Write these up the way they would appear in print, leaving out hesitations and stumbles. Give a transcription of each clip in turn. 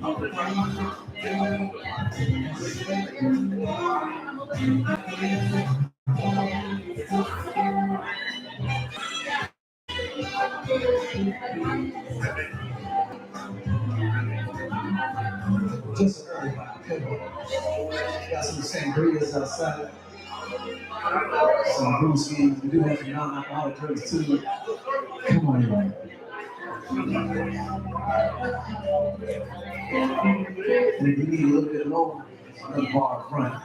Just got some sangrias outside, some brewskis. We do have some non-alcoholic drinks too. Come on in. And if you need a little bit lower, another bar up front.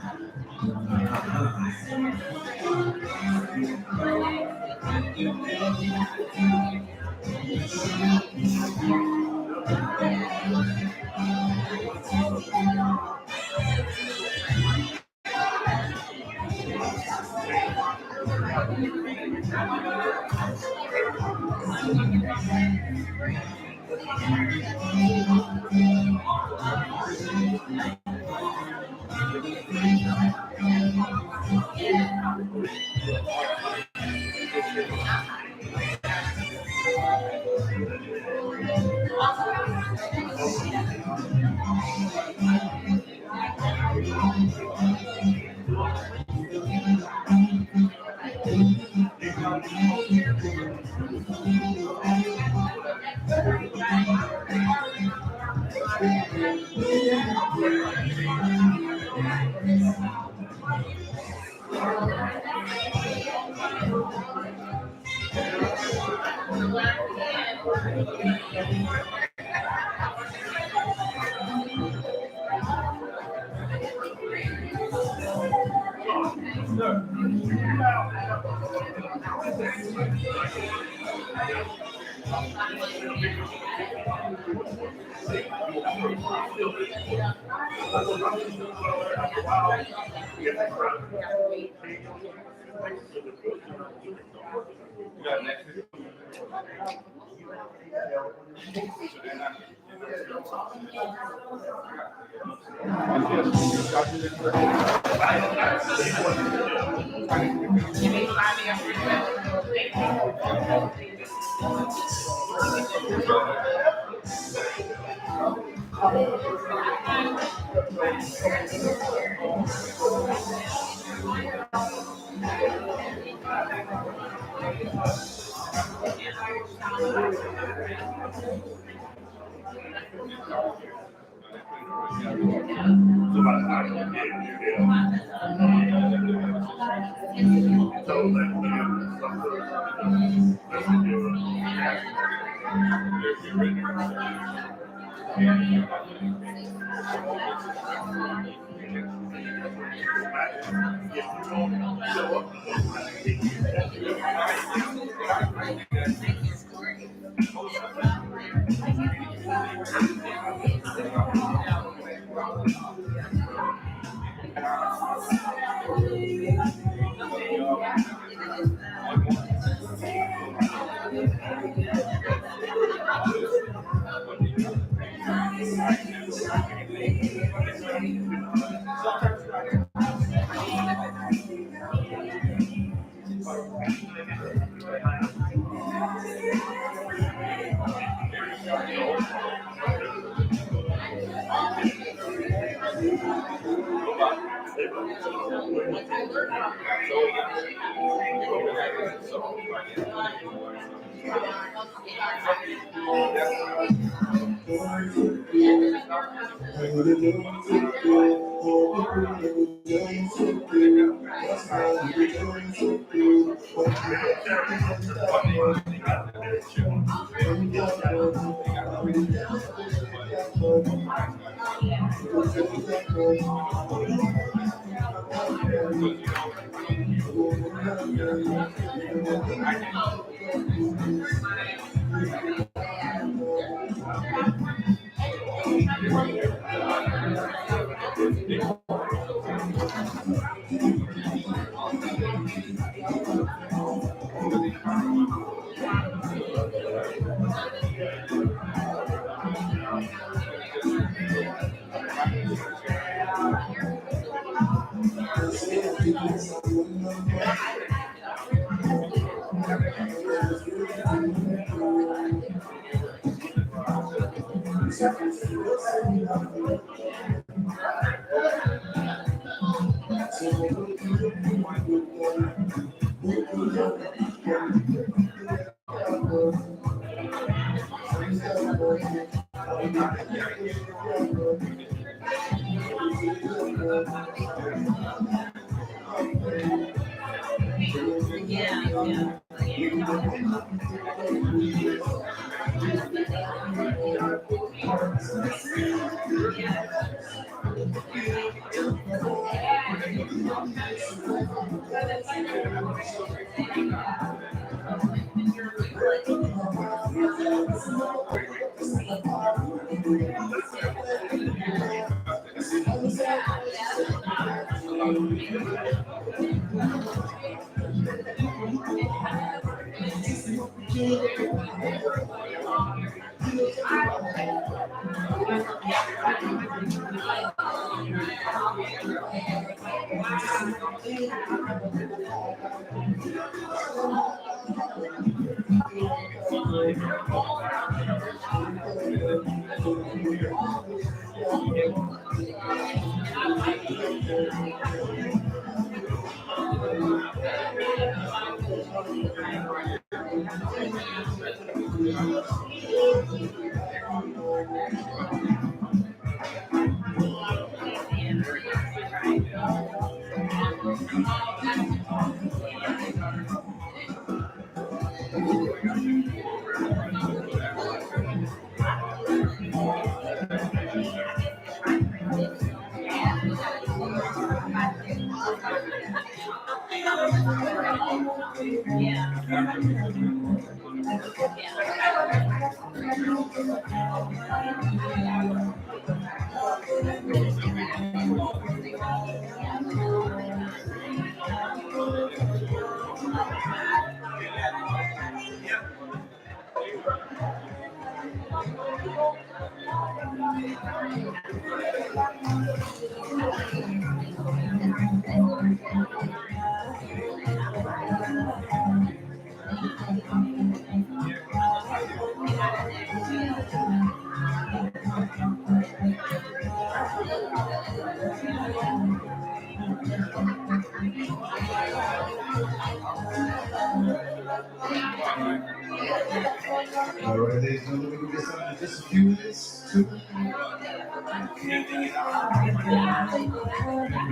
All right, ladies and gentlemen, we can get started in just a few minutes. We're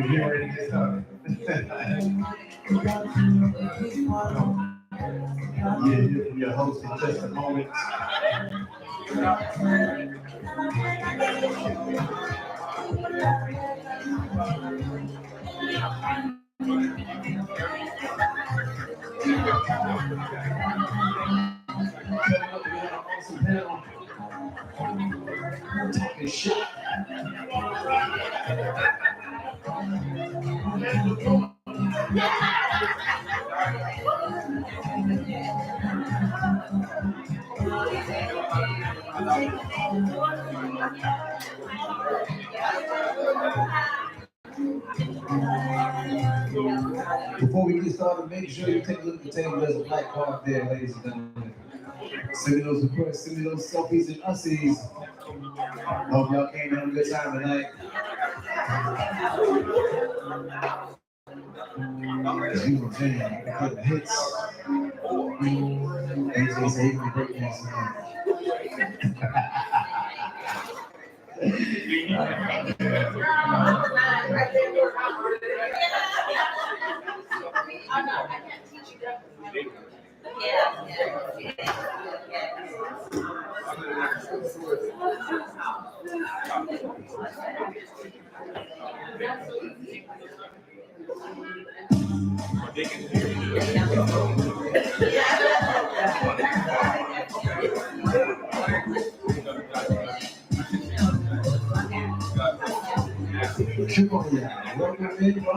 getting ready to get started. Yeah, your host in just a moment. Talking shit. Before we get started, make sure you take a look at the table. There's a black card there, ladies and gentlemen. Send me those requests, send me those selfies and ussies. Hope y'all came and had a good time tonight. Because you were jam, you put the hits. AJ said he can be break dancing now. Come on, yeah. Welcome in, go.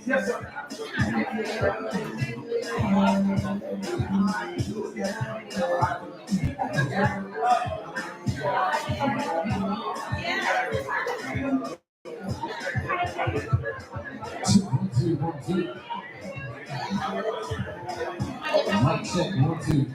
Yes, sir. 1, 2, 1, 2. Mic check, 1, 2.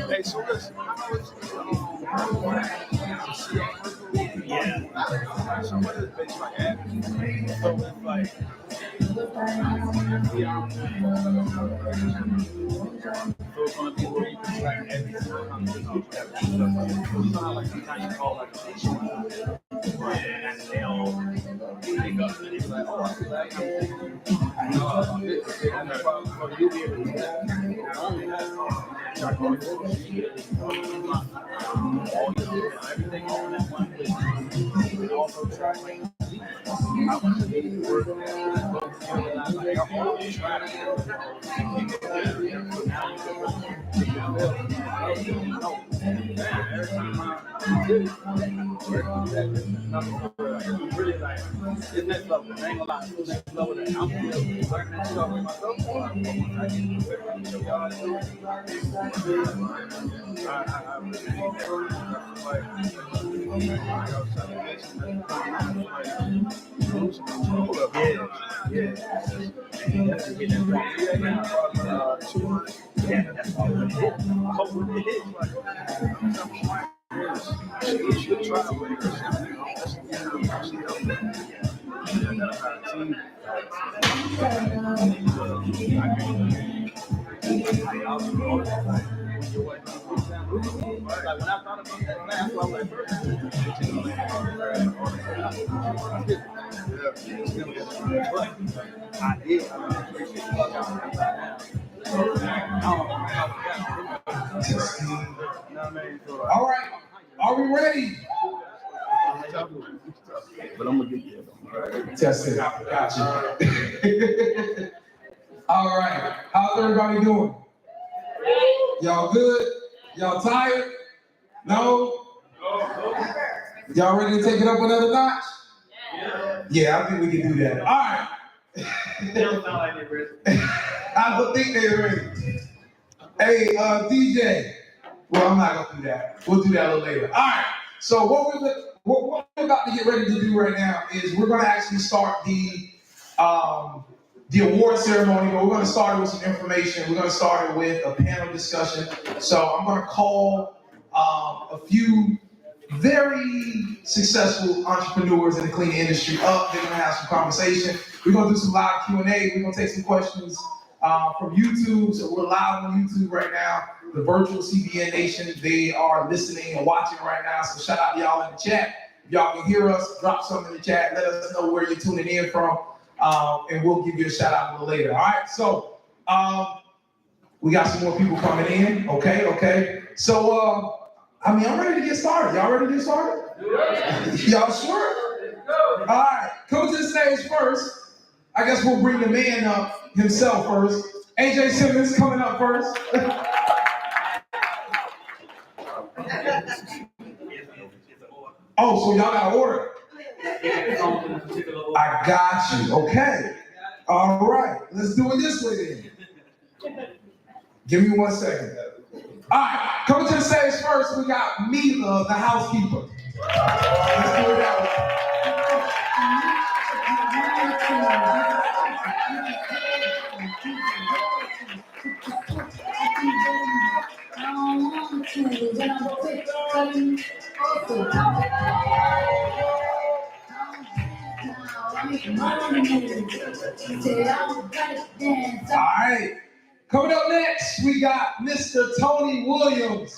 Hey, so listen. Yeah. So what is bitch like average? So it's like, yeah. So it's gonna be where you can like every single time you know how like sometimes you call like a issue. Right. And they all pick up and it's like, oh, I'm glad I'm this. And that's why you be able to do that. Only that. Everything all in that one place. And also try like how much it is to work. Like our whole track. Every time I did it, really like it's next level. I ain't gonna lie, it's next level that I'm learning that stuff with myself. I can show y'all I like when I thought about that class, I was like, I did. All right, are we ready? But I'm gonna get there. Test it. Gotcha. All right, how's everybody doing? Y'all good? Y'all tired? No? Y'all ready to take it up another notch? Yeah, I think we can do that. All right. They don't sound like they're ready. I don't think they're ready. Hey, DJ. Well, I'm not gonna do that. We'll do that a little later. All right. So what we're about to get ready to do right now is we're gonna actually start the award ceremony, but we're going to start with some information. We're going to start with a panel discussion. So I'm going to call a few very successful entrepreneurs in the cleaning industry up. They're going to have some conversation. We're going to do some live Q&A. We're going to take some questions from YouTube. So we're live on YouTube right now. The virtual CBN Nation, they are listening and watching right now. So shout out to y'all in the chat. If y'all can hear us, drop something in the chat. Let us know where you're tuning in from. And we'll give you a shout out a little later. All right, so we got some more people coming in. Okay. So, I'm ready to get started. Y'all ready to get started? Y'all sure? All right, come to the stage first. I guess we'll bring the man up himself first. AJ Simmons coming up first. Oh, so y'all got to order. I got you. Okay. All right. Let's do it this way then. Give me 1 second. All right. Coming to the stage first, we got Mila, the housekeeper. Let's do it that way. All right. Coming up next, we got Mr. Tony Williams.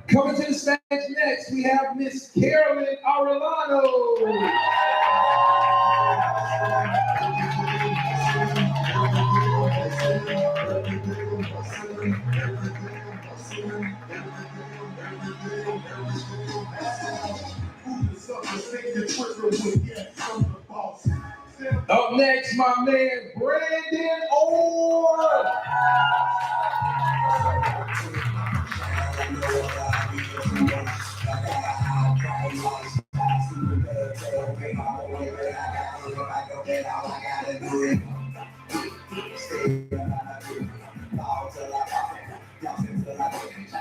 Coming to the stage next, we have Miss Carolyn Arellano. Up next, my man Brandon Orr.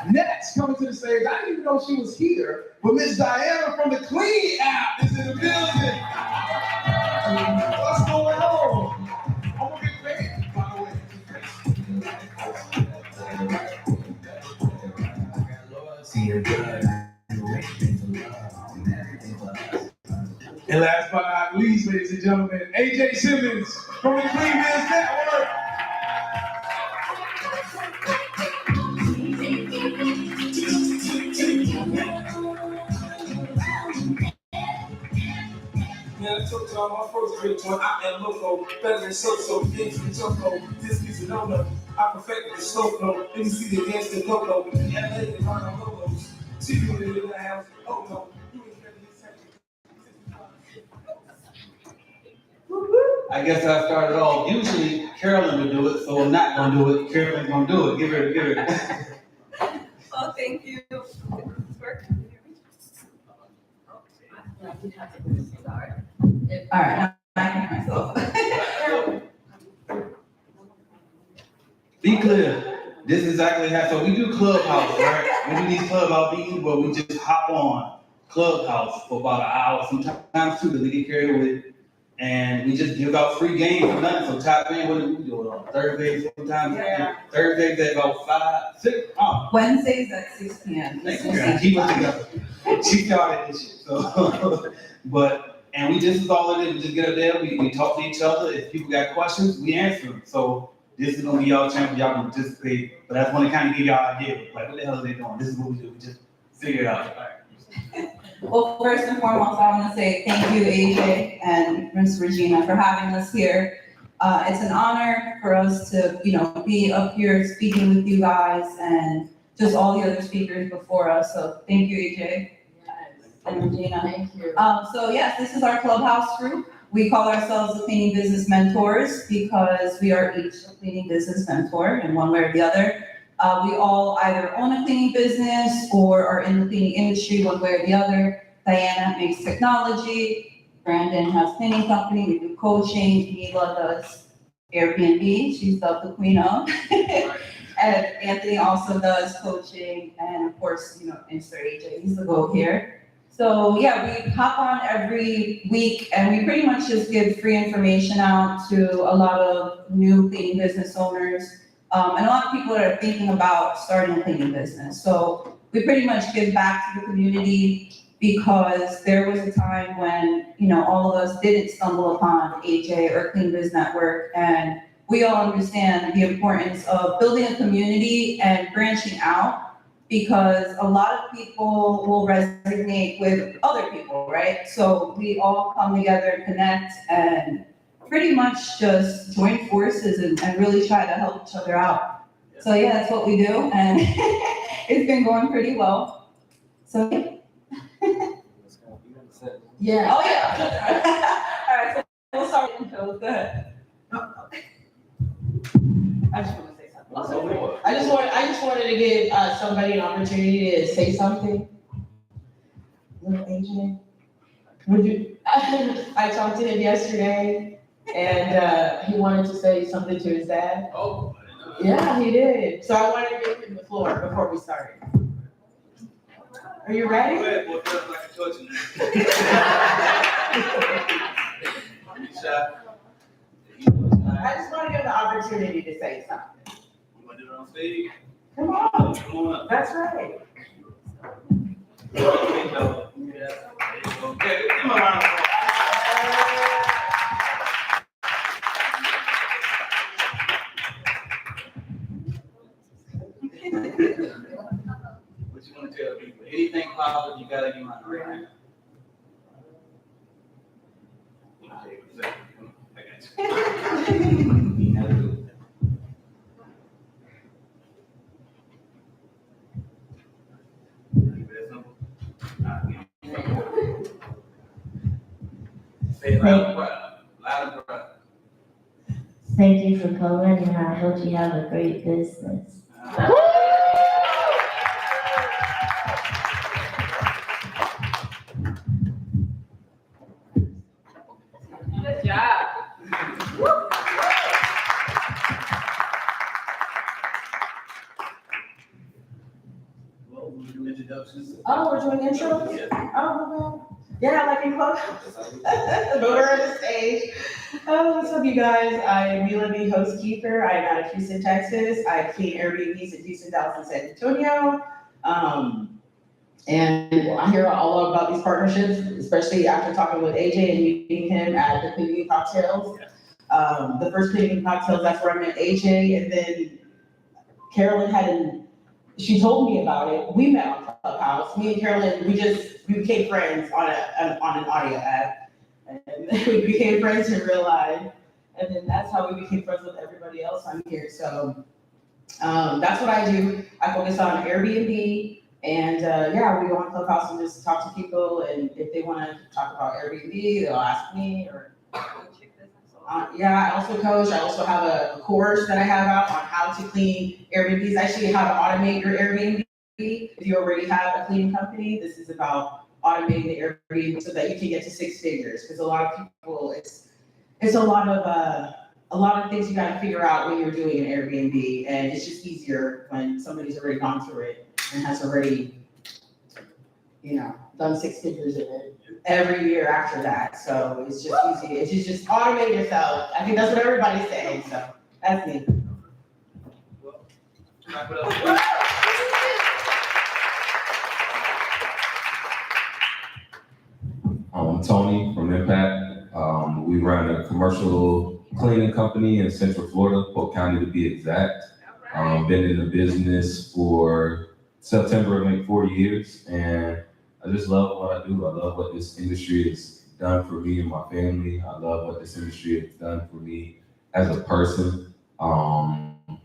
Next, coming to the stage, I didn't even know she was here, but Miss Diana from the Clean app is in the building. What's going on? I'm gonna get paid, by the way. And last but not least, ladies and gentlemen, AJ Simmons from the Clean Biz Network. Man, I told y'all my first grade joint, I am loco, better than so-so, things in choco, this piece of no-no, I perfected the slow flow, let me see the dance the go-go, yeah, I laid it on the logos, she do it in the house, oh no, you ain't ready to I guess I started off. Usually Carolyn would do it, so I'm not gonna do it. Carolyn's gonna do it. Give her. Oh, thank you. All right, I can myself. Be clear. This is exactly how. So we do Clubhouse, right? We do these Clubhouse meetings where we just hop on Clubhouse for about an hour, sometimes two, because we get carried away. And we just give out free games for nothing. So tap in. What do we do on Thursdays? Sometimes Thursdays at about 5, 6. Wednesdays at 6 p.m. Thank you. Keep us together. She started this shit. So, and we just is all it is. We just get up there. We talk to each other. If people got questions, we answer them. So this is gonna be y'all chance for y'all to participate. But that's when they kind of give y'all an idea. Like, what the hell are they doing? This is what we do. We just figure it out. Well, first and foremost, I want to say thank you, AJ and Ms. Regina, for having us here. It's an honor for us to, be up here speaking with you guys and just all the other speakers before us. So thank you, AJ and Regina. Thank you. So yes, this is our Clubhouse group. We call ourselves the Cleaning Business Mentors because we are each a cleaning business mentor in one way or the other. We all either own a cleaning business or are in the cleaning industry one way or the other. Diana makes technology. Brandon has cleaning company. We do coaching. Mila does Airbnb. She's the queen of. And Anthony also does coaching. And of course, Mr. AJ, he's the go here. So yeah, we hop on every week and we pretty much just give free information out to a lot of new cleaning business owners. And a lot of people that are thinking about starting a cleaning business. So we pretty much give back to the community because there was a time when, all of us didn't stumble upon AJ or Clean Biz Network. And we all understand the importance of building a community and branching out because a lot of people will resonate with other people, right? So we all come together and connect and pretty much just join forces and really try to help each other out. So yeah, that's what we do, and it's been going pretty well. So yeah, oh yeah. All right, so we'll start with intros. Go ahead. I just want to say something. I just wanted to give somebody an opportunity to say something. Little AJ, would you? I talked to him yesterday, and he wanted to say something to his dad. Oh. Yeah, he did. So I wanted to give him the floor before we started. Are you ready? Go ahead, boy, feels like a touching. I just want to give him the opportunity to say something. You want to do it on stage? Come on. Come on up. That's right. Okay, give him a round of applause. What you want to tell people? Anything positive you got in your mind right now? Okay, I got you. You gotta do it. Keep it that simple. Say it loud and proud. Loud and proud. Thank you for coming, and I hope you have a great business. Good job. Well, we'll do introductions. Oh, we're doing intros? Yeah. Oh, okay. Yeah, like in Clubhouse. But we're on the stage. Oh, what's up, you guys? I'm Mila B. Host Keeper. I'm out of Houston, Texas. I clean Airbnbs in Houston, Dallas, and San Antonio. And I hear all about these partnerships, especially after talking with AJ and meeting him at the Cleaning Cocktails. The first Cleaning Cocktails, that's where I met AJ, and then Carolyn she told me about it. We met on Clubhouse. Me and Carolyn, we became friends on an audio app. And we became friends in real life. And then that's how we became friends with everybody else on here. So that's what I do. I focus on Airbnb. And yeah, we go on Clubhouse and just talk to people. And if they want to talk about Airbnb, they'll ask me. Or yeah, I also coach. I also have a course that I have out on how to clean Airbnbs. Actually, how to automate your Airbnb. If you already have a cleaning company, this is about automating the Airbnb so that you can get to 6 figures. Because a lot of people, it's a lot of things you got to figure out when you're doing an Airbnb, and it's just easier when somebody's already gone through it and has already, done 6 figures in it every year after that. So it's just easy. It's just automate yourself. I think that's what everybody's saying. So that's me. Well, wrap it up. I'm Tony from Impact. We run a commercial cleaning company in Central Florida, Polk County to be exact. Been in the business for September, make 4 years, and I just love what I do. I love what this industry has done for me and my family. I love what this industry has done for me as a person.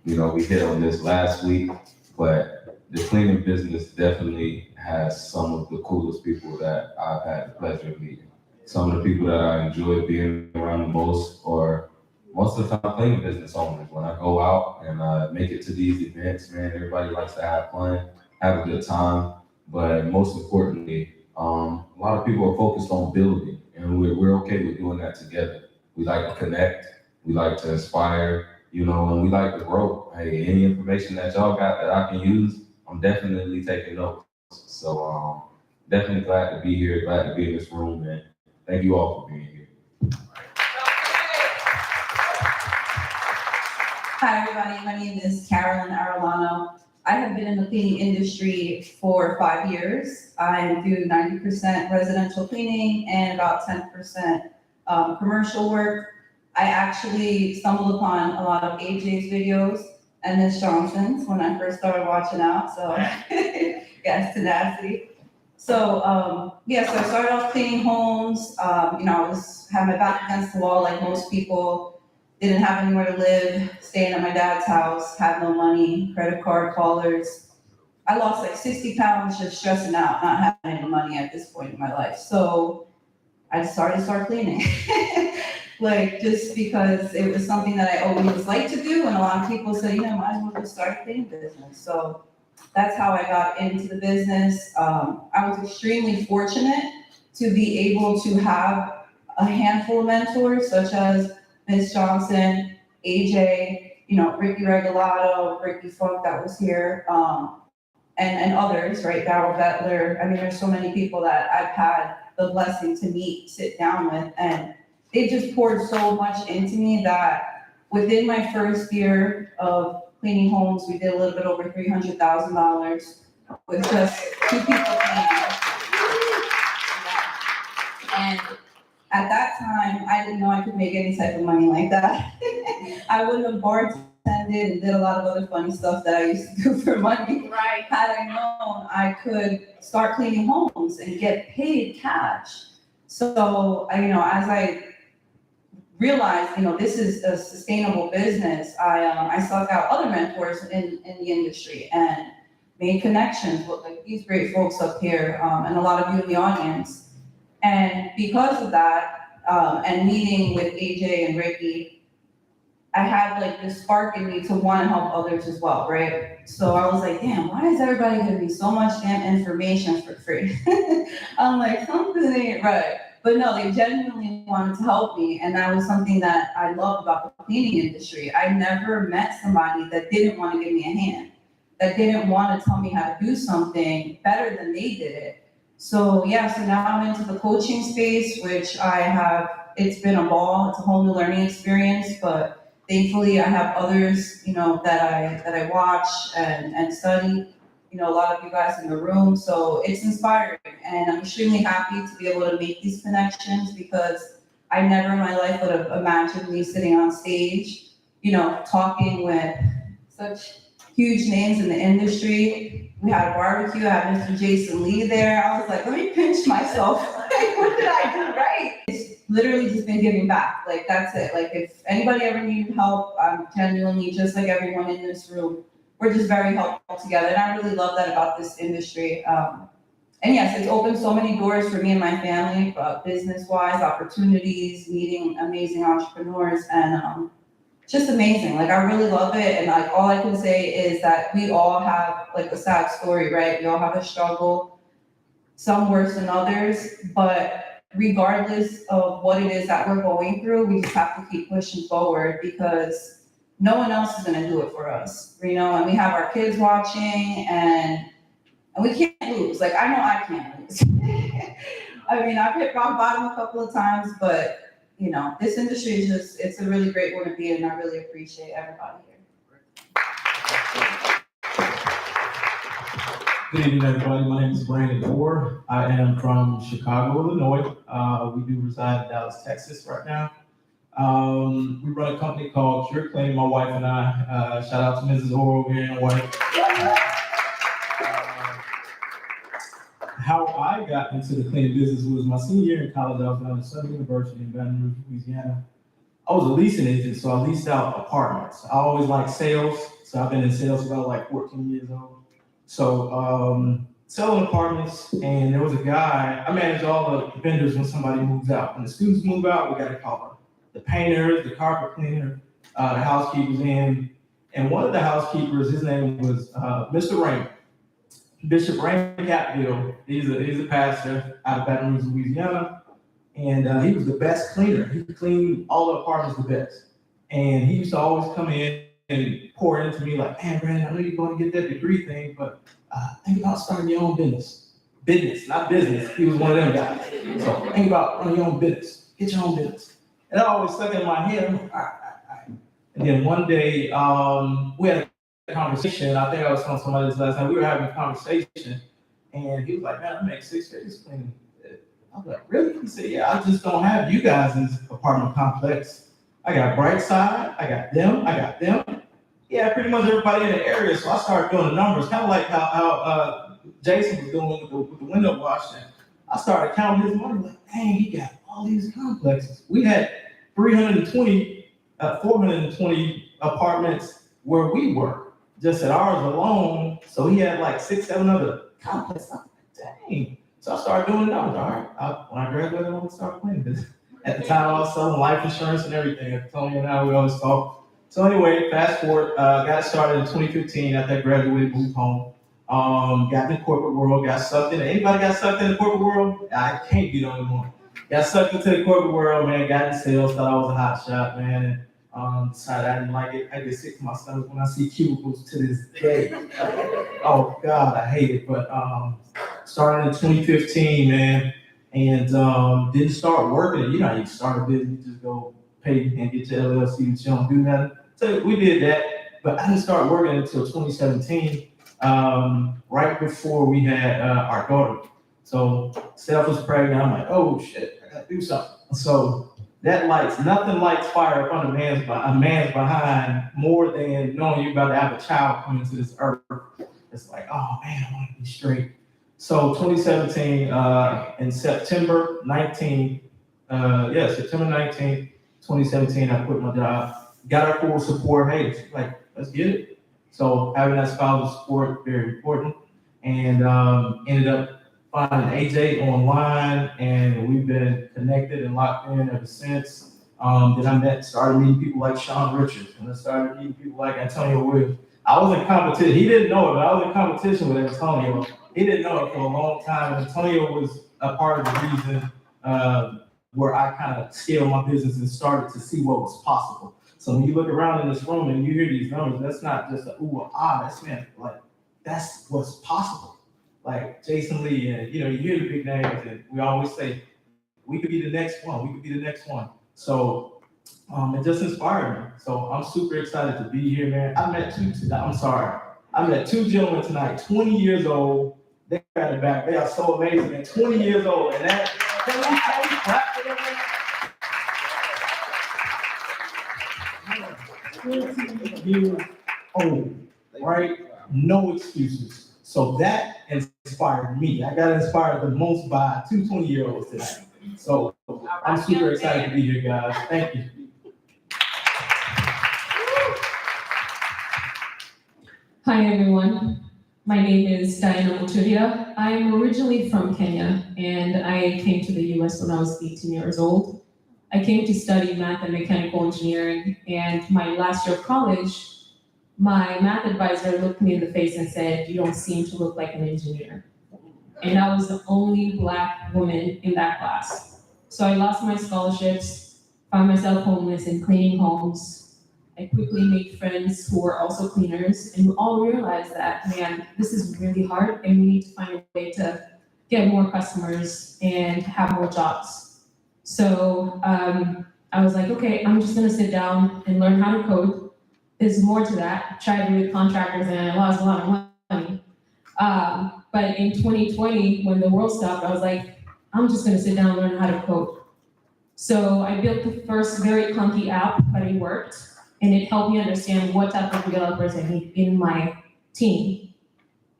We hit on this last week, but the cleaning business definitely has some of the coolest people that I've had the pleasure of meeting. Some of the people that I enjoy being around the most, or most of the time cleaning business owners. When I go out and make it to these events, man, everybody likes to have fun, have a good time. But most importantly, a lot of people are focused on building, and we're okay with doing that together. We like to connect, we like to inspire, and we like to grow. Hey, any information that y'all got that I can use, I'm definitely taking notes. So definitely glad to be here, glad to be in this room, and thank you all for being here. Hi, everybody. My name is Carolyn Arellano. I have been in the cleaning industry for 5 years. I do 90% residential cleaning and about 10% commercial work. I actually stumbled upon a lot of AJ's videos and Ms. Johnson's when I first started watching out. So Yes, tenacity. So, yeah, so I started off cleaning homes. I had my back against the wall like most people, didn't have anywhere to live, staying at my dad's house, had no money, credit card callers. I lost like 60 pounds just stressing out, not having any money at this point in my life. So I decided to start cleaning. Like, just because it was something that I always liked to do, and a lot of people said, might as well just start a cleaning business. So that's how I got into the business. I was extremely fortunate to be able to have a handful of mentors, such as Ms. Johnson, AJ, Ricky Regalado, Ricky Funk that was here, and others, right? Darryl Bettler. I mean, there's so many people that I've had the blessing to meet, sit down with, and they just poured so much into me that within my first year of cleaning homes, we did a little bit over $300,000 with just 2 people cleaning. And at that time, I didn't know I could make any type of money like that. I wouldn't have bartended and did a lot of other funny stuff that I used to do for money. Right. Had I known I could start cleaning homes and get paid cash. So, as I realized, this is a sustainable business, I sought out other mentors in the industry and made connections with like these great folks up here, and a lot of you in the audience. And because of that, and meeting with AJ and Ricky, I had like this spark in me to want to help others as well, right? So I was like, damn, why is everybody giving me so much damn information for free? I'm like, something ain't right. But no, they genuinely wanted to help me, and that was something that I love about the cleaning industry. I never met somebody that didn't want to give me a hand, that didn't want to tell me how to do something better than they did it. So yeah, so now I'm into the coaching space, which it's been a ball. It's a whole new learning experience, but thankfully I have others, that I watch and study, a lot of you guys in the room. So it's inspiring, and I'm extremely happy to be able to make these connections, because I never in my life would have imagined me sitting on stage, talking with such huge names in the industry. We had a barbecue, I had Mr. Jason Lee there. I was like, let me pinch myself. Like, what did I do right? It's literally just been giving back. Like, that's it. Like, if anybody ever needed help, I'm genuinely, just like everyone in this room, we're just very helpful together. And I really love that about this industry. And yes, it's opened so many doors for me and my family, business-wise, opportunities, meeting amazing entrepreneurs, and just amazing. Like, I really love it. And like, all I can say is that we all have like a sad story, right? We all have a struggle, some worse than others, but regardless of what it is that we're going through, we just have to keep pushing forward, because no one else is gonna do it for us, and we have our kids watching, and we can't lose. Like, I know I can't lose. I mean, I've hit rock bottom a couple of times, but this industry is it's a really great one to be in, and I really appreciate everybody here. Good evening, everybody. My name is Brandon Orr. I am from Chicago, Illinois. We do reside in Dallas, Texas right now. We run a company called Cure Clean, my wife and I. Shout out to Mrs. Orr over here and wife. How I got into the cleaning business was my senior year in college. I was down at Southern University in Baton Rouge, Louisiana. I was a leasing agent, so I leased out apartments. I always liked sales, so I've been in sales about like 14 years old. So selling apartments, and there was a guy, I managed all the vendors when somebody moves out. When the students move out, we got to call the painters, the carpet cleaner, the housekeepers in. And one of the housekeepers, his name was Mr. Raymond. Bishop Raymond Catville. He's a pastor out of Baton Rouge, Louisiana. And he was the best cleaner. He cleaned all the apartments the best. And he used to always come in and pour into me like, man, Brandon, I know you're going to get that degree thing, but think about starting your own business. Business, not business. He was one of them guys. So think about running your own business. Get your own business. And that always stuck in my head. I'm like, all right. And then one day, we had a conversation. I think I was telling somebody this last night. We were having a conversation, and he was like, man, I make 6 figures cleaning. I was like, really? He said, yeah, I just don't have you guys in this apartment complex. I got Brightside, I got them. Yeah, pretty much everybody in the area. So I started doing the numbers, kind of like how Jason was doing with the window washing. I started counting his money, like, dang, he got all these complexes. We had 420 apartments where we were, just at ours alone. So he had like 6, 7 other complexes. I'm like, dang. So I started doing the numbers. All right, when I graduated, I want to start playing this. At the time, I was selling life insurance and everything. Tony and I, we always talk. So anyway, fast forward, got started in 2015 after I graduated, moved home. Got in the corporate world, got sucked in. Anybody got sucked in the corporate world? I can't be the only one. Got sucked into the corporate world, man. Got in sales, thought I was a hot shot, man. And decided I didn't like it. I get sick to my stomach when I see cubicles to this day. Oh God, I hate it. But started in 2015, man, and didn't start working. You know how you start a business, you just go pay and get your LLC, but you don't do nothing. So we did that, but I didn't start working until 2017. Right before we had our daughter. So Steph was pregnant. I'm like, oh shit, I gotta do something. So nothing lights fire up on a man's behind more than knowing you're about to have a child come into this earth. It's like, oh man, I want to be straight. So 2017, in September 19th, September 19th, 2017, I quit my job. Got our full support. Hey, like, let's get it. So having that spousal support, very important. And ended up finding AJ online, and we've been connected and locked in ever since. Then I started meeting people like Sean Richards, and I started meeting people like Antonio Williams. I was in competition. He didn't know it, but I was in competition with Antonio. He didn't know it for a long time. Antonio was a part of the reason where I kind of scaled my business and started to see what was possible. So when you look around in this room and you hear these numbers, that's not just a ooh or ah, that's man, like that's what's possible. Like Jason Lee, and you hear the big names, and we always say, we could be the next one, we could be the next one. So it just inspired me. So I'm super excited to be here, man. I met two gentlemen tonight, 20 years old. They got it back. They are so amazing, man. 20 years old. And that, can we clap for them, man? 20 years old, right? No excuses. So that inspired me. I got inspired the most by two 20-year-olds tonight. So I'm super excited to be here, guys. Thank you. Hi, everyone. My name is Diana Muturia. I'm originally from Kenya, and I came to the US when I was 18 years old. I came to study math and mechanical engineering, and my last year of college, my math advisor looked me in the face and said, "You don't seem to look like an engineer." And I was the only Black woman in that class. So I lost my scholarships, found myself homeless and cleaning homes. I quickly made friends who were also cleaners, and we all realized that, man, this is really hard, and we need to find a way to get more customers and have more jobs. So I was like, okay, I'm just gonna sit down and learn how to code. There's more to that. Tried it with contractors, and I lost a lot of money. But in 2020, when the world stopped, I was like, I'm just gonna sit down and learn how to code. So I built the first very clunky app, but it worked. And it helped me understand what type of developers I need in my team.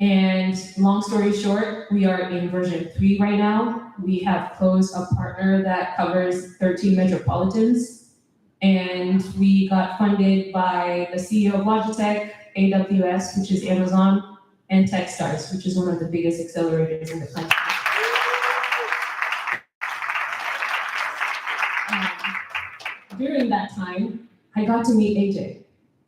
And long story short, we are in version 3 right now. We have closed a partner that covers 13 metropolitans. And we got funded by the CEO of Logitech, AWS, which is Amazon, and Techstars, which is one of the biggest accelerators in the country. During that time, I got to meet AJ,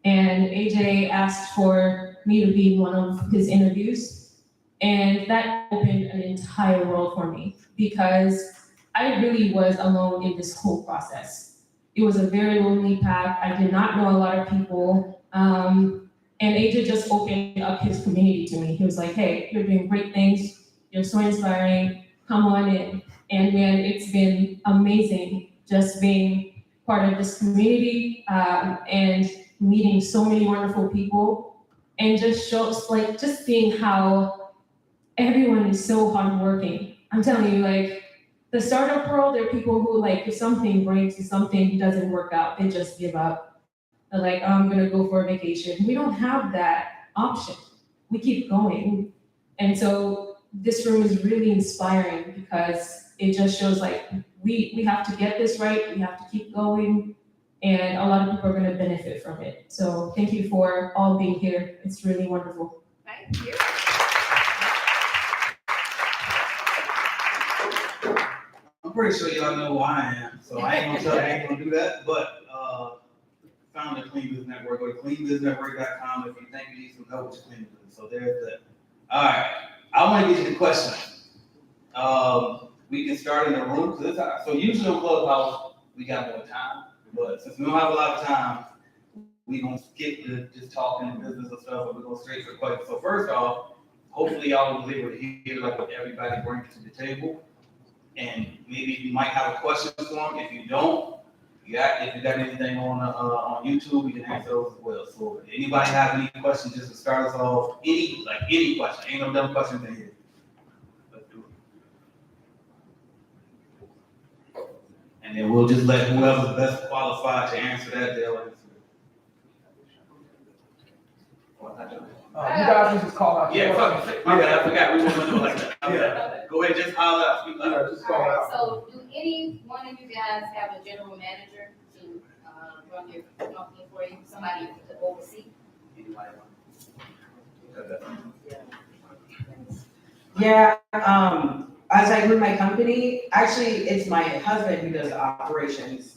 and AJ asked for me to be in one of his interviews, and that opened an entire world for me because I really was alone in this whole process. It was a very lonely path. I did not know a lot of people, and AJ just opened up his community to me. He was like, hey, you're doing great things. You're so inspiring. Come on in. And man, it's been amazing just being part of this community and meeting so many wonderful people, and just seeing how everyone is so hardworking. I'm telling you, like the startup world, there are people who like if something breaks, if something doesn't work out, they just give up. They're like, oh, I'm gonna go for a vacation. We don't have that option. We keep going. And so this room is really inspiring because it just shows like we have to get this right, we have to keep going, and a lot of people are going to benefit from it. So thank you for all being here. It's really wonderful. Thank you. I'm pretty sure y'all know who I am, so I ain't gonna do that, but, found the Clean Business Network, go to cleanbusinessnetwork.com if you think you need some help with your clean business, so there's that. All right, I wanna get you the question. We can start in the room, so usually on Clubhouse, we got more time, but since we don't have a lot of time, we gonna skip the just talking business and stuff, and we're going straight to the question. So first off, hopefully y'all was able to hear like what everybody brings to the table. And maybe you might have a question for them. If you don't, if you got anything on YouTube, you can answer those as well. So if anybody have any questions, just to start us off, any question, ain't no dumb questions in here. Let's do it. And then we'll just let whoever's best qualified to answer that, they'll answer it. You guys can just call out. Yeah, fuck it. My bad, I forgot. We were doing it like that. Yeah. Go ahead, just holler out. Speak loud. Just call out. So do any one of you guys have a general manager to run your company for you, somebody to oversee? Yeah, as I grew my company, actually, it's my husband who does the operations,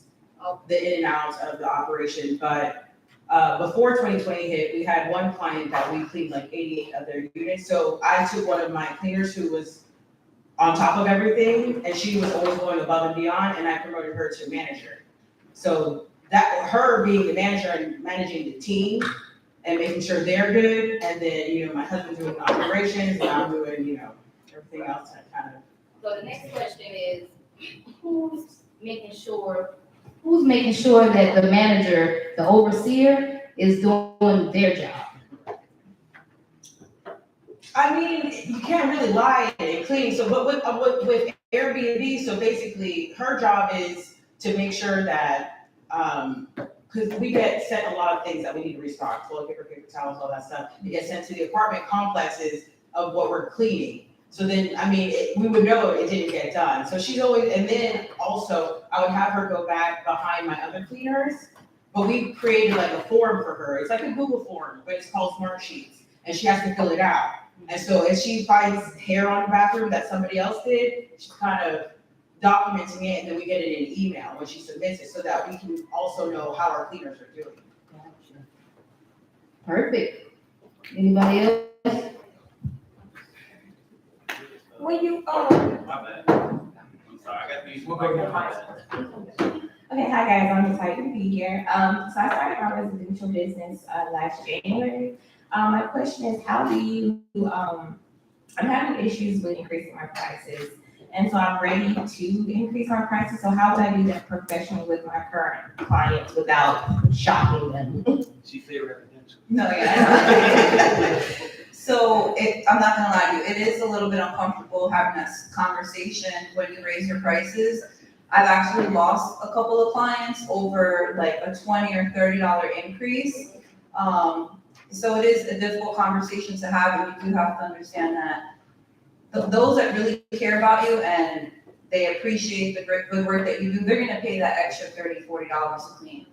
the in and out of the operation, but before 2020 hit, we had one client that we cleaned like 88 of their units. So I took one of my cleaners who was on top of everything, and she was always going above and beyond, and I promoted her to manager. So that, her being the manager and managing the team and making sure they're good, and then, my husband doing the operations, and I'm doing, everything else that kind of. So the next question is, who's making sure that the manager, the overseer, is doing their job? I mean, you can't really lie and clean. So, but with Airbnb, so basically, her job is to make sure that, because we get sent a lot of things that we need to restock, toilet paper towels, all that stuff. We get sent to the apartment complexes of what we're cleaning. So then, we would know it didn't get done. So she's always, and then also, I would have her go back behind my other cleaners, but we created like a form for her. It's like a Google form, but it's called Smart Sheets, and she has to fill it out. And so if she finds hair on the bathroom that somebody else did, she's kind of documenting it, and then we get it in email when she submits it, so that we can also know how our cleaners are doing. Perfect. Anybody else? When you, My bad. I'm sorry, I got these. Okay, hi guys, I'm excited to be here. So I started my residential business last January. My question is, how do you, I'm having issues with increasing my prices. And so I'm ready to increase my prices. So how do I do that professionally with my current clients without shocking them? She said residential. No, yeah. So I'm not gonna lie to you, it is a little bit uncomfortable having this conversation when you raise your prices. I've actually lost a couple of clients over like a $20 or $30 increase. So it is a difficult conversation to have, and you do have to understand that those that really care about you and they appreciate the good work that you do, they're gonna pay that extra $30, $40 to clean.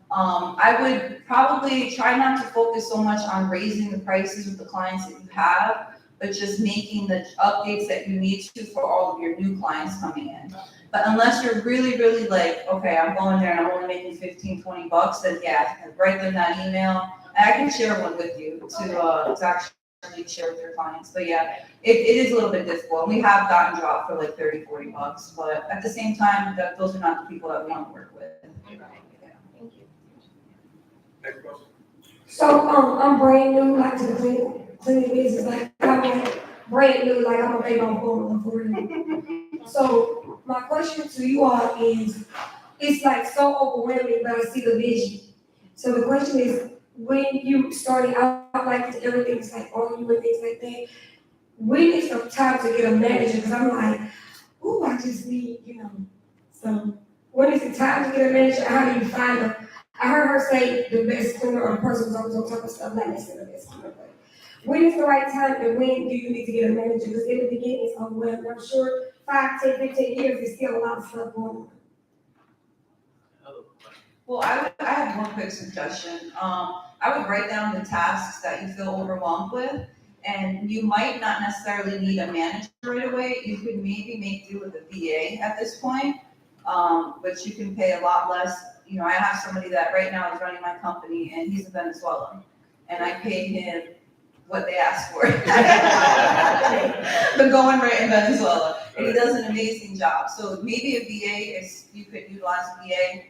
I would probably try not to focus so much on raising the prices with the clients that you have, but just making the updates that you need to for all of your new clients coming in. But unless you're really, really like, okay, I'm going there and I'm only making $15, $20, then yeah, write them that email. And I can share one with you to actually share with your clients. But yeah, it is a little bit difficult. We have gotten dropped for like $30, $40, but at the same time, those are not the people that we want to work with. Thank you. Next question. So, I'm brand new, like to the cleaning business, like I'm like brand new, like I'm a baby on board for real. So my question to you all is, it's like so overwhelming, but I see the vision. So the question is, when you started out like everything's like on you and things like that, when is the time to get a manager? Because I'm like, ooh, I just need, So when is the time to get a manager? How do you find them? I heard her say the best cleaner or the person who's always on top of stuff, like that's the best cleaner. But when is the right time and when do you need to get a manager? Because in the beginning, it's overwhelming. I'm sure 5, 10, 15 years is still a lot of stuff going on. Well, I have one quick suggestion. I would write down the tasks that you feel overwhelmed with, and you might not necessarily need a manager right away. You could maybe make do with a VA at this point, but you can pay a lot less. You know, I have somebody that right now is running my company, and he's in Venezuela, and I pay him what they asked for. The going rate in Venezuela, and he does an amazing job. So maybe a VA is, you could utilize a VA.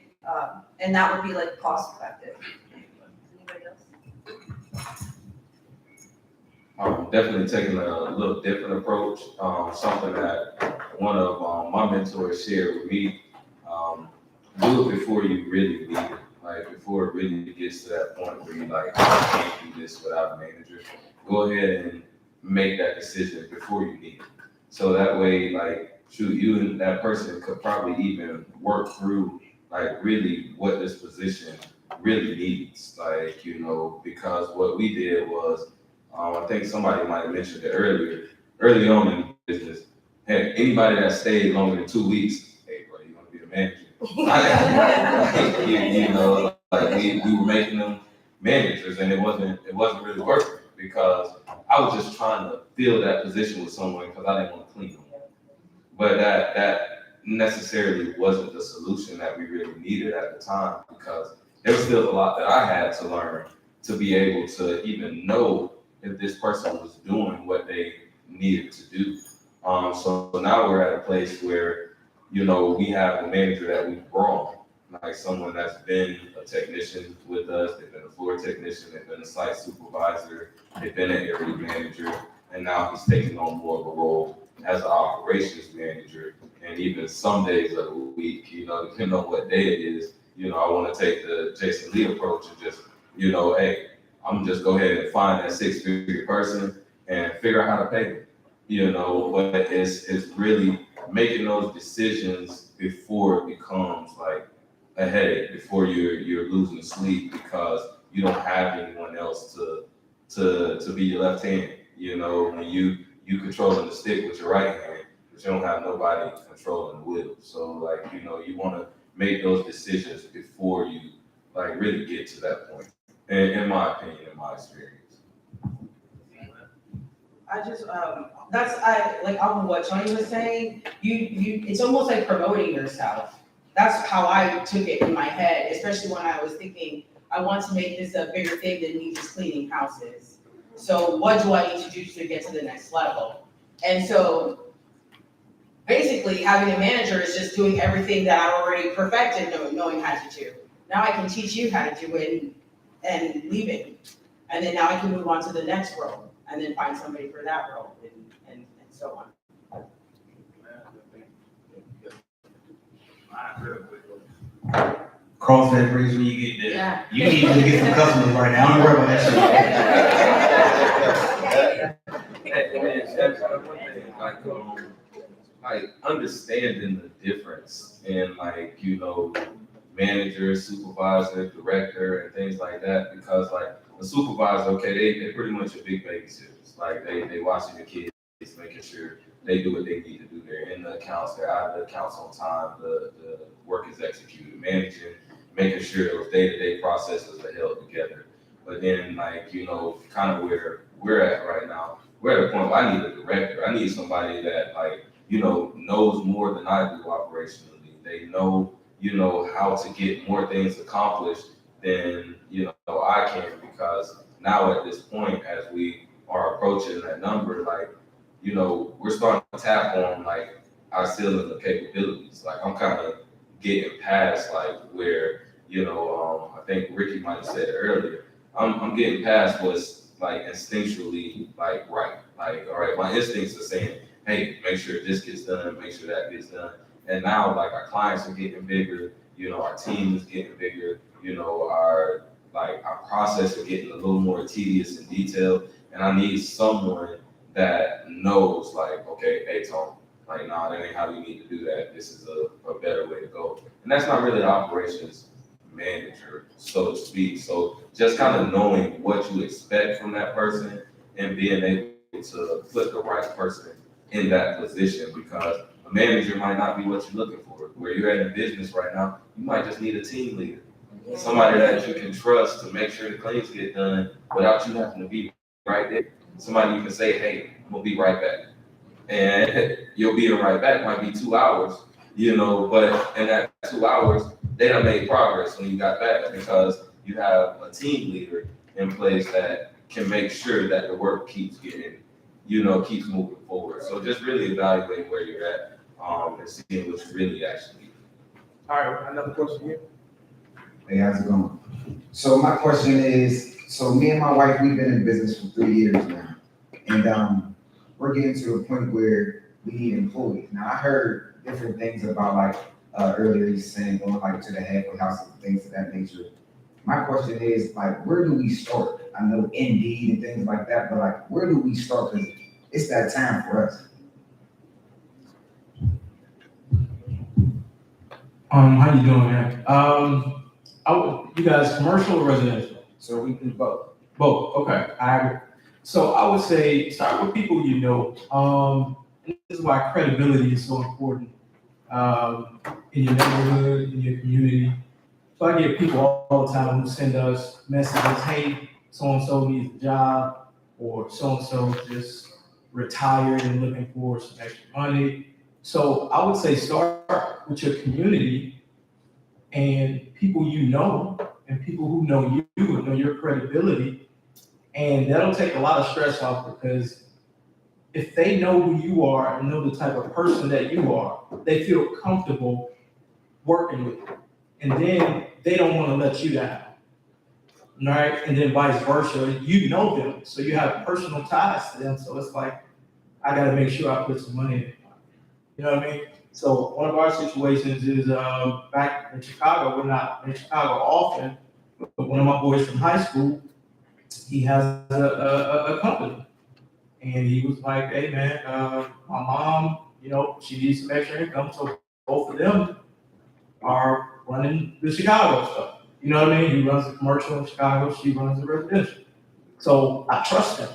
And that would be like cost effective. Anybody else? Definitely taking a little different approach. Something that one of my mentors shared with me. Do it before you really need it. Like before it really gets to that point where you like, I can't do this without a manager. Go ahead and make that decision before you need it. So that way, like, shoot, you and that person could probably even work through like really what this position really needs. Like, you know, because what we did was, I think somebody might have mentioned it early on in business. Hey, anybody that stayed longer than 2 weeks, hey bro, you want to be the manager? you know, like we were making them managers, and it wasn't really working because I was just trying to fill that position with someone because I didn't want to clean them. But that necessarily wasn't the solution that we really needed at the time, because there was still a lot that I had to learn to be able to even know if this person was doing what they needed to do. So now we're at a place where, you know, we have a manager that we've brought, like someone that's been a technician with us, they've been a floor technician, they've been a site supervisor, they've been an area manager, and now he's taking on more of a role as an operations manager. And even some days of the week, you know, depending on what day it is, you know, I want to take the Jason Lee approach and just, you know, hey, I'm just go ahead and find that 6-figure person and figure out how to pay them. You know, but it's really making those decisions before it becomes like a headache, before you're losing sleep because you don't have anyone else to be your left hand. You know, when you controlling the stick with your right hand, but you don't have nobody controlling the wheel. So like, you know, you want to make those decisions before you like really get to that point. And in my opinion, in my experience. I just, like on what Tony was saying, it's almost like promoting yourself. That's how I took it in my head, especially when I was thinking, I want to make this a bigger thing than me just cleaning houses. So what do I need to do to get to the next level? And so basically having a manager is just doing everything that I already perfected knowing how to do. Now I can teach you how to do it and leave it. And then now I can move on to the next role and then find somebody for that role and so on. Cross that bridge when you get there. Yeah. You need to get some customers right now. Don't worry about that shit. Like understanding the difference in like, you know, manager, supervisor, director, and things like that, because like a supervisor, okay, they pretty much are big babysitters. Like they watching the kids, making sure they do what they need to do. They're in the accounts, they're out of the accounts on time, the work is executed, managing, making sure those day-to-day processes are held together. But then like, you know, kind of where we're at right now, we're at a point where I need a director. I need somebody that like, you know, knows more than I do operationally. They know, you know, how to get more things accomplished than, you know, I can, because now at this point, as we are approaching that number, like, you know, we're starting to tap on like our ceiling of capabilities. Like I'm kind of getting past like where, you know, I think Ricky might have said it earlier, I'm getting past what's like instinctually like right. Like, all right, my instincts are saying, hey, make sure this gets done, make sure that gets done. And now like our clients are getting bigger, you know, our team is getting bigger, you know, our process is getting a little more tedious and detailed. And I need someone that knows like, okay, hey Tony, like, nah, that ain't how we need to do that. This is a better way to go. And that's not really the operations manager, so to speak. So just kind of knowing what you expect from that person and being able to put the right person in that position, because a manager might not be what you're looking for. Where you're at in business right now, you might just need a team leader. Somebody that you can trust to make sure the claims get done without you having to be right there. Somebody you can say, hey, I'm gonna be right back. And you'll be right back, might be 2 hours, but in that 2 hours, they done made progress when you got back, because you have a team leader in place that can make sure that the work keeps getting, keeps moving forward. So just really evaluate where you're at, and seeing what you really actually need. All right, another question here. Hey, how's it going? So my question is, so me and my wife, we've been in business for 3 years now. And we're getting to a point where we need employees. Now, I heard different things about like, earlier he's saying going like to the halfway house and things of that nature. My question is like, where do we start? I know Indeed and things like that, but like, where do we start? Because it's that time for us. How you doing, man? You guys commercial or residential? So we do both. Both, okay. So I would say start with people you know. And this is why credibility is so important in your neighborhood, in your community. So I get people all the time who send us messages, hey, so-and-so needs a job, or so-and-so just retired and looking for some extra money. So I would say start with your community and people you know, and people who know you and know your credibility. And that'll take a lot of stress off, because if they know who you are and know the type of person that you are, they feel comfortable working with you. And then they don't want to let you down, right? And then vice versa, you know them, so you have personal ties to them. So it's like, I got to make sure I put some money in. You know what I mean? So one of our situations is back in Chicago. We're not in Chicago often, but one of my boys from high school, he has a company. And he was like, hey man, my mom, she needs some extra income. So both of them are running the Chicago stuff. You know what I mean? He runs the commercial in Chicago, she runs the residential. So I trust them.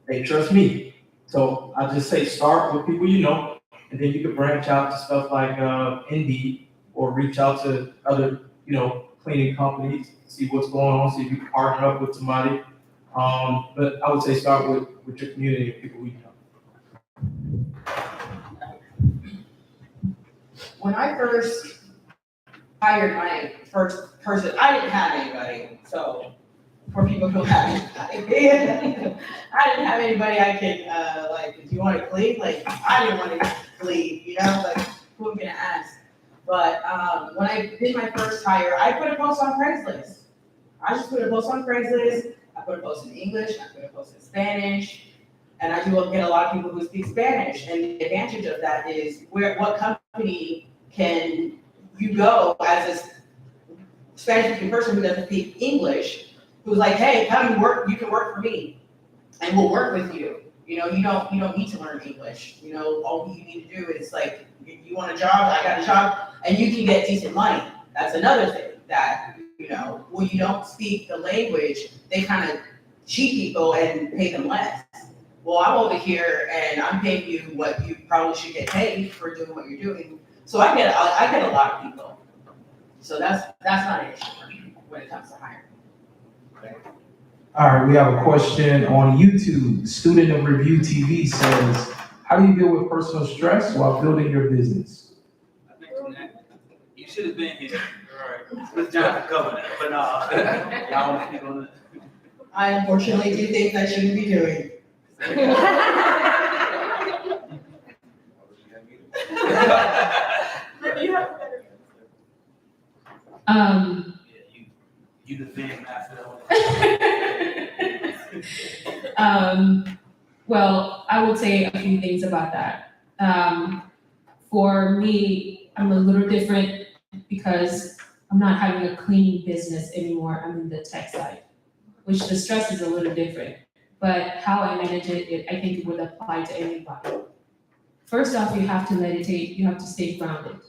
They trust me. So I just say start with people you know, and then you can branch out to stuff like Indeed, or reach out to other, cleaning companies, see what's going on, see if you can partner up with somebody. But I would say start with your community and people we know. When I first hired my first person, I didn't have anybody, so for people who have anybody, I didn't have anybody I could, if you want to clean, I didn't want to clean, who am I gonna ask? But when I did my first hire, I put a post on Craigslist. I just put a post on Craigslist. I put a post in English, I put a post in Spanish, and I do get a lot of people who speak Spanish. And the advantage of that is what company can you go as a Spanish-speaking person who doesn't speak English, who's like, hey, come work, you can work for me, and we'll work with you. You don't need to learn English. All you need to do is you want a job, I got a job, and you can get decent money. That's another thing that, when you don't speak the language, they kind of cheat people and pay them less. Well, I'm over here and I'm paying you what you probably should get paid for doing what you're doing. So I get a lot of people. So that's not an issue for me when it comes to hiring. All right, we have a question on YouTube. Student of Review TV says, how do you deal with personal stress while building your business? You should have been here. All right. With John cover that, but y'all want to speak on that? I unfortunately do things I shouldn't be doing. You defend after Well, I would say a few things about that. For me, I'm a little different because I'm not having a cleaning business anymore. I'm in the tech side, which the stress is a little different. But how I manage it, I think it would apply to anybody. First off, you have to meditate. You have to stay grounded.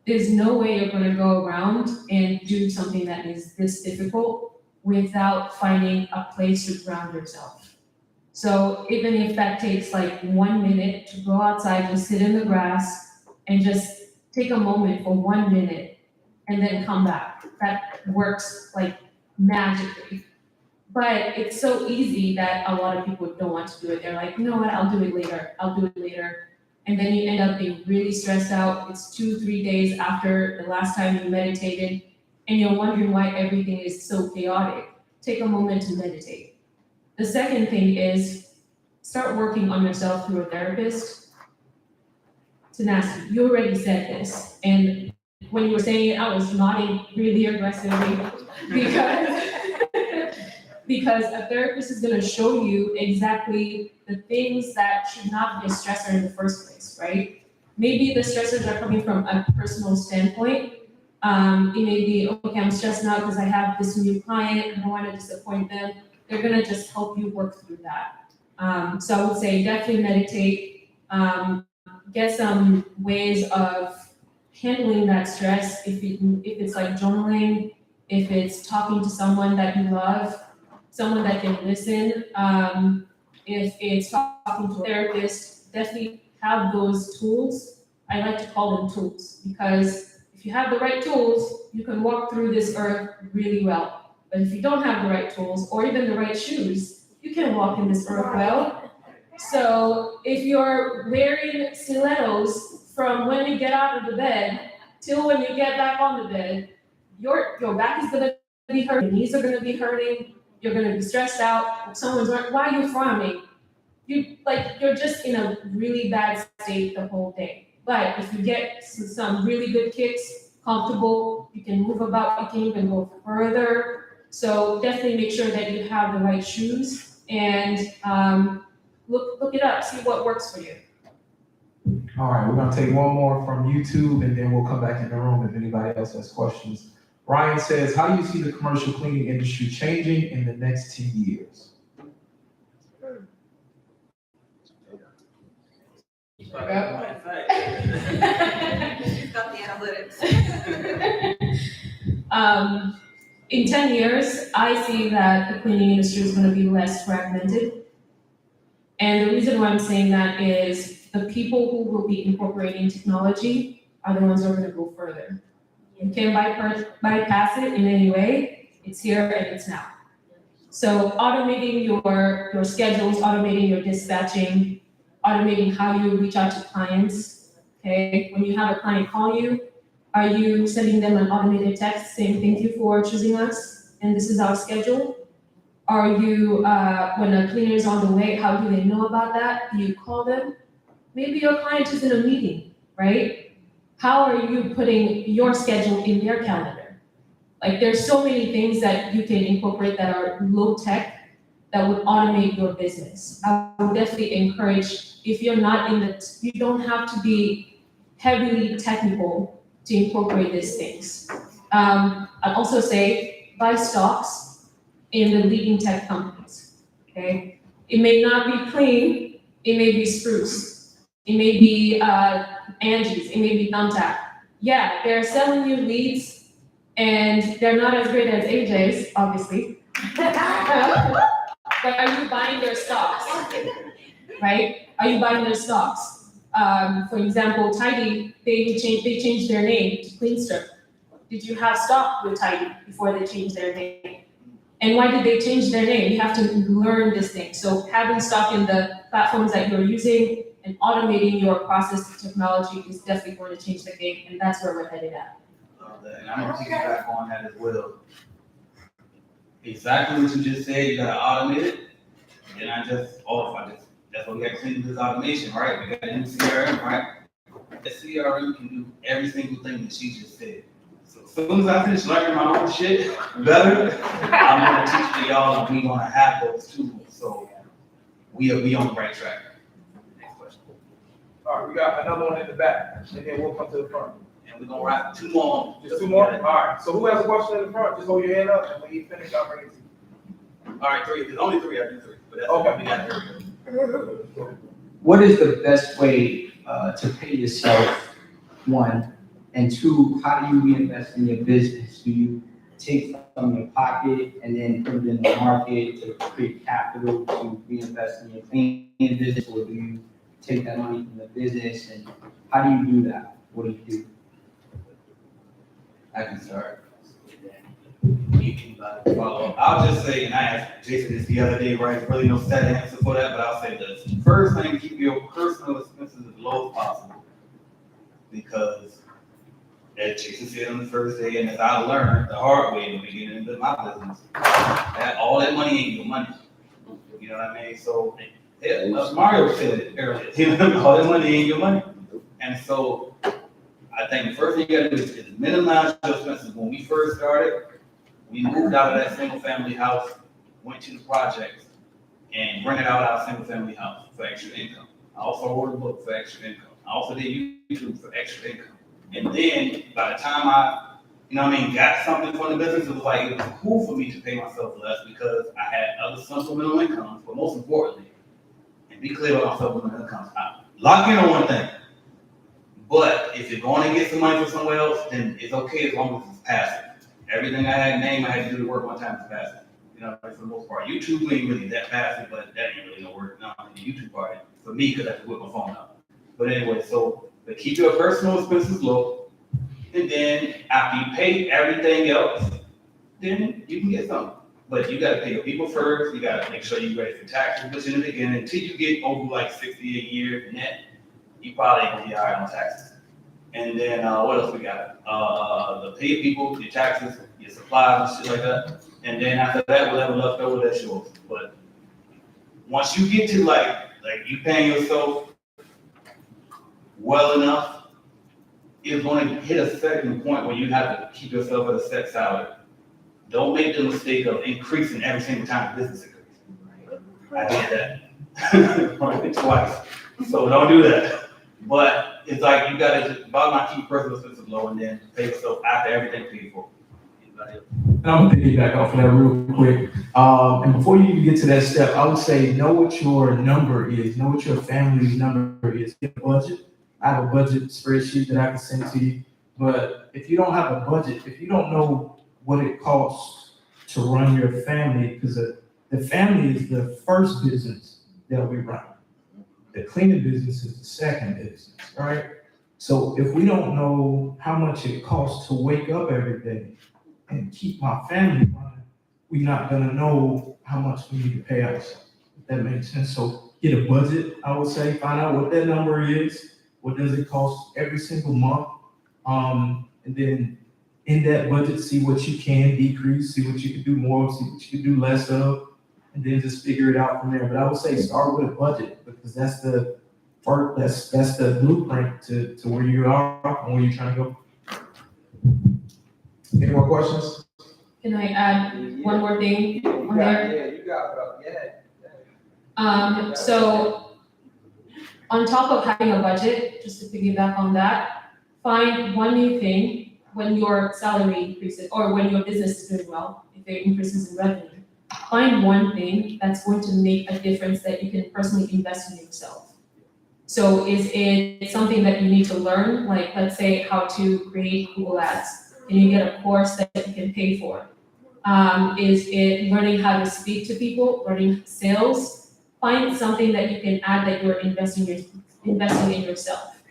There's no way you're going to go around and do something that is this difficult without finding a place to ground yourself. So even if that takes like 1 minute to go outside, just sit in the grass and just take a moment for 1 minute and then come back. That works like magically. But it's so easy that a lot of people don't want to do it. They're like, you know what, I'll do it later. And then you end up being really stressed out. It's 2-3 days after the last time you meditated, and you're wondering why everything is so chaotic. Take a moment to meditate. The second thing is start working on yourself through a therapist. Tenacity, you already said this, and when you were saying it, I was nodding really aggressively because a therapist is going to show you exactly the things that should not be a stressor in the first place, right? Maybe the stressors are coming from a personal standpoint. It may be, okay, I'm stressed out because I have this new client, I don't want to disappoint them. They're going to just help you work through that. So I would say definitely meditate, get some ways of handling that stress, if it's like journaling, if it's talking to someone that you love, someone that can listen, if it's talking to a therapist, definitely have those tools. I like to call them tools, because if you have the right tools, you can walk through this earth really well. But if you don't have the right tools, or even the right shoes, you can walk in this earth well. So if you're wearing stilettos from when you get out of the bed till when you get back on the bed, your back is gonna be hurting, your knees are gonna be hurting, you're gonna be stressed out. If someone's like, why are you frowning? You're just in a really bad state the whole day. But if you get some really good kicks, comfortable, you can move about, you can even go further. So definitely make sure that you have the right shoes, and look it up, see what works for you. All right, we're gonna take one more from YouTube, and then we'll come back in the room if anybody else has questions. Ryan says, how do you see the commercial cleaning industry changing in the next 10 years? She's got the analytics. In 10 years, I see that the cleaning industry is going to be less fragmented. And the reason why I'm saying that is the people who will be incorporating technology are the ones who are going to go further. You can't bypass it in any way. It's here and it's now. So automating your schedules, automating your dispatching, automating how you reach out to clients. Okay, when you have a client call you, are you sending them an automated text saying thank you for choosing us and this is our schedule? Are you, when a cleaner is on the way, how do they know about that? Do you call them? Maybe your client is in a meeting, right? How are you putting your schedule in their calendar? Like, there's so many things that you can incorporate that are low tech that would automate your business. I would definitely encourage, if you're not you don't have to be heavily technical to incorporate these things. I'd also say buy stocks in the leading tech companies, okay? It may not be clean, it may be Spruce, it may be Angie's, it may be Thumbtack. Yeah, they're selling you leads and they're not as great as AJ's, obviously. But are you buying their stocks, right? Are you buying their stocks? For example, Tidy, they changed their name to Cleanster. Did you have stock with Tidy before they changed their name? And why did they change their name? You have to learn this thing. So having stock in the platforms that you're using and automating your process to technology is definitely going to change the game, and that's where we're headed at. And I'm gonna piggyback on that as well. Exactly what you just said, you gotta automate it. And that's what we got to clean this automation, right? We got a new CRM, right? The CRM can do every single thing that she just said. So as soon as I finish learning my own shit better, I'm gonna teach y'all, and we gonna have those tools. So we on the right track. Next question. All right, we got another one in the back, and then we'll come to the front. And we're gonna wrap 2 more. Just 2 more? All right, so who has a question in the front? Just hold your hand up, and when you finish, I'll bring it to you. All right, 3. There's only 3. I do 3. But that's Okay. we got here. What is the best way to pay yourself, 1, and 2, how do you reinvest in your business? Do you take from your pocket and then put it in the market to create capital to reinvest in your cleaning business, or do you take that money from the business, and how do you do that? What do you do? I can start. You can follow up. I'll just say, and I asked Jason this the other day, right? Really no set answer for that, but I'll say this. First thing, keep your personal expenses as low as possible. Because as Jason said on the first day, and as I learned the hard way in the beginning of my business, that all that money ain't your money. You know what I mean? So, yeah, Mario said it earlier. All that money ain't your money. And so, I think the first thing you gotta do is minimize your expenses. When we first started, we moved out of that single family house, went to the projects, and rented out our single family house for extra income. I also wrote a book for extra income. I also did YouTube for extra income. And then by the time I, got something from the business, it was cool for me to pay myself less because I had other supplemental incomes, but most importantly, and be clear about my supplemental incomes, lock in on one thing. But if you're going to get some money from somewhere else, then it's okay as long as it's passive. Everything I had named, I had to do the work one time is passive. For the most part. YouTube ain't really that passive, but that ain't really no work. No, the YouTube part, for me, because I have to whip my phone out. But anyway, but keep your personal expenses low, and then after you pay everything else, then you can get something. But you got to pay your people first. You got to make sure you're ready for taxes, which in the beginning, until you get over 68 years net, you probably ain't gonna be high on taxes. And then what else we got? The pay people, your taxes, your supplies and shit like that. And then after that, whatever left over, that's yours. But once you get to you paying yourself well enough, it's going to hit a certain point where you have to keep yourself at a set salary. Don't make the mistake of increasing every single time the business increases. I did that twice. So don't do that. But it's you gotta just bottom line, keep personal expenses low and then pay yourself after everything paid for. And I'm gonna piggyback off of that real quick. And before you even get to that step, I would say know what your number is, know what your family's number is. Get a budget. I have a budget spreadsheet that I can send to you. But if you don't have a budget, if you don't know what it costs to run your family, because the family is the first business that we run. The cleaning business is the second business, right? So if we don't know how much it costs to wake up every day and keep my family running, we're not gonna know how much we need to pay ourselves, if that makes sense. So get a budget, I would say, find out what that number is, what does it cost every single month, and then in that budget, see what you can decrease, see what you can do more, see what you can do less of, and then just figure it out from there. But I would say start with a budget, because that's the blueprint to where you are and where you're trying to go. Any more questions? Can I add one more thing on there? Yeah, you got it, yeah. So on top of having a budget, just to piggyback on that, find one new thing when your salary increases or when your business is doing well, if there increases in revenue. Find one thing that's going to make a difference that you can personally invest in yourself. So is it something that you need to learn, like let's say how to create Google Ads, and you get a course that you can pay for? Is it learning how to speak to people, learning sales? Find something that you can add that you're investing in yourself.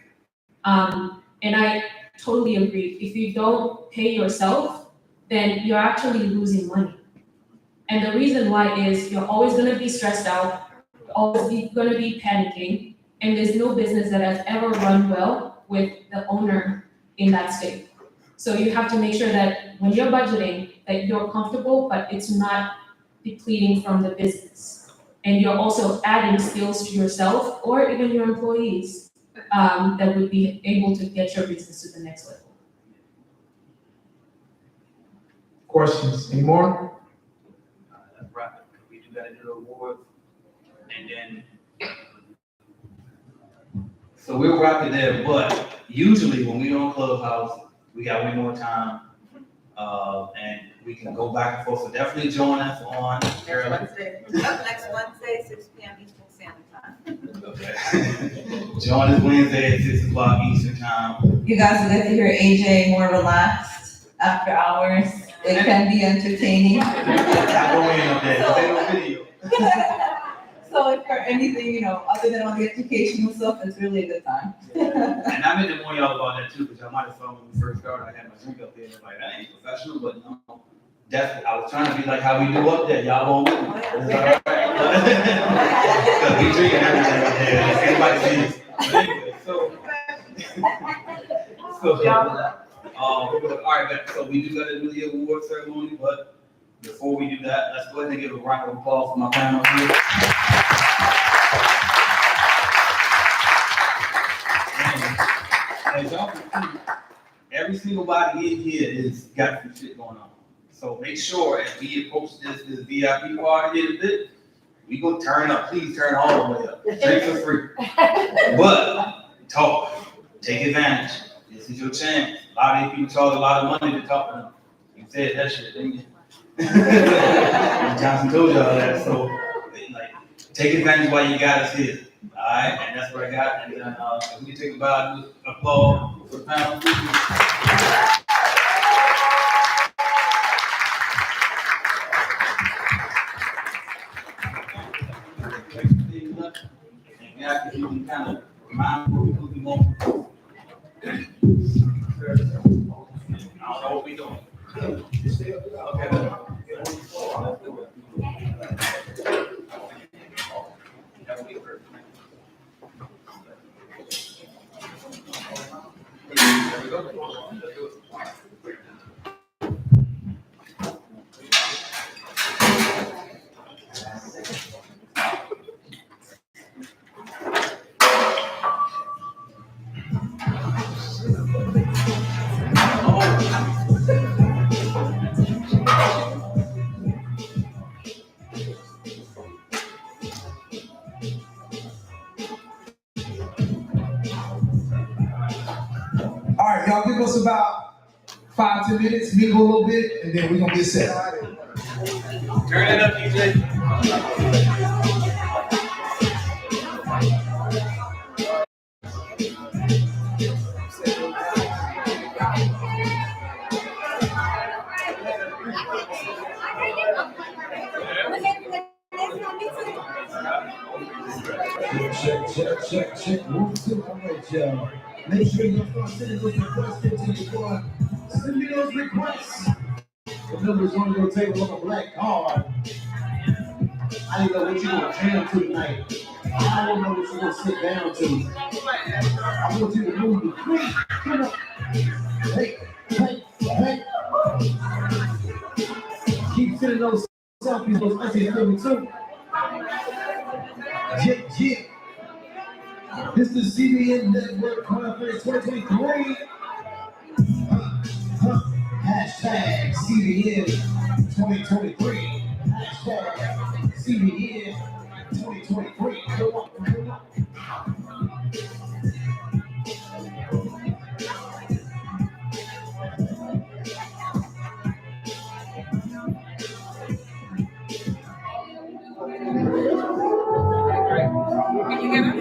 And I totally agree. If you don't pay yourself, then you're actually losing money. And the reason why is you're always going to be stressed out, you're always going to be panicking, and there's no business that has ever run well with the owner in that state. So you have to make sure that when you're budgeting, that you're comfortable, but it's not depleting from the business. And you're also adding skills to yourself or even your employees that would be able to get your business to the next level. Questions? Any more? That's right. We do gotta do the awards. And then, so we'll wrap it there, but usually when we on Clubhouse, we got way more time. And we can go back and forth. So definitely join us on Next Wednesday, 6 p.m. Eastern Standard Time. Okay. Join us Wednesday at 6 o'clock Eastern Time. You guys will get to hear AJ more relaxed after hours. It can be entertaining. I go in up there, 'cause they don't video. So if for anything, other than on the educational stuff, it's really a good time. And I meant to warn y'all about that too, because y'all might have saw when we first started, I had my drink up there, and like, that ain't professional, but no. That's, I was trying to be like how we do up there, y'all won't with me. It's all right. Because we drinking everything up there, if anybody sees. But anyway, all right, so we do got to do the award ceremony, but before we do that, let's go ahead and give a round of applause for my panel here. And as y'all can see, every single body in here is got some shit going on. So make sure as we approach this VIP party in a bit, we go turn up. Please turn all the way up. Drinks are free. But talk. Take advantage. This is your chance. A lot of these people charge a lot of money to talk to them. You said that shit, didn't you? Johnson told y'all that. So like, take advantage while you got us here. All right, and that's what I got. And then we take about applause for the panel. And after you can kind of remind what we want. I don't know what we doing. Okay. All right, y'all give us about 5-10 minutes, mingle a little bit, and then we're gonna get set. Turn it up, DJ. Check. 1, 2, all right, y'all. Make sure you start sending those requests into your boy. Send me those requests. The number's on your table on a black card. I didn't know what you gonna jam to tonight. I don't know what you gonna sit down to. I want you to move the feet. Come on. Hey. Keep sending those selfies, those essays to me too. Yeah. This is CBN Network Conference 2023. Hashtag CBN 2023. Hashtag CBN 2023. Come on. Can you get him?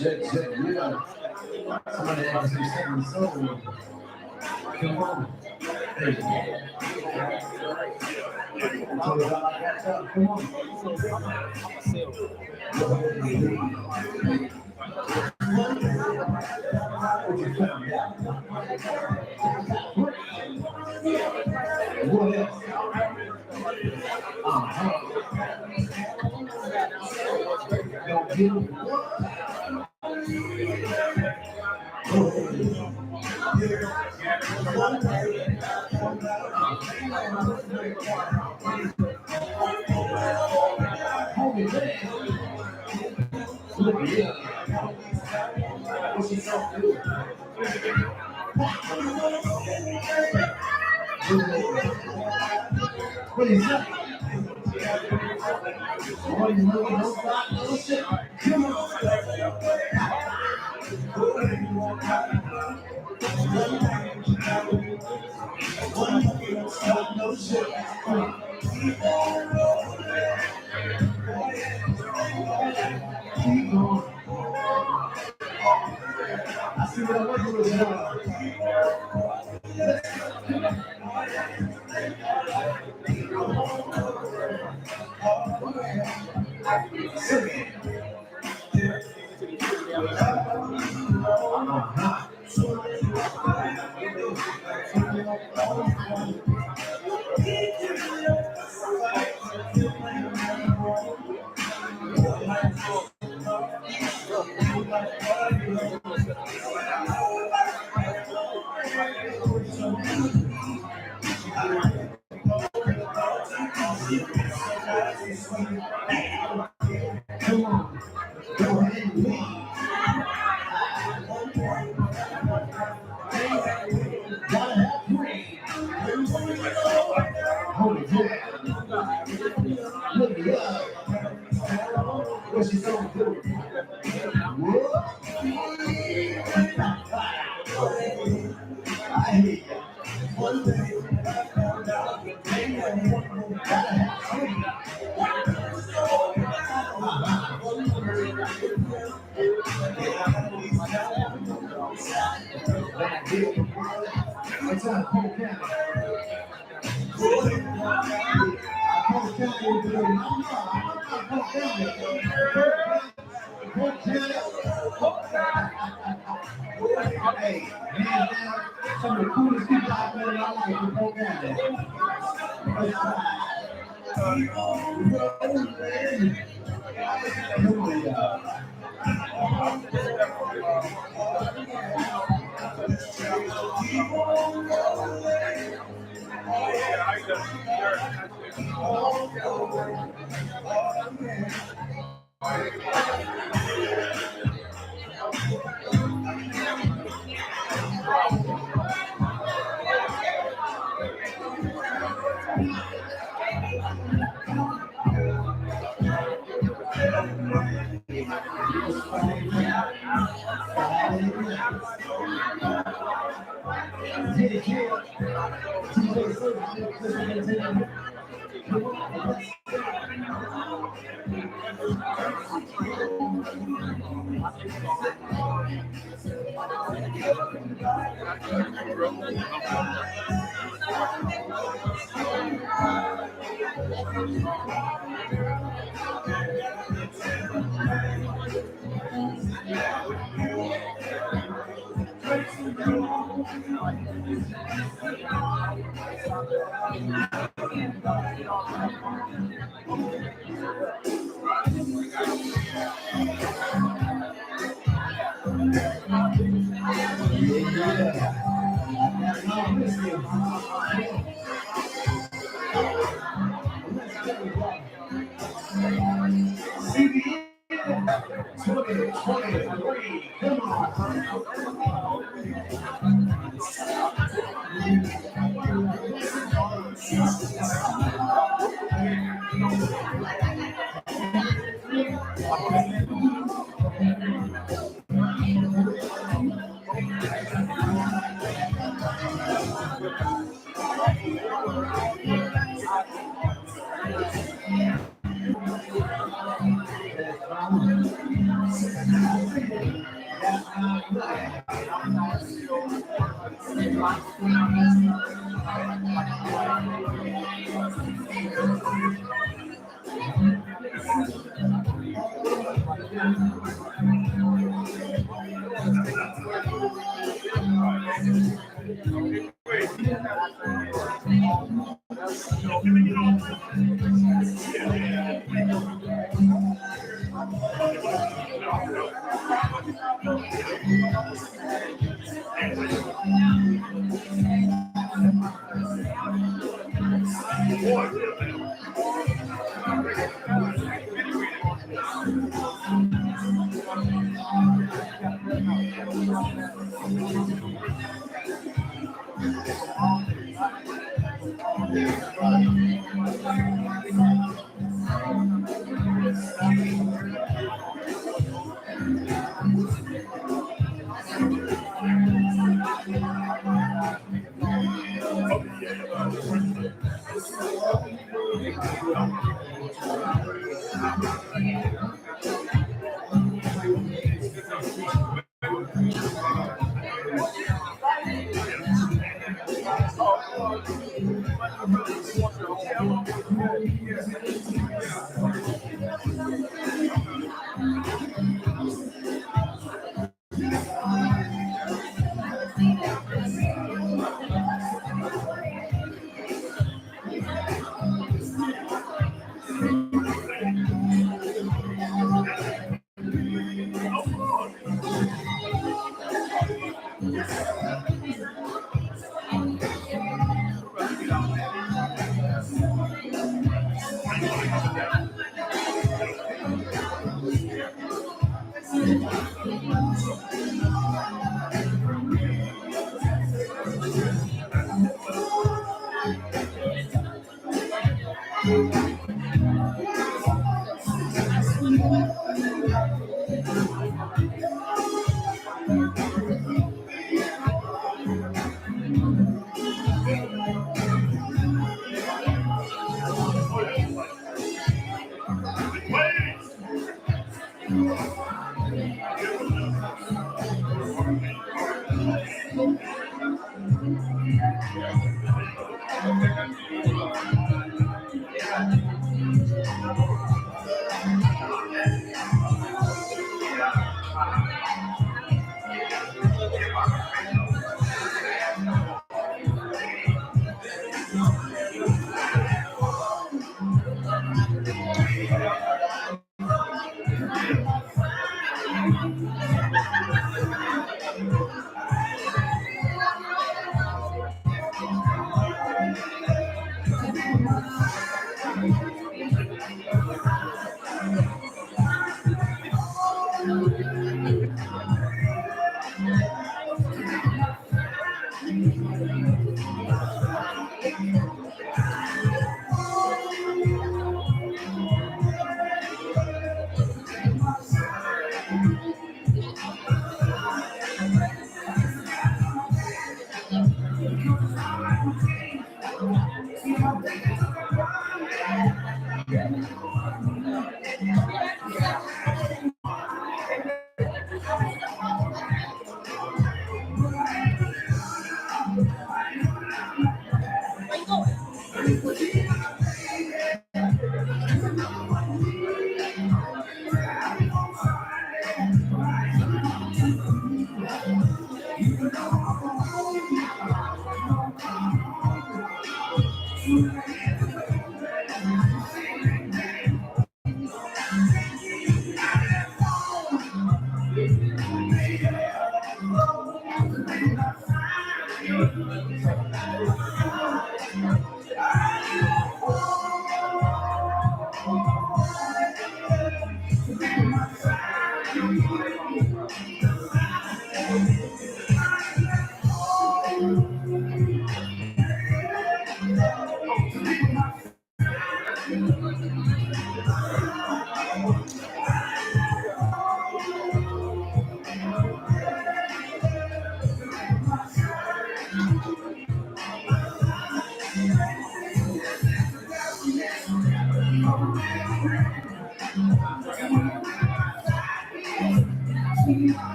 Check, yeah. Somebody asked me something, so come on. Hey. Tell us how I got up. Come on. What you found out? What else? Don't give Look at you. What she talking to? What is that? What you looking no stop, no shit? Come on. Stop, no shit. Keep going. I see what I'm working with now. Come on, go ahead and leave. Gotta have brain. Hold it down. Look it up. What you gonna do? What? I hear ya. One day, gotta have brain. What's up, Polk County? Polk County is doing I'm Polk County. Polk County. Hey, hands down, some of the coolest people I've met in my life in Polk County. Come on, y'all.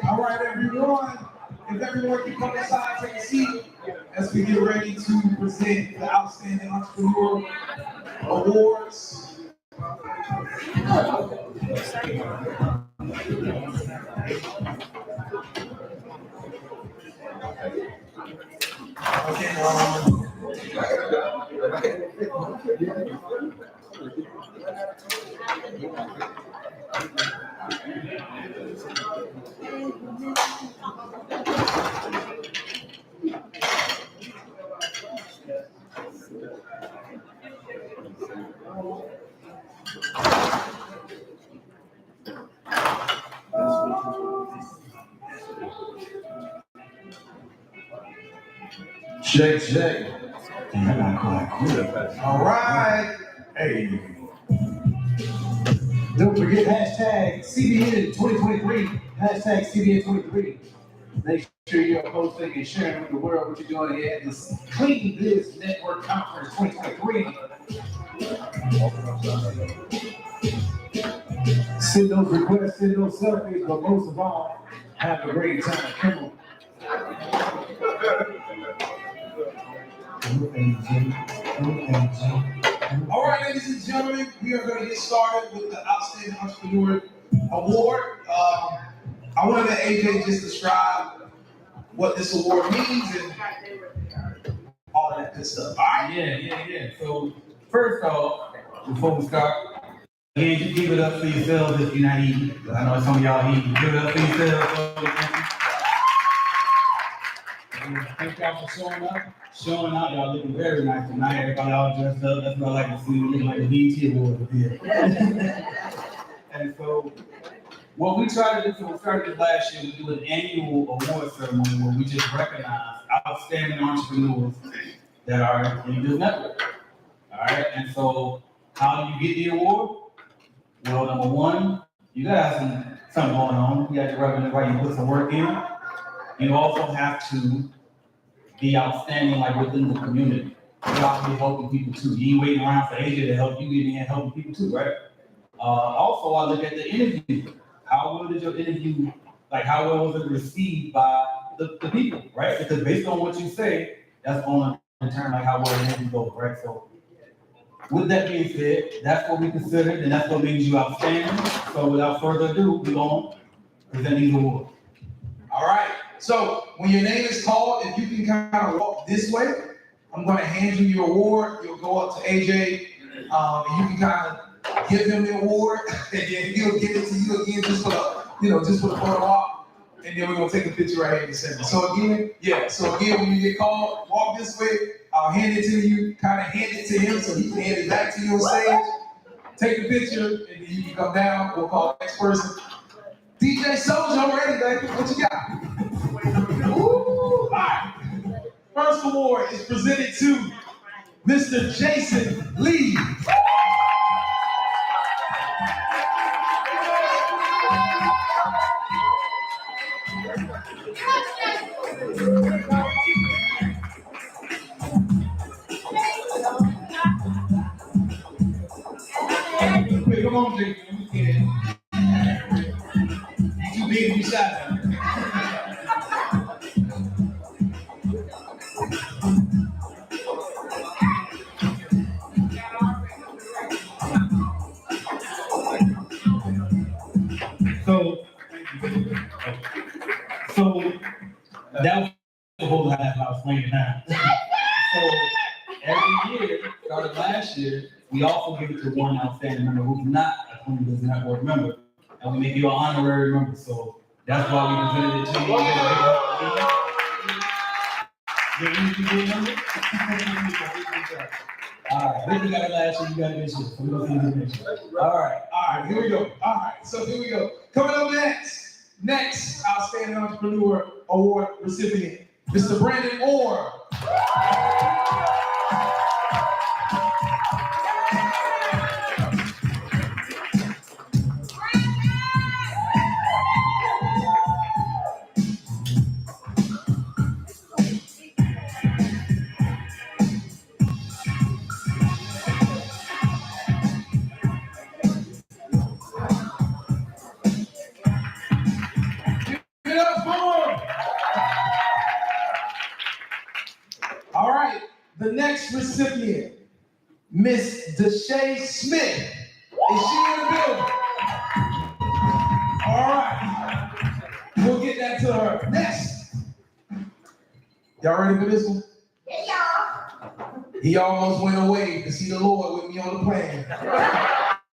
All right, everyone. If everyone can come inside, take a seat as we get ready to present the Outstanding Entrepreneur Awards. Shake. All right. Hey. Don't forget hashtag CBN 2023. Hashtag CBN 23. Make sure you're posting and sharing with the world what you're doing here at this Clean Biz Network Conference 2023. Send those requests, send those selfies, but most of all, have a great time. Come on. All right, ladies and gentlemen, we are going to get started with the Outstanding Entrepreneur Award. I want to let AJ just describe what this award means and all of that good stuff. All right? Yeah. So first off, before we start, again, just give it up for yourselves if you're not eating. I know some of y'all eating. Give it up for yourselves. Thank y'all for showing up. Y'all looking very nice tonight. Everybody all dressed up. That's what I like to see. Looking like a BET award up here. And so, what we try to do, so we started this last year, we do an annual award ceremony where we just recognize outstanding entrepreneurs that are in this network. All right, and so how do you get the award? Well, number one, you guys have something going on. You got your revenue right, you put some work in. You also have to be outstanding like within the community. You have to be helping people too. You ain't waiting around for AJ to help you, get in and helping people too, right? Also, I look at the interview. How well did your interview, like how well was it received by the people, right? Because based on what you say, that's going to determine like how well the interview goes, right? So with that being said, that's what we considered, and that's what means you outstanding. So without further ado, we're going to present these awards. All right. So when your name is called, if you can kind of walk this way, I'm going to hand you your award. You'll go up to AJ, and you can kind of give him the award, and then he'll give it to you again just for the photo op, and then we're going to take a picture right here in a second. So again, when you get called, walk this way. I'll hand it to you, kind of hand it to him so he can hand it back to you on stage. Take a picture, and then you can come down. We'll call the next person. DJ Soldier, I'm ready, baby. What you got? All right. First award is presented to Mr. Jason Lee. Come on, Jason. Too big to be shy. So that was the whole half I was playing now. So every year, started last year, we also give it to one outstanding member who's not a Clean Biz Network member, and we make you an honorary member. So that's why we presented it to you. All right, Vicky got it last year, you got it this year. So we're gonna see this next year. All right, here we go. All right, so here we go. Coming up next Outstanding Entrepreneur Award recipient, Mr. Brandon Orr. All right, the next recipient, Miss Deshae Smith. Is she in the building? All right, we'll get that to her. Next. Y'all ready for this one? He almost went away to see the Lord with me on the plane.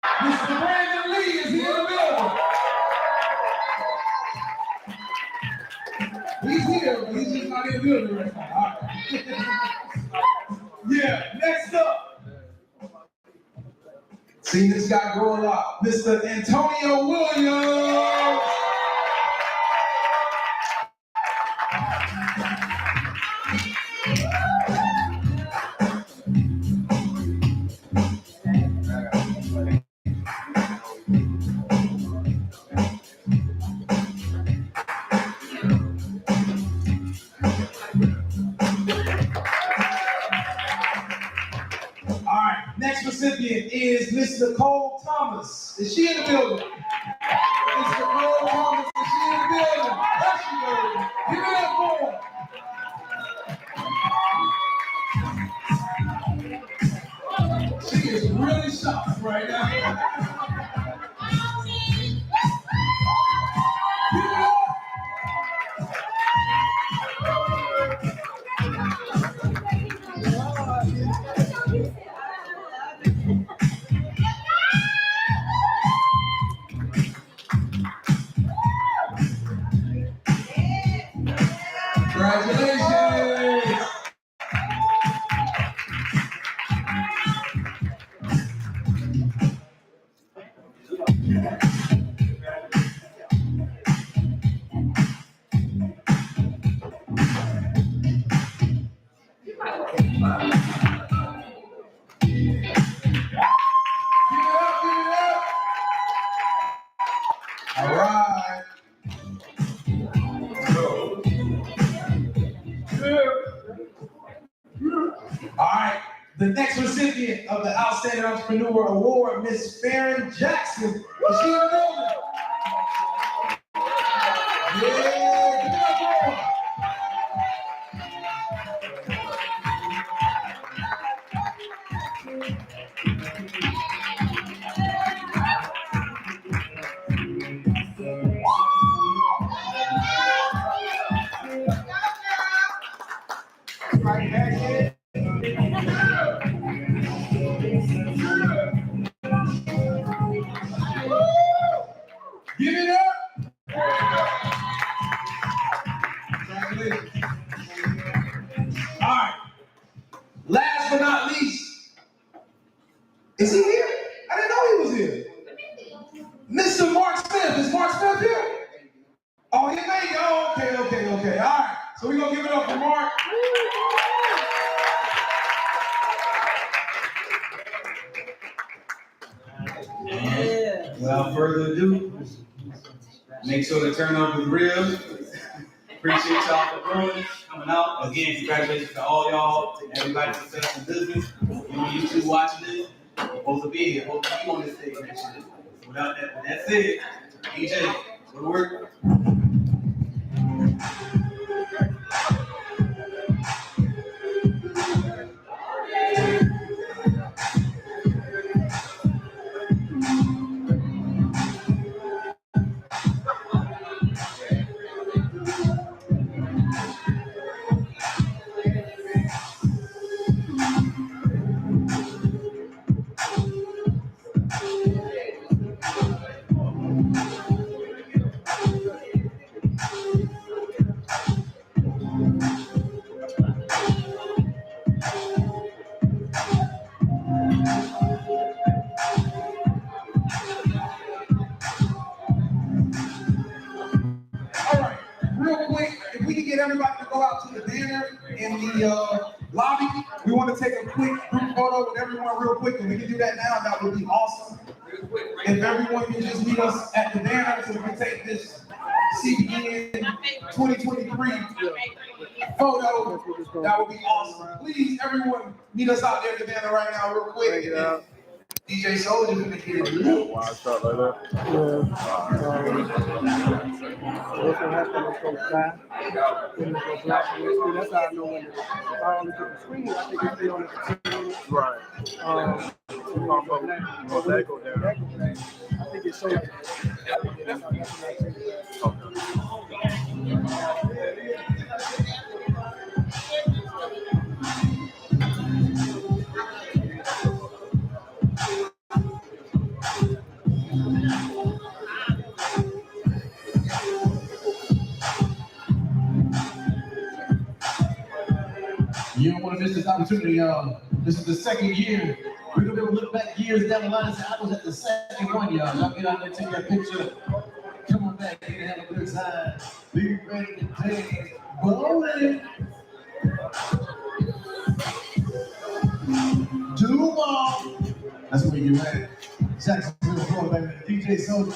Mr. Brandon Lee is here in the building. He's here, but he's just not in the building right now. All right. Yeah, next up. See this guy grow a lot. Mr. Antonio Williams. All right, next recipient is Miss Nicole Thomas. Is she in the building? Miss Nicole Thomas, is she in the building? There she goes. Give it up for her. She is really shocked right now. Give it up. Congratulations! All right. All right. The next recipient of the Outstanding Entrepreneur Award, Miss Farron Jackson. Is she in the building? Yeah, give it up for her. Right back here. Give it up. Congratulations. All right. Last but not least, is he here? I didn't know he was here. Mr. Mark Smith. Is Mark Smith here? Oh, he made it. Oh, okay. All right. So we're going to give it up for Mark. Without further ado, make sure to turn up the ribs. Appreciate y'all for coming out. Again, congratulations to all y'all, everybody success in business. You two watching this, you're supposed to be here, supposed to be on this stage next year. Without that, with that said, DJ, go to work. Everybody to go out to the banner in the lobby. We want to take a quick group photo with everyone real quick, and we can do that now. That would be awesome. If everyone can just meet us at the banner so we can take this CBN 2023 photo, that would be awesome. Please, everyone, meet us out there at the banner right now real quick. DJ Soldier's gonna get it. Why stuff like that? What's gonna happen is go fly, then it's go black on the screen. That's how I know when I only put the screen, I think it's on the screen. Right. But when that go down, I think it shows. You don't want to miss this opportunity, y'all. This is the second year. We're gonna be able to look back years down the line and say, I was at the second one, y'all. Y'all get out there, take that picture. Come on back here and have a good time. Be ready to dance. Bowling. Two more. That's what we get ready. Jacksonville, Florida, baby. DJ Soul.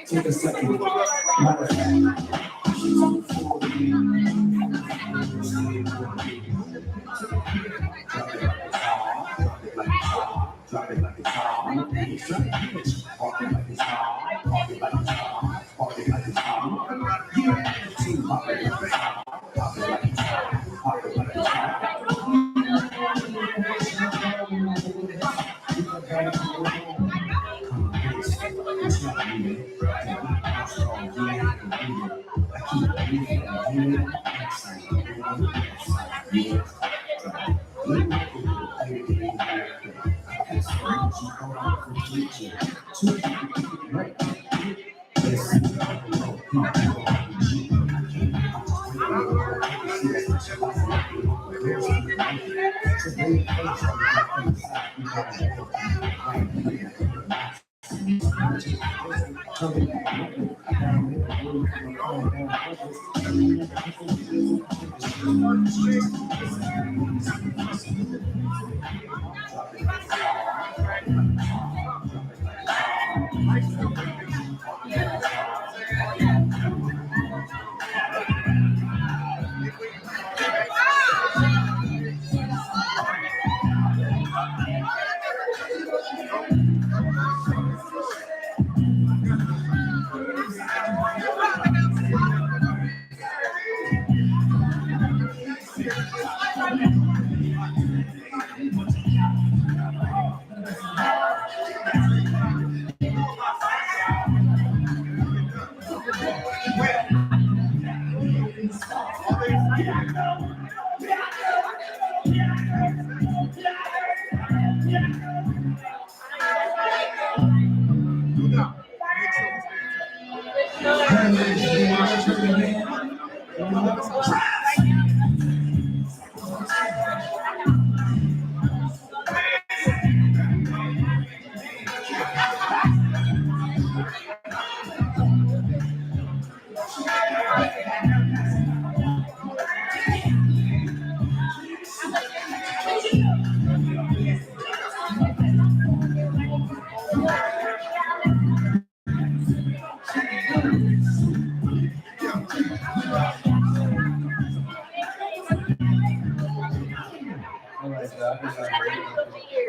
Take a second. Matter of drop it like it's hot. Park it like it's hot. Park it like it's hot. Park it like it's hot. Yeah, team pop it like it's hot. Pop it like it's hot. Pop it like it's hot. It's not me.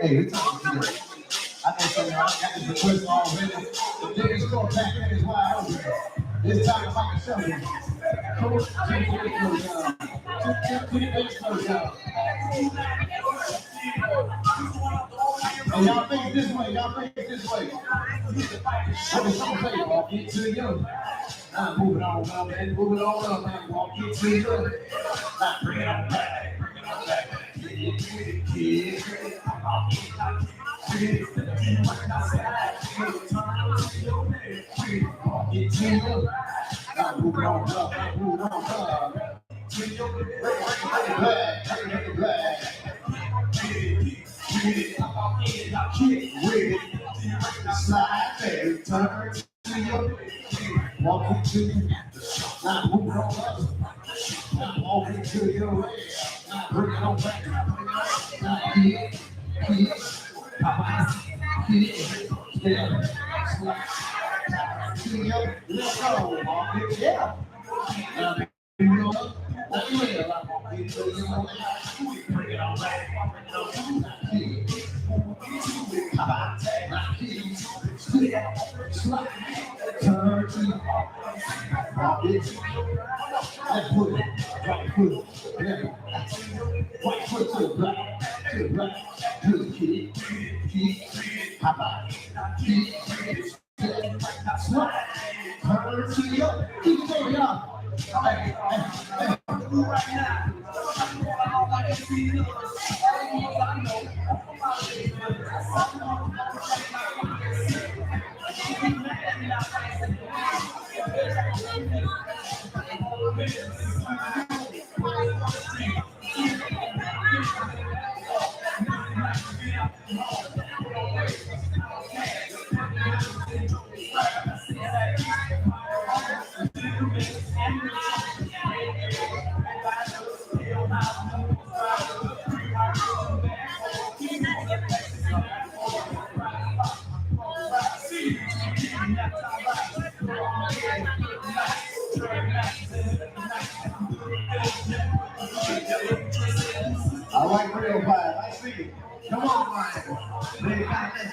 Hey, we talking here. I know some of y'all got this request already. The biggest store back there is wide open. This time if I can show you. Coach, take your clothes down. Put your clothes down. And y'all think it this way, y'all think it this way. What is some say? Walk it to you. Now moving on up, man, moving on up, man. Walk it to you. Now bring it on back, bring it on back. Walk it to you. Now moving on up, man, moving on up. Bring it back. Kick with it, slide there, turn to your walk into now move on up, now walk into your way, now bring it on back, now kick, yeah, slide to your let's go, walk it, yeah. Now bring it on up, walk it in, walk into your way, bring it on back, turn to walk it. Left foot, right foot, right foot to the right, good kick, hop out, kick, slide, turn to your, keep going up. Right now. I like real vibe. I see it. Come on, Ryan. They got this.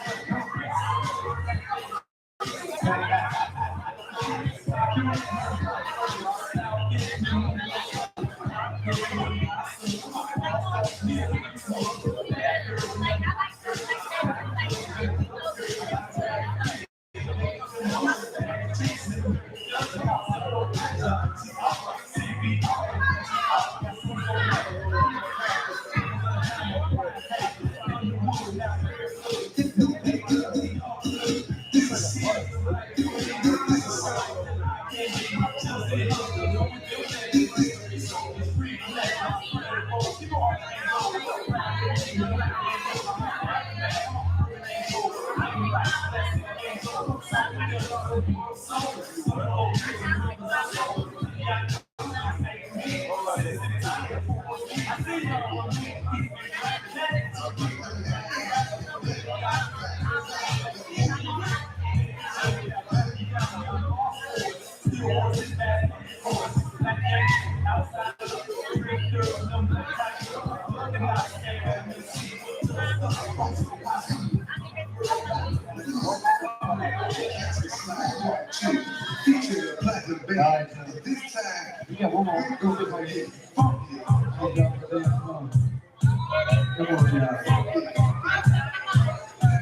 This time, we got one more. Go this right here.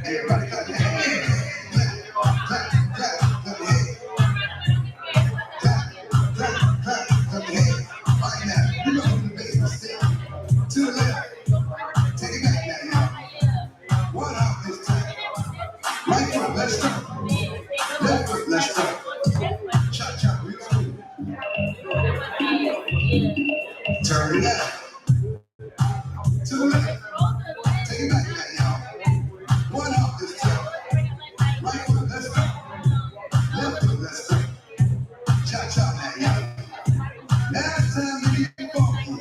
Everybody got your hands. Right now, you know who the bass is sitting. To the left. Take it back now, y'all. One out this time. Right foot, let's start. Left foot, let's start. Cha-cha, real smooth. Turn it out. To the left. Take it back now, y'all. One out this time. Right foot, let's start. Left foot, let's start. Cha-cha now, y'all. Now it's time to get funky.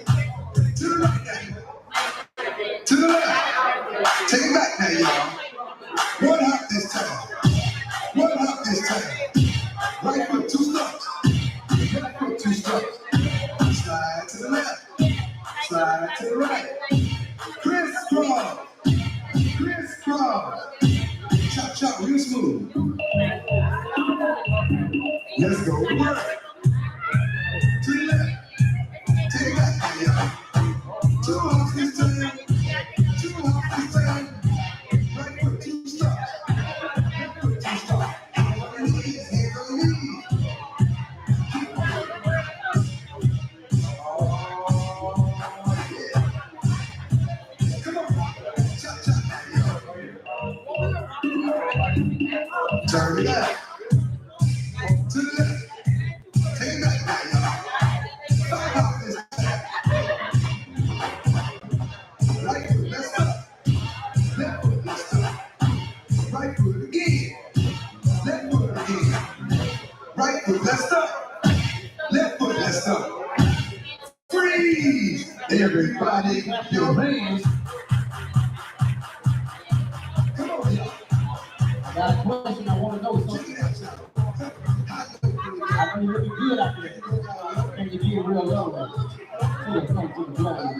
To the right now. To the left. Take it back now, y'all. One hop this time. One hop this time. Right foot, 2 steps. Left foot, 2 steps. Slide to the left. Slide to the right. Crisscross. Crisscross. Chop, chop, real smooth. Let's go. Work. To the left. Take it back now, y'all. 2 hops this time. 2 hops this time. Right foot, Turn it up. To the left. Take it back now, y'all. Five out this time. Right foot, let's stop. Left foot, let's stop. Right foot again. Left foot again. Right foot, let's stop. Left foot, let's stop. Freeze! Everybody, your hands. Come on, y'all. I got a question I want to know. So, I know you're looking good out there. Can you get real low? Till it comes to the blood.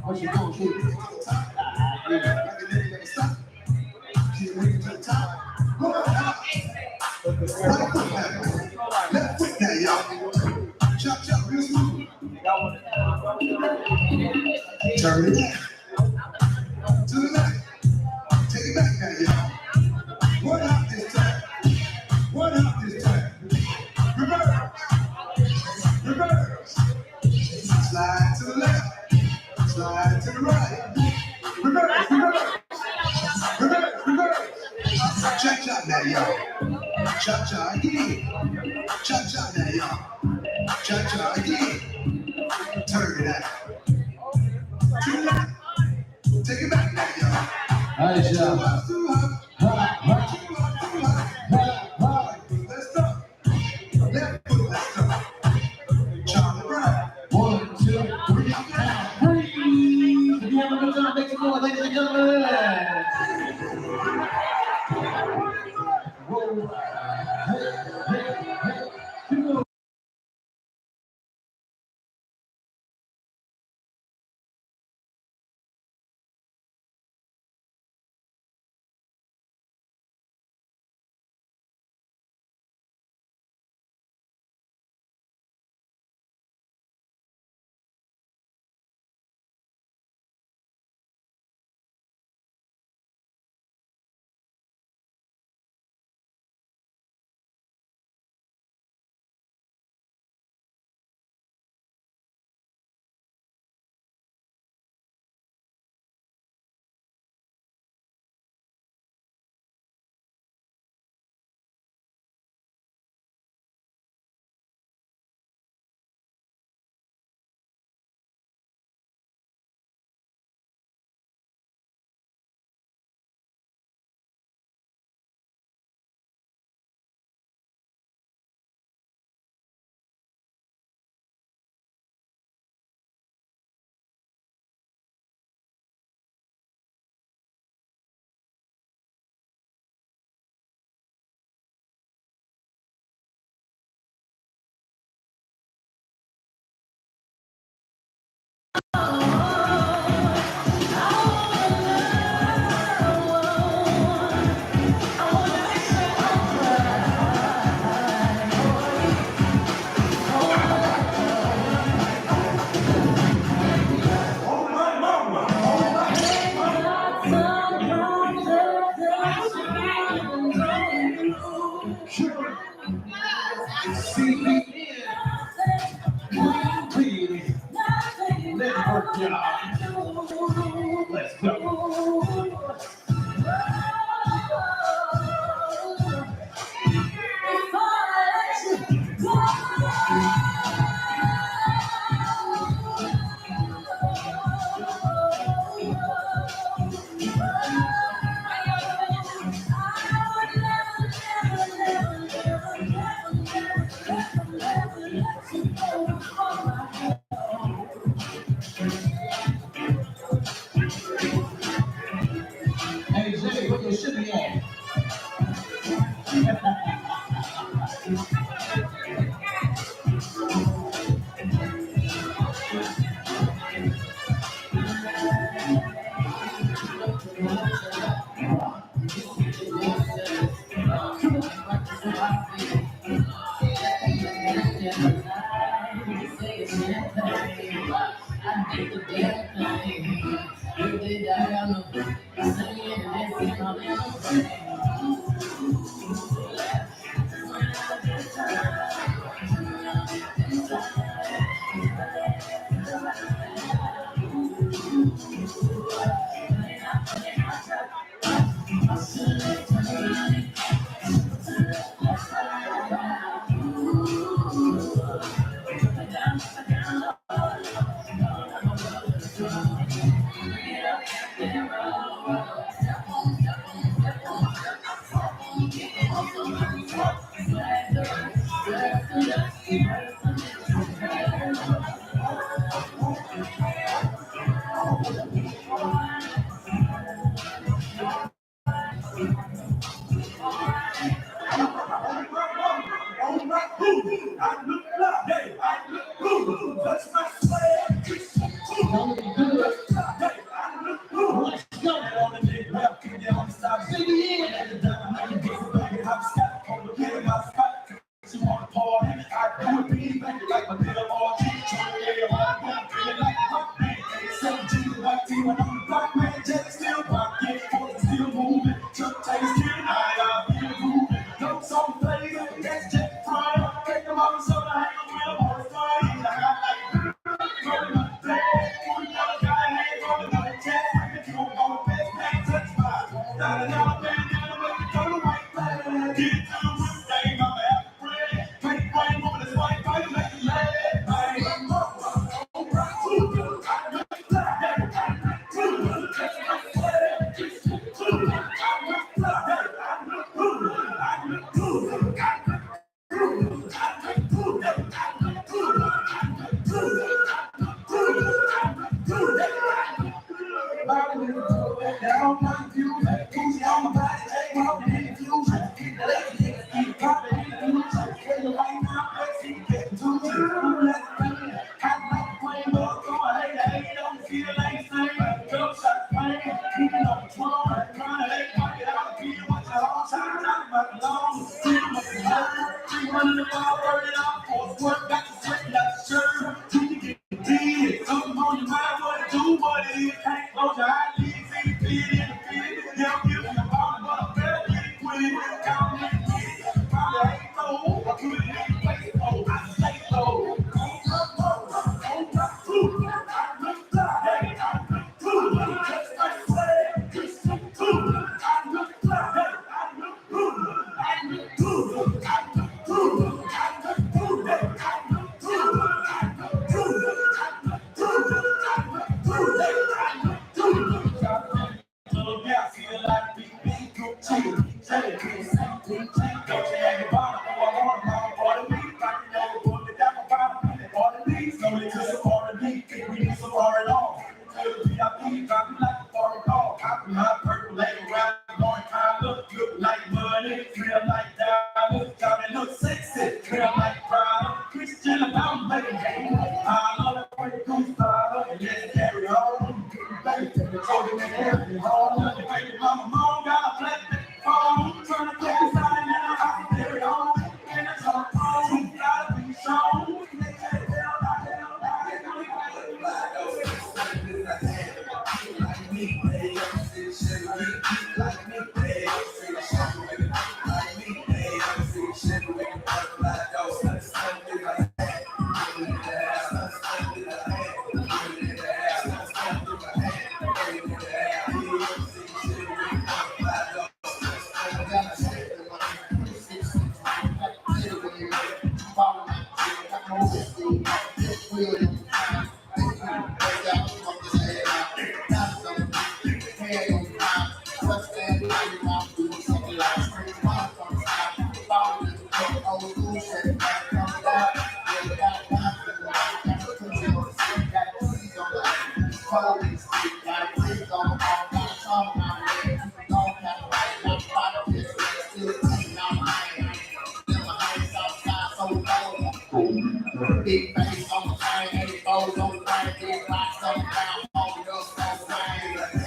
What you gonna do? Left foot now, y'all. Chop, chop, real smooth. Turn it back. To the left. Take it back now, y'all. One out this time. One out this time. Reverse. Reverse. Slide to the left. Slide to the right. Reverse, reverse. Reverse, reverse. Chop, chop now, y'all. Chop, chop again. Chop, chop now, y'all. Chop, chop again. Turn it out. To the left. Take it back now, y'all. Nice job. Too hot. Let's go. Left foot, let's go. Charlie Brown. 1, 2, 3, freeze! If you have a good time, make some noise, ladies and gentlemen. Whoa. Hey. Let's go. Hey, Jimmy, put your shimmy on. Big face on the train, 84s on the train, big rocks on the ground, hold it up, don't swing.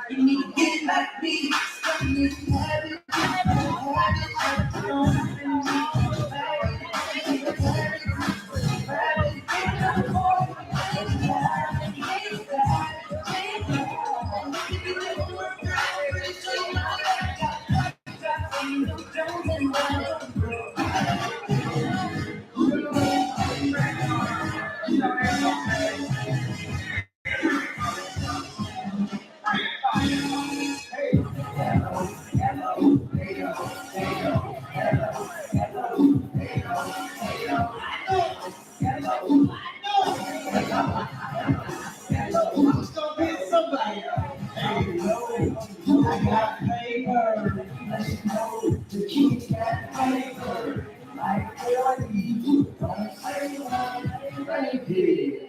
You need to get like me. Yeah.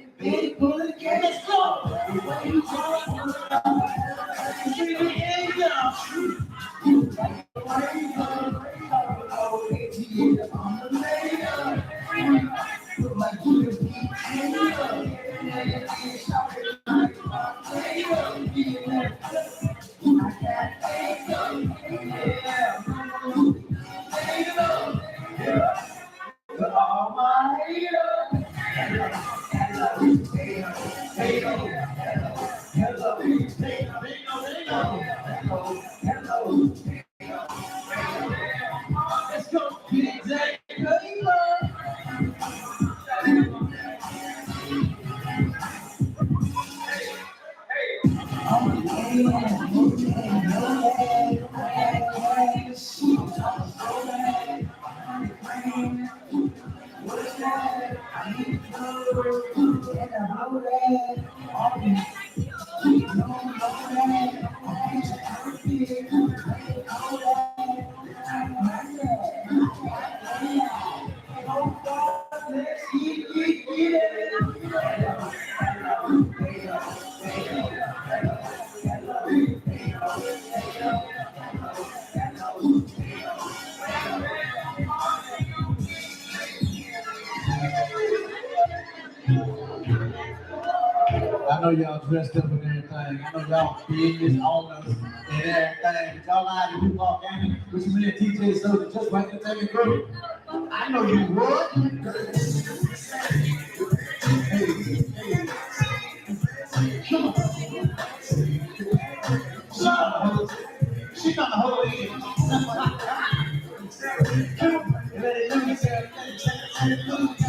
I know y'all dressed up and everything. I know y'all business owners and everything. But y'all know how to do walk in with some little TJ so that just like the take group. I know you would. She got the whole in. Let it loose. Let it loose.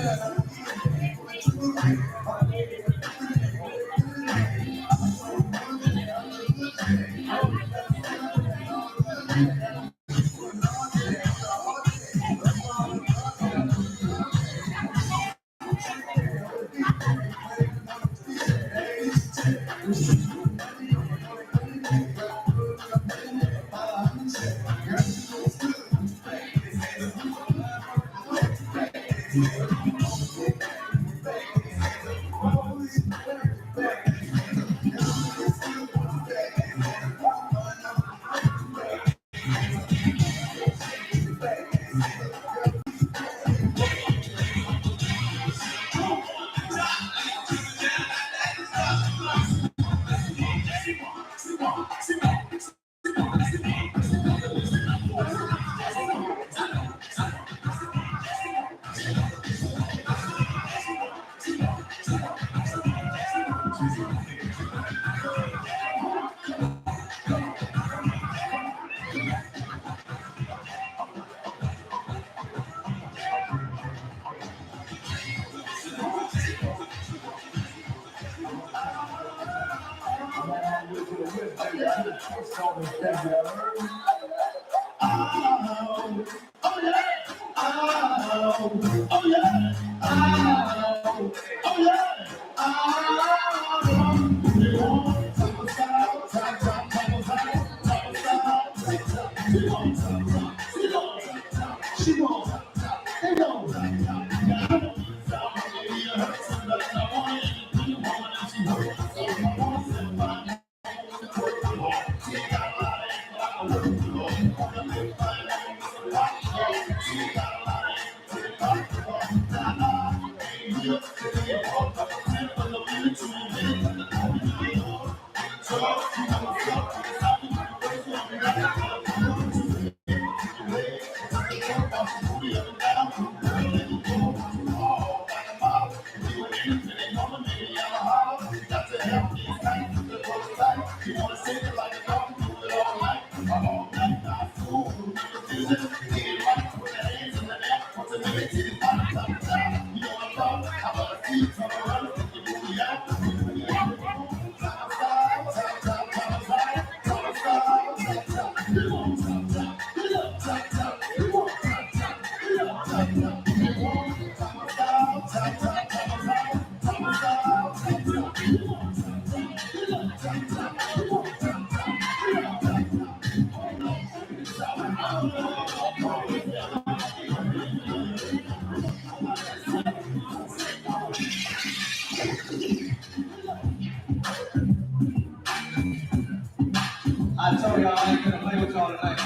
I told y'all I ain't gonna play with y'all tonight.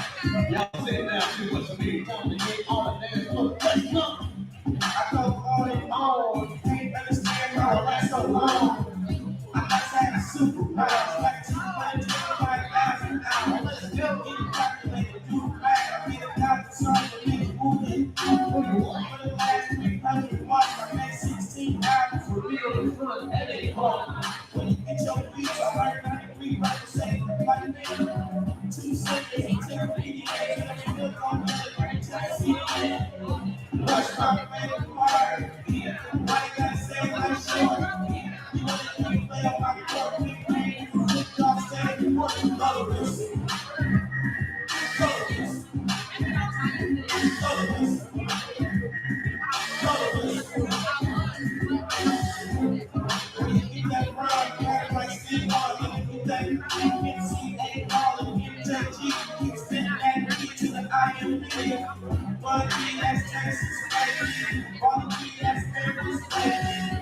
Y'all sit down, see what you need. Time to get on the dance floor. Let's go. I told all these all, you can't understand gonna last so long. I must have a superpower, like 2.5,000 hours. Let's go get it calculated, do the math, get a doctor, son, and get it moving. For the last 300 months, I made 16 hours for real, the front, that ain't hard. When you get your feet, I learned how to read, like the same, like a nigga. 2 seconds, he took a PDA, and I feel on the great time, see it. Rush my favorite part, yeah. Why you gotta say like short? You wanna play on my court, big man, you look off, say you want to love this.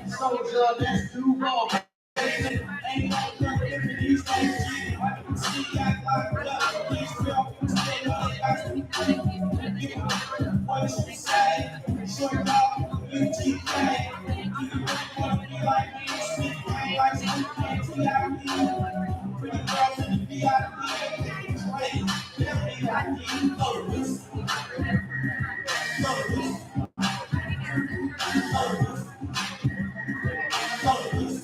Soldier, let's do more. Ain't no different in these days. See, I locked up. Please feel stay on the ice. What you say? Short dog, UGK. Do you really want to be like me? Speak like you can't TIP. Pretty girls in the VIP. Wait, let me like you. Lotus. Lotus. Lotus. Lotus.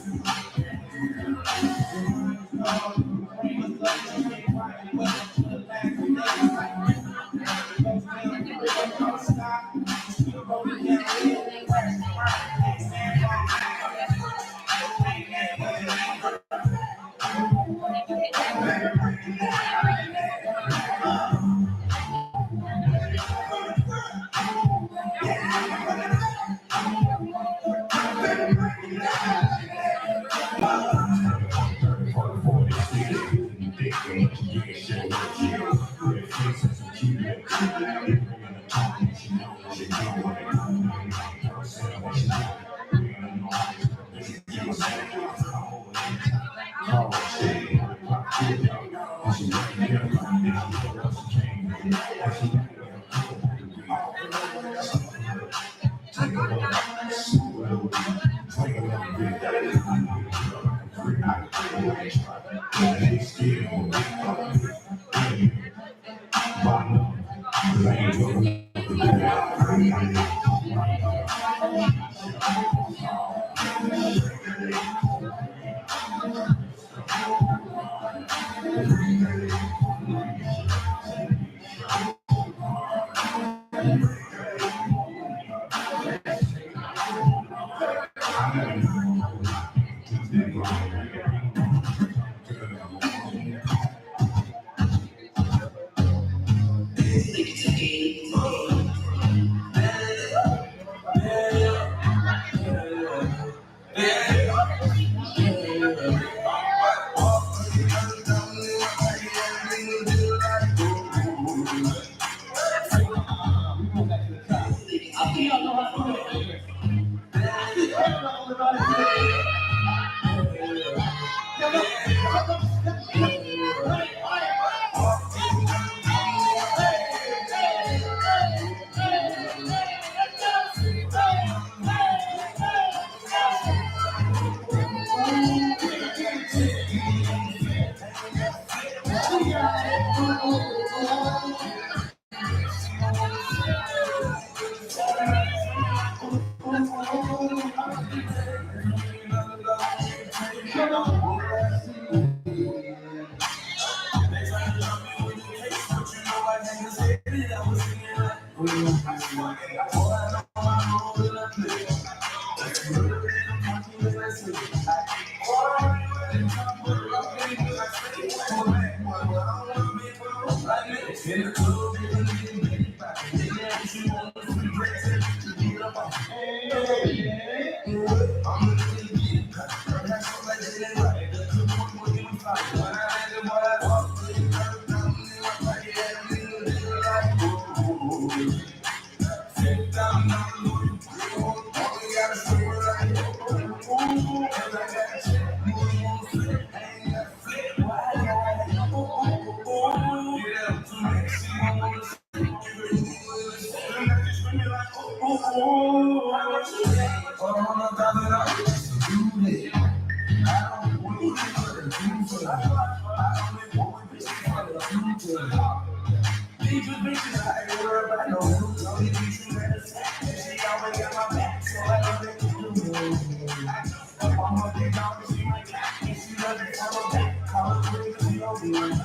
bitches I ain't worried about no rules. Only bitch you better stack. She always got my back, so I don't let you do it. I'm a big dog, she my cat. And she love it from her back. Call her quick, cause she don't do it.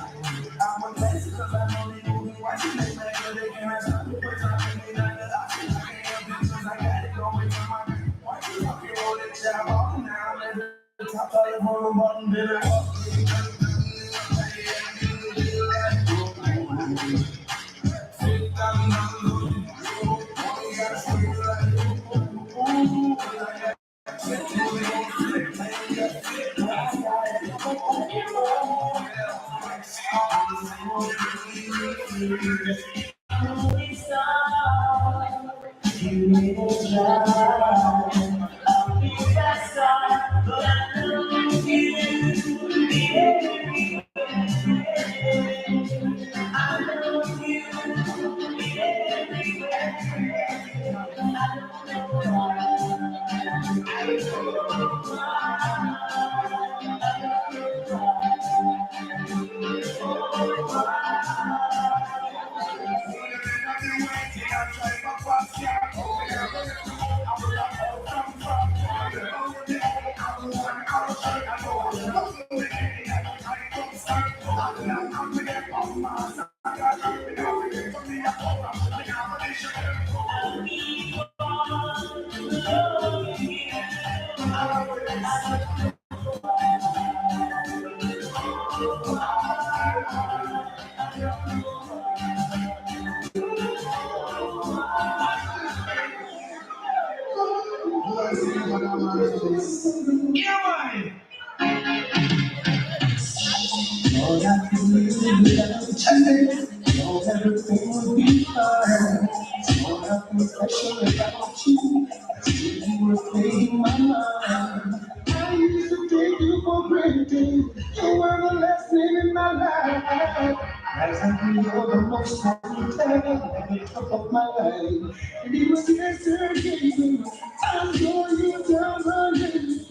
I'm a class, cause I know they moving. Why she make mad, cause they can't have time to put time in me. None of the options. I can't help it, cause I got it going from my back. Why you fucking roll that job off now? Let the top of the bottom button, then I walk. You made a job. I'll be fast on, but I know you. I know you. Everything will be fine. So nothing special about you. You were playing my mind. I used to take you for granted. You were the lesson in my life. As I grew, you're the most important time at the top of my life. And it was yesterday. I'm going you down my knees.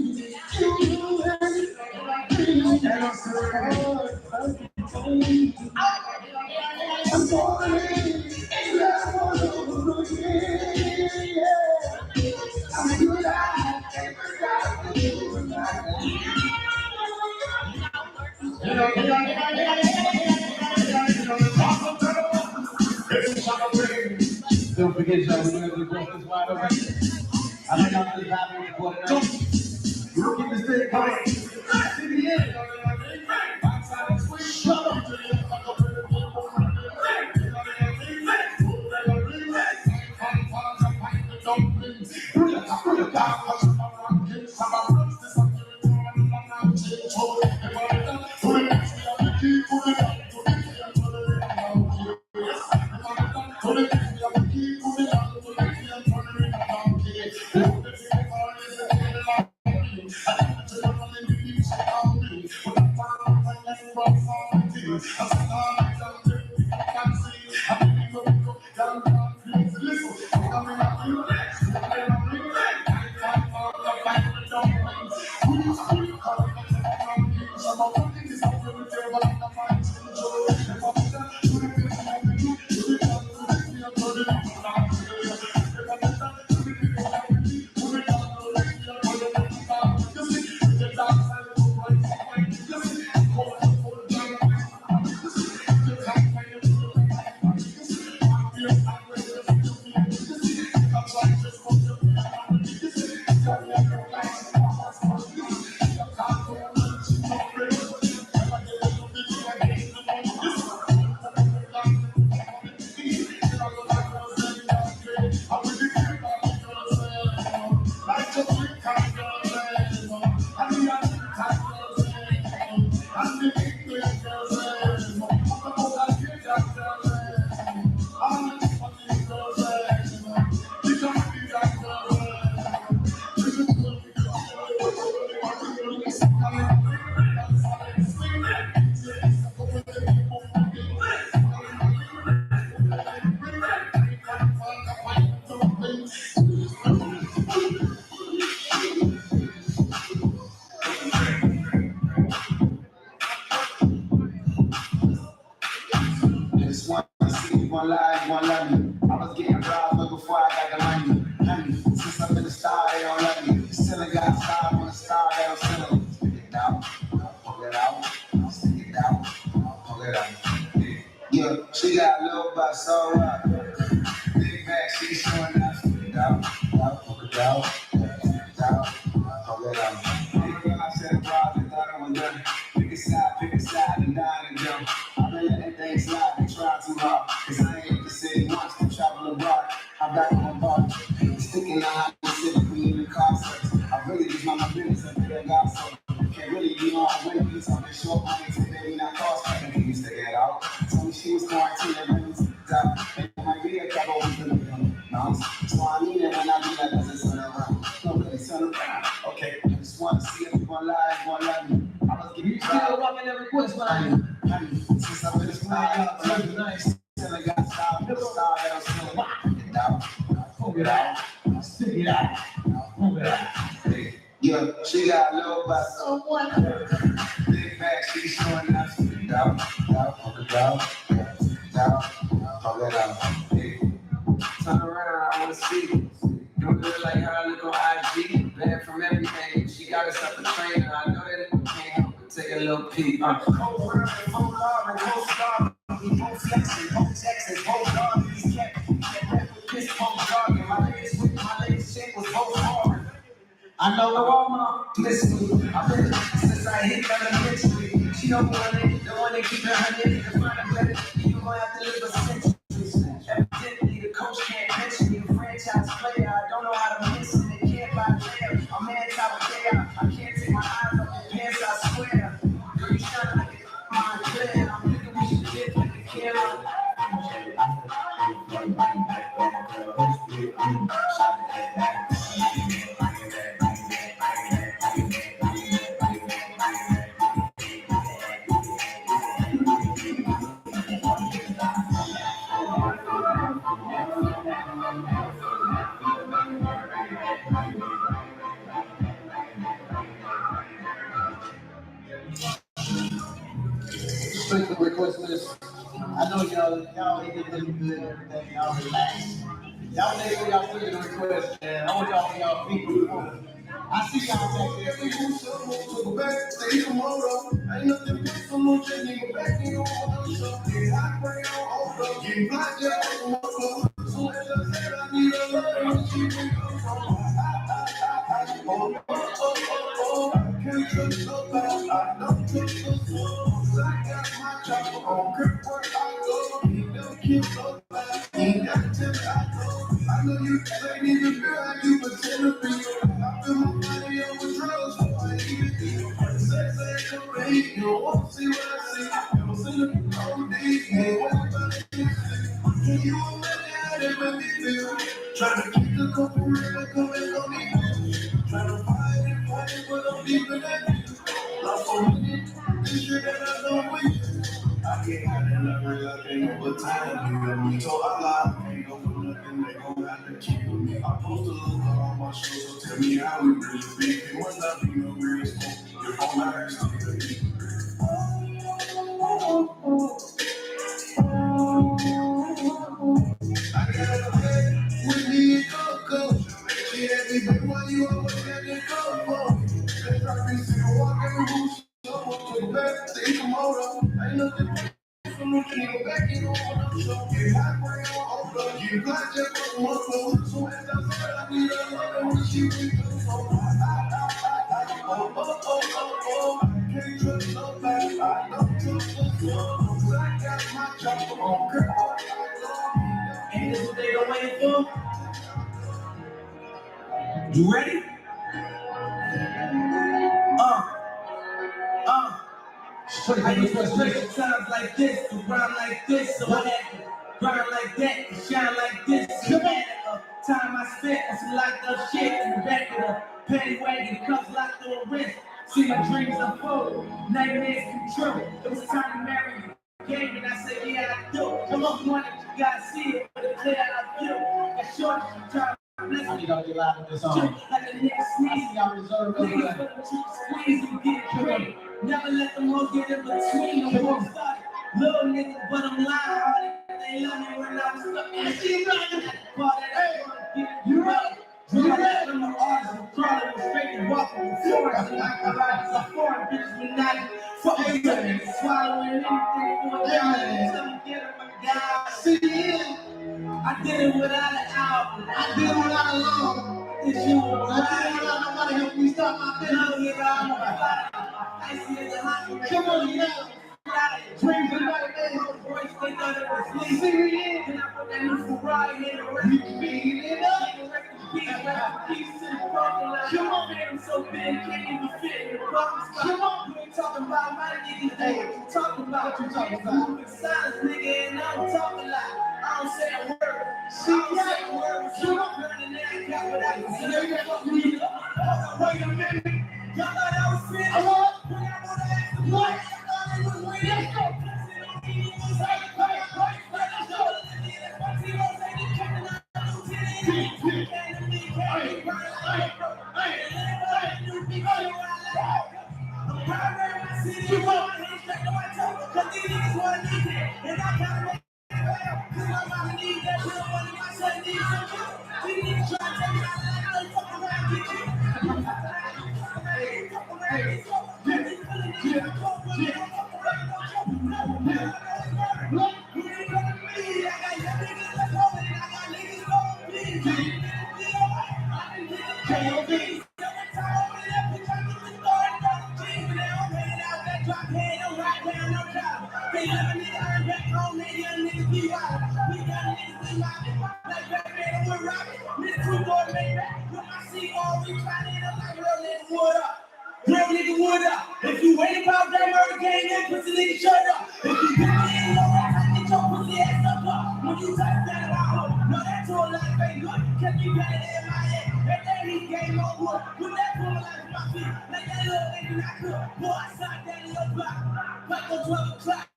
You knew everything. And I'm so hard. I'm falling in love again. I'm good at don't forget, y'all, we're going to go this wide open. I know y'all just having for tonight. We'll keep this thing going. To the end. Shut up. won't love me. I was getting proud but before I got the money. Honey, since I'm in the star, they don't love me. Still I got a star on the star, they don't sell me. Stick it down, pull it out, stick it down, pull it out. Yeah, she got a little butt, so big bag, she showing up. Stick it down, pull it out, stick it down, pull it out. Big girl, I said, bro, I thought I was done. Pick a side, and die and jump. I've been letting things slide and try too hard. Cause I ain't in the city once to travel abroad. I'm back on my bar. Sticking line, sitting in the car service. I really just mind my business and feel God so. Can't really be on when you talking short money to baby, not cost cutting. Can you stick it out? Told me she was quarantined and really took out. And my video kept always looking at me. So I mean it when I do that because it's turn around. No, really turn around. Okay, I just want to see if you gon' lie, you gon' love me. I was giving you still walking every request, but I mean, since I'm in the style, I'm nice. Till I got style, the style that I'm still it out, pull it out, stick it out, pull it out. Yeah, she got a little butt, so what? Big bag, she showing up, stick it out, pull it out, pull it out. Turn around, I wanna see you. Don't look like her, I look on IG. Bad from everything. She got herself a trainer. I know that it can't help but take a little peek. Cold world and full love and cold star. We both flexing, both Texas, both doggies. Kept rap with this whole jargon. My latest shit was both foreign. I know the Walmart, listen to me. I've been since I hit elementary. She don't want it, the one that keep her honey. To find a better, you gon' have to live a century. Evidently, the coach can't mention me. A franchise player, I don't know how to miss it. They can't buy player. I'm anti-player. I can't take my eyes off the pants, I swear. Girl, you shine like a mind clear. I'm thinking we should get like a camera. Straight to the request list. I know y'all ain't getting really good and everything. Y'all relax. Y'all make sure y'all put in a request, man. I want y'all for y'all people. I see y'all back there. Ain't nothing but solution, nigga. Back in your show. Yeah, I bring on over. Getting black, yeah, so as I said, I need a love. She bring can't trust nobody. I don't trust no soul. I got my chopper on grip where I go. He never kill nobody. He ain't got to tell me I know. I know you ain't even feel like you pretend to be. I feel my money over drugs, so I eat it. Sex ain't no hate. You don't want to see what I see. You don't see the OD. Yeah, everybody can you imagine how they make me feel? Trying to keep the couple real, coming on me. Trying to fight it, but I'm leaving at you. Lost so many, this shit that I don't win. I can't have that leverage, I can't over time. You and me, so I lie. Ain't no for nothing, they gon' have to keep with me. I post a little on my show, so tell me how we really be. It must not be no real smoke. Your phone line is still me. I got a head with me and Coco. She had me big while you always had the Coco. Let's rock this and walk in the room. So to the back, take a motor. Ain't nothing from the nigga back in on the show. Get high, bring on over. Get black, just put them up close. So as I said, I need a love when she with me. Oh. Can't trust nobody. I don't trust the soul. I got my chopper on grip. Ain't this what they been waiting for? You ready? I used to stress times like this, to rhyme like this, so I had to grind like that, to shine like this. No matter the time I spent on some locked up shit in the back of the paddy wagon, cuffs locked on wrist. See my dreams unfold, nightmares come true. It was time to marry you. Game and I said, yeah, I do. Come on, money, you gotta see it, but it's clear I feel. That short, time. I need y'all to get loud with this song. Like a nigga sneeze, y'all reserve it. Niggas for the truth squeeze and get great. Never let them all get in between. I'm gonna start little nigga, but I'm lying. All ain't love me when I was stuck in the sea running. But hey, you right. You right. I'm an artist, I'm crawling, I'm straight and walking before it. And like a lot of foreign bitches, we not for anything. Swallowing anything for a day. Tell me get it, my God. See here. I did it without an album. I did it without a loan. It's you. I did it without nobody helping me start my business. I see it, the hot. Come on, now. Dreams of night, they hold voice, they thought it was sleep. See me in, and I put that new Ferrari in the rest. You beat it up. Peace to the parking lot. Come on, man, I'm so big, can't even fit in the parking spot. Come on, you ain't talking about my niggas, hey, what you talking about? What you talking about? Moving silence, nigga, and I don't talk a lot. I don't say a word. I don't say a word. Come on, burning that cap, but I can see you fuck me up. Wait a minute. Y'all thought I was finished? When I go to ask the boy, I thought it was winning. Let's go. If you ain't about that murder game, then pussy nigga shut up. If you get me in your ass, I get your pussy ass up. When you touch that about her, no, that's all life ain't good. Kept you better than my head. That he game on wood. Put that pull life in my feet. Like that little nigga not good. Boy, I shot that in your block. Like on 12 o'clock.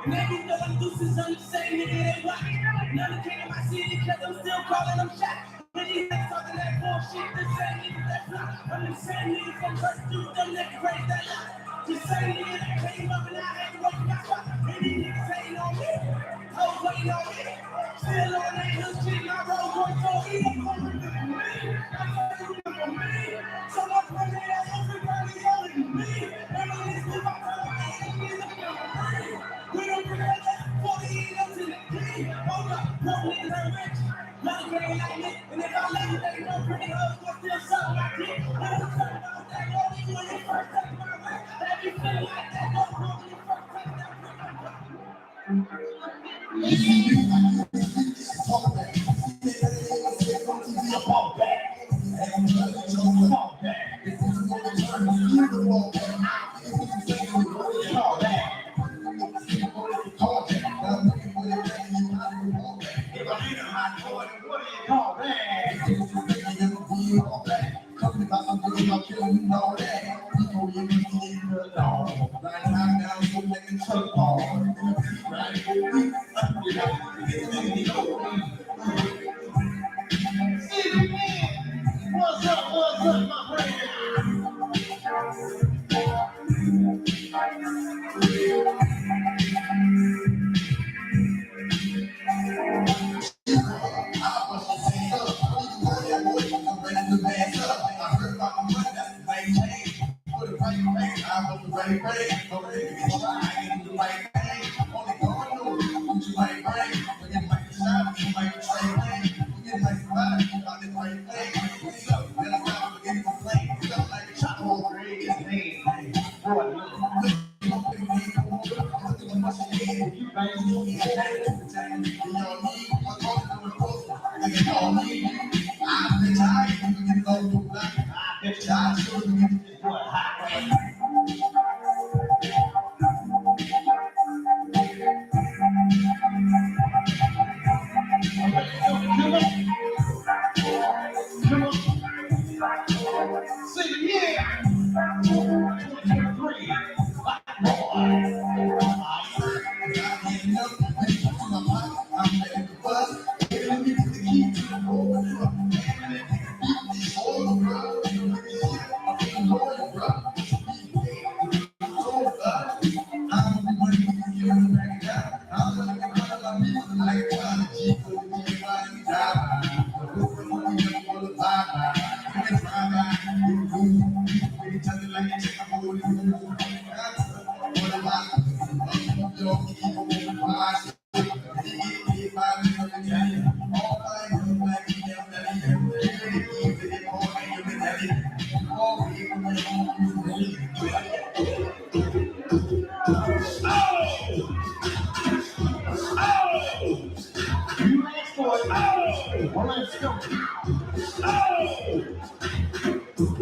And they be throwing deuces on the same nigga they watch. None came in my city because I'm still calling them shots. When you ain't talking that bullshit, the same niggas that flop. I'm the same niggas from first through them niggas raised that lot. The same niggas that came up and I had to work my spot. And these niggas ain't on me. Hoes waiting on me. Still on that hood shit, my road going so easy. I'm for me. So much money that everybody owing me. And when this move out to my head, we don't bring that 40 years up to the key. Hold up, no niggas are rich. Money ain't like me. And if I let you, they know pretty hoes will still suck my dick. When I'm talking about that, only when you first touch my wrist. That you feel like that, no when you first touch that What's up, my friend?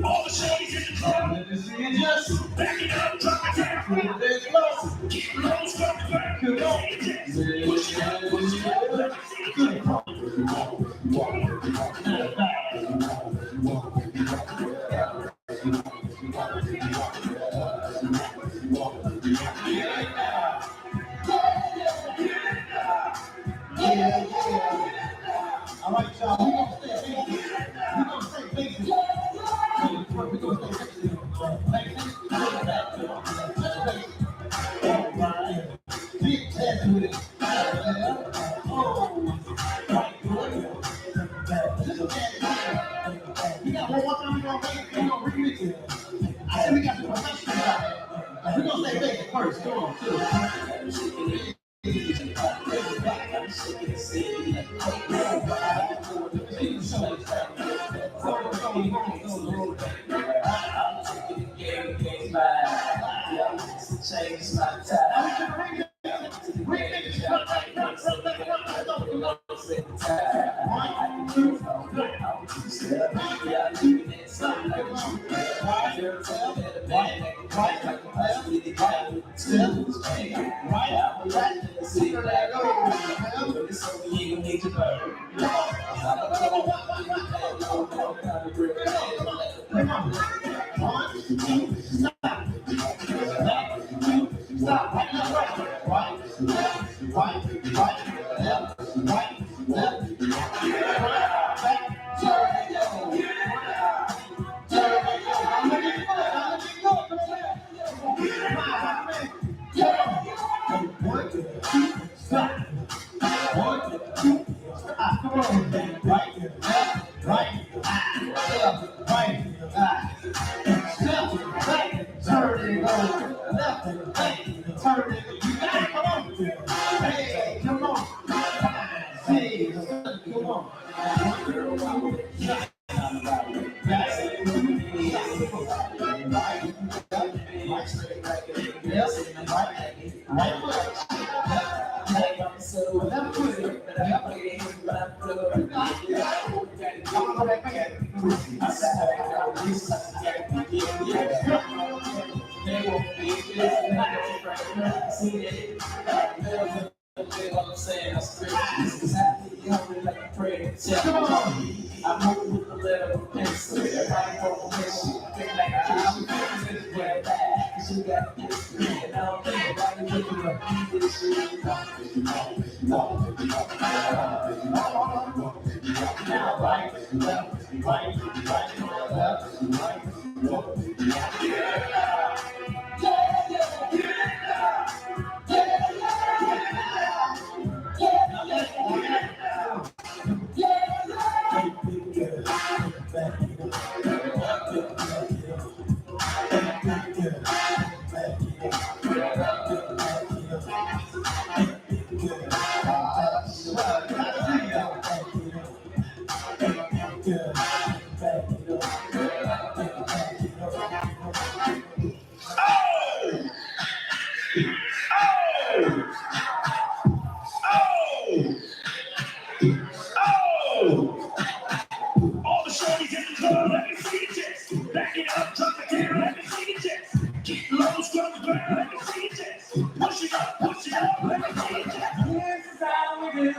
All the shorties in the club, let me see you just back it up, drop it down, put it there close, keep it low, stop the back, come on, push it up, push it up, let me see you All right, y'all, we gonna stay basic. We gonna stay basic. We gonna stay basic. Big test with it. We got one more time, we gonna remix it. I said we got the professionals out there. We gonna stay basic first. Come on, chill. Change my time. Stop, right now, right, left, right, back, All the shorties in the club, let me see you just back it up, drop it down, let me see you just keep low, scrub the ground, let me see you just push it up, let me see you just. This is how we do it.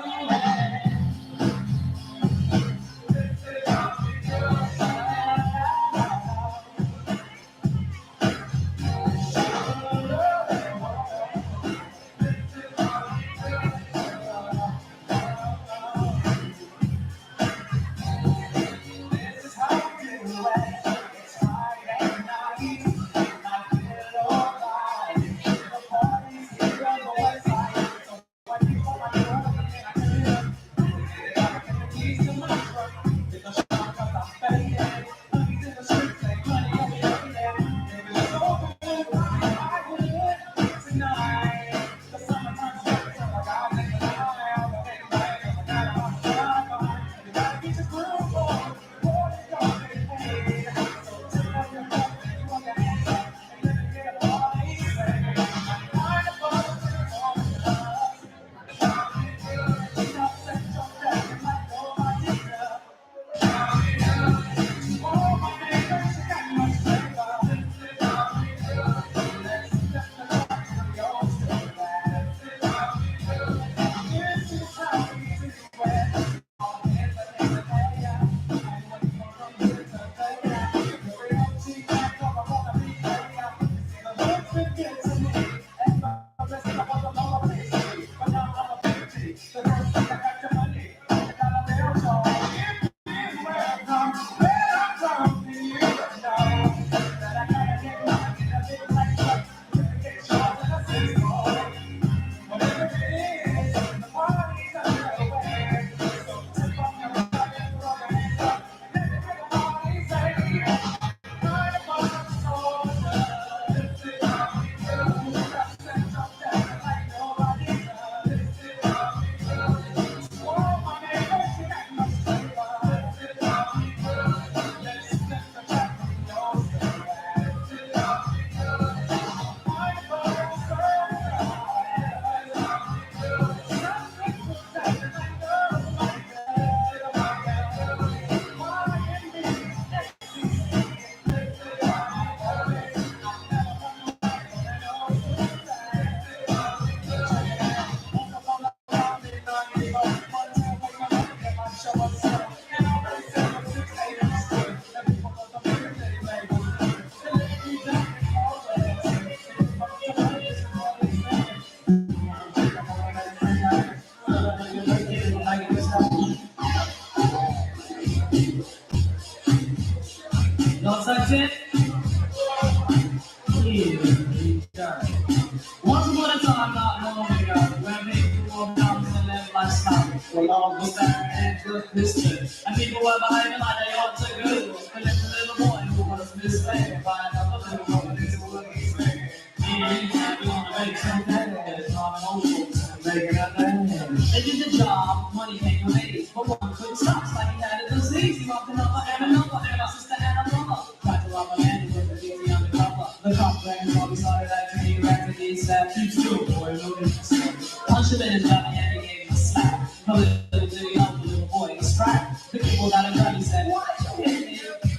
Listen, and people were behaving like they ought to go. But then the little boy who was misled by another little boy who was misled. He wanna make some cash, not an old folks, making a thing. They did the job, money came with it, but one couldn't stop, like he had a disease. He loved another and another, and my sister and a brother. Tried to rob a man with the guilty undercover. The cop ran all decided that he racked the slap. Keep still, boy, no difference. Punch him in his belly and he gave him a slap. No little did he know the little boy was strapped. The people got a gun, he said, what?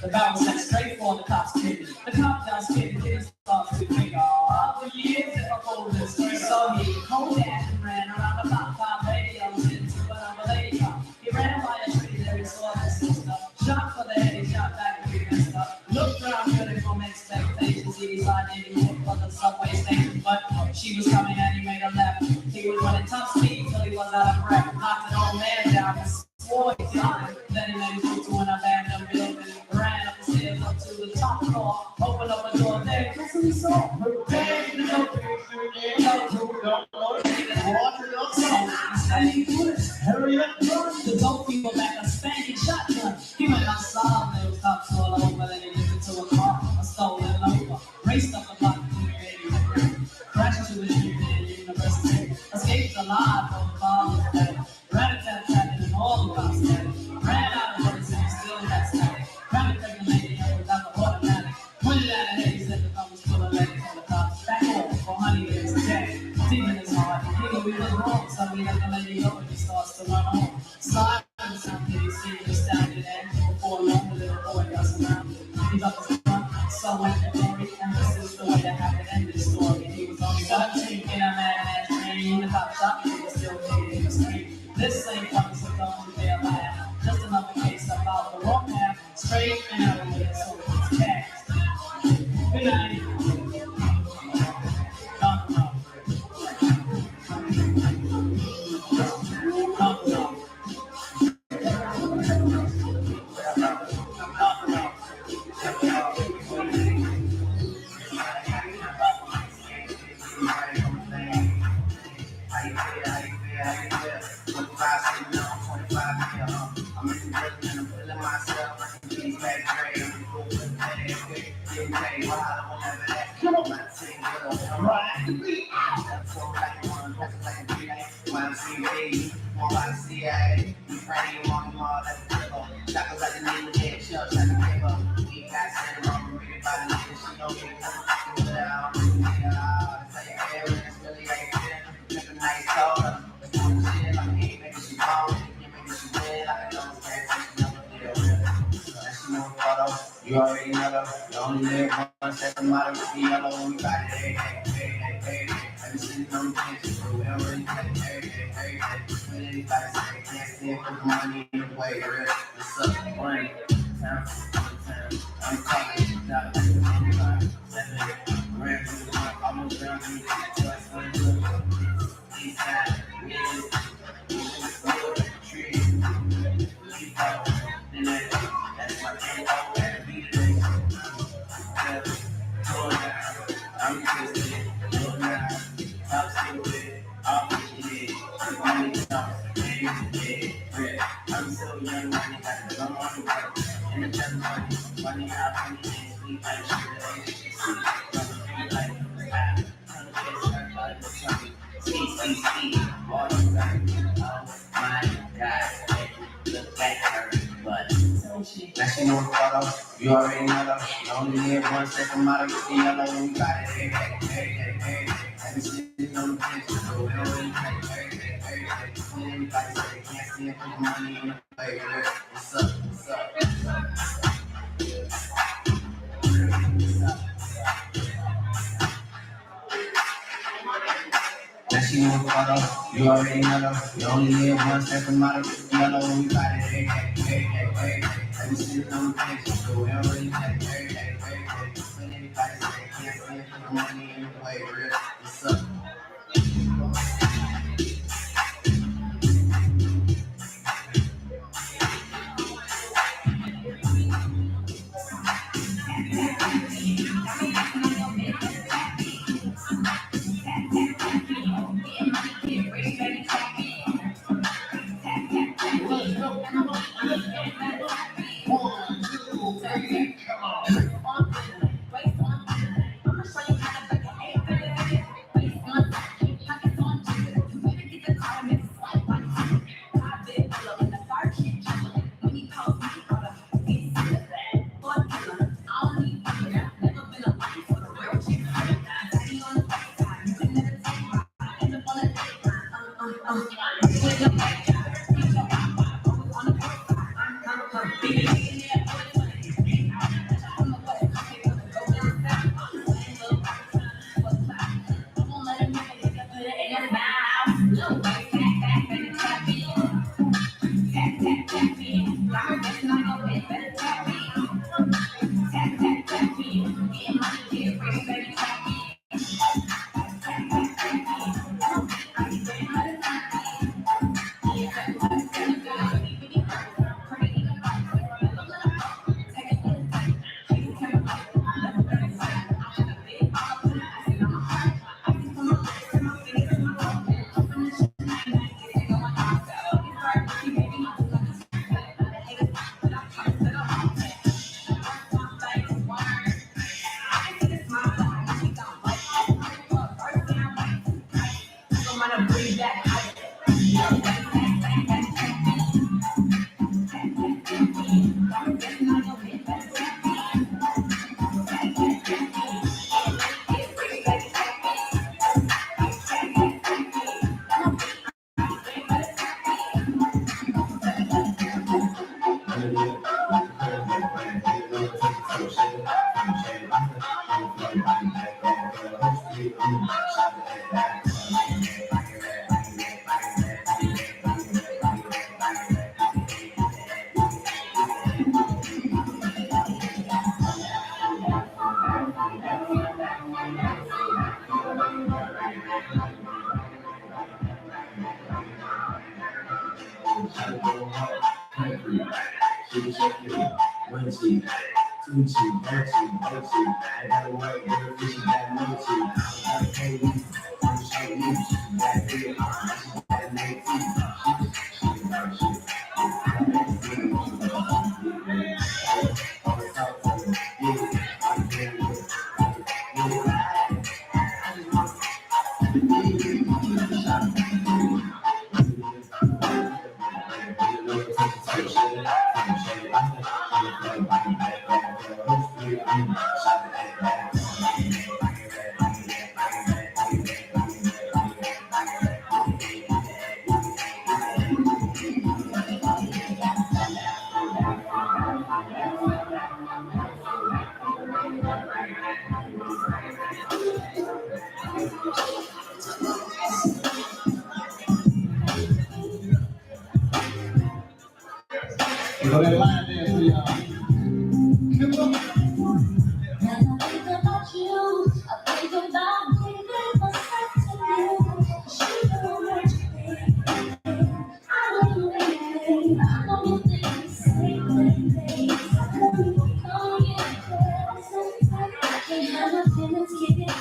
The barrel set straight for the cop's kidney. The cop got scared, the kid started to think, oh, for years if I pulled this string. So he pulled that and ran around the block, 5 radios into another lady cop. He ran by a tree there, he saw his sister. Shot for the head, he shot back and he messed up. Looked around good from expectations, he decided he would for the subway station. But she was coming and he made a left. He was running top speed till he was out of breath. Knocked an old man down and swore he died. Then he made his way to an abandoned building. Ran up the stairs up to the top floor. Opened up a door there. Guess who he saw? Her bag, the hurry up, run. The dope people back a spanking shotgun. He went outside, there was cops all over. Then he dipped into a car, a stolen Nova. Raced up the block, crashed into the tree near University. Escaped alive from the father's dead. Rat-a-tat-tat and all the cops dead. Ran out of bullets and he still got static. Ran a pregnant lady up without the automatic. Pointed at her head, he said the gun was full of lead from the cops. Back home, for honey, there's a dead. Deep in his heart, he knew he was wrong. So he let the lady go and he starts to run home. Slide in the sound, he see he was standing there. Before long, the little boy got surrounded. He got his gun, so went the glory. And this is the way that happened in this story. He was only 17 in a mad train. The cop shot him, he was still kicking in the street. This ain't funny, so don't you dare laugh. Just another case about the wrong path. Straight and out of the so it's cast. Good night. You already know the only live one set the model with the yellow. We got it, hey, hey, hey, hey, hey. I be sitting on the bench, so we don't really play, hey, hey, hey, hey. When anybody say can't stand for the money in the way, real. What's up, money? Time, I'm calling, not a 7 grand for the month, almost down to me, twice for the look. East side, we in the tree, keep out, and that's my thing, I'm just going down, I'm still with it, I'm with it, money stops, I'm so young, money got to come on the work, and it's just money out, money can't sleep, I should have all the time, oh my God, look at her, but now she know the photo, you already know though. You only live one second model, you see yellow, we got it, hey, hey, hey, hey, hey. I be sitting on the bench, so we don't really play, hey, hey, hey, hey. When anybody say they can't see it, put the money in the way, what's up, what's up, what's up, now she know the photo, you already know though. You only live one second model, you see yellow, we got it, hey, hey, hey, hey, hey. I be sitting on the bench, so we don't really play, hey, hey, hey, hey. When anybody say they can't see it, put the money in the way, what's up? You know that line there for y'all. When I think about you, I think about giving myself to you. You know what you think. I know you think. I know you think the same thing. I know you come get close. I can't have my feelings get it.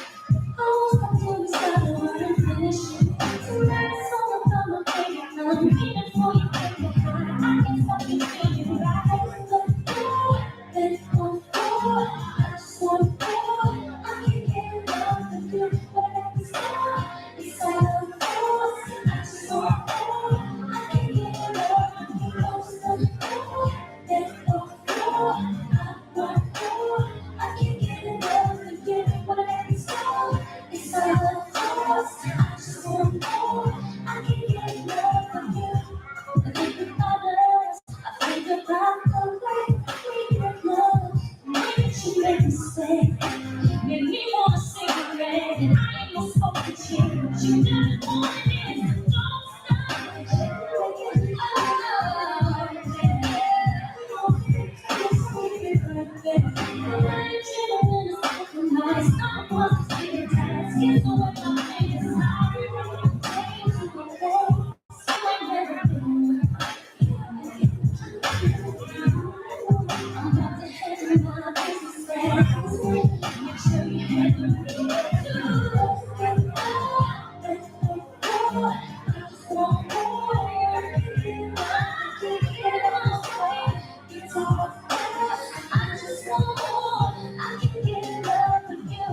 I won't stop till we start the word and finish it. Tonight it's all about my baby. I'm waiting for you, baby. I can't stop you till you rise. But you, I just want you. I can't get enough of you. But I got this love inside of you. I just want you. I can't get enough of you. Close to you. Let go of you. I want you. I can't get enough of you. But I got this love inside of you. I just want you. I can't get enough of you. I think about us. I think about the way we make love. Maybe she made a mistake. Made me want a cigarette. And I ain't no smoking chick. You just want it. Don't stop. Making love. I just want more. I can get enough of you.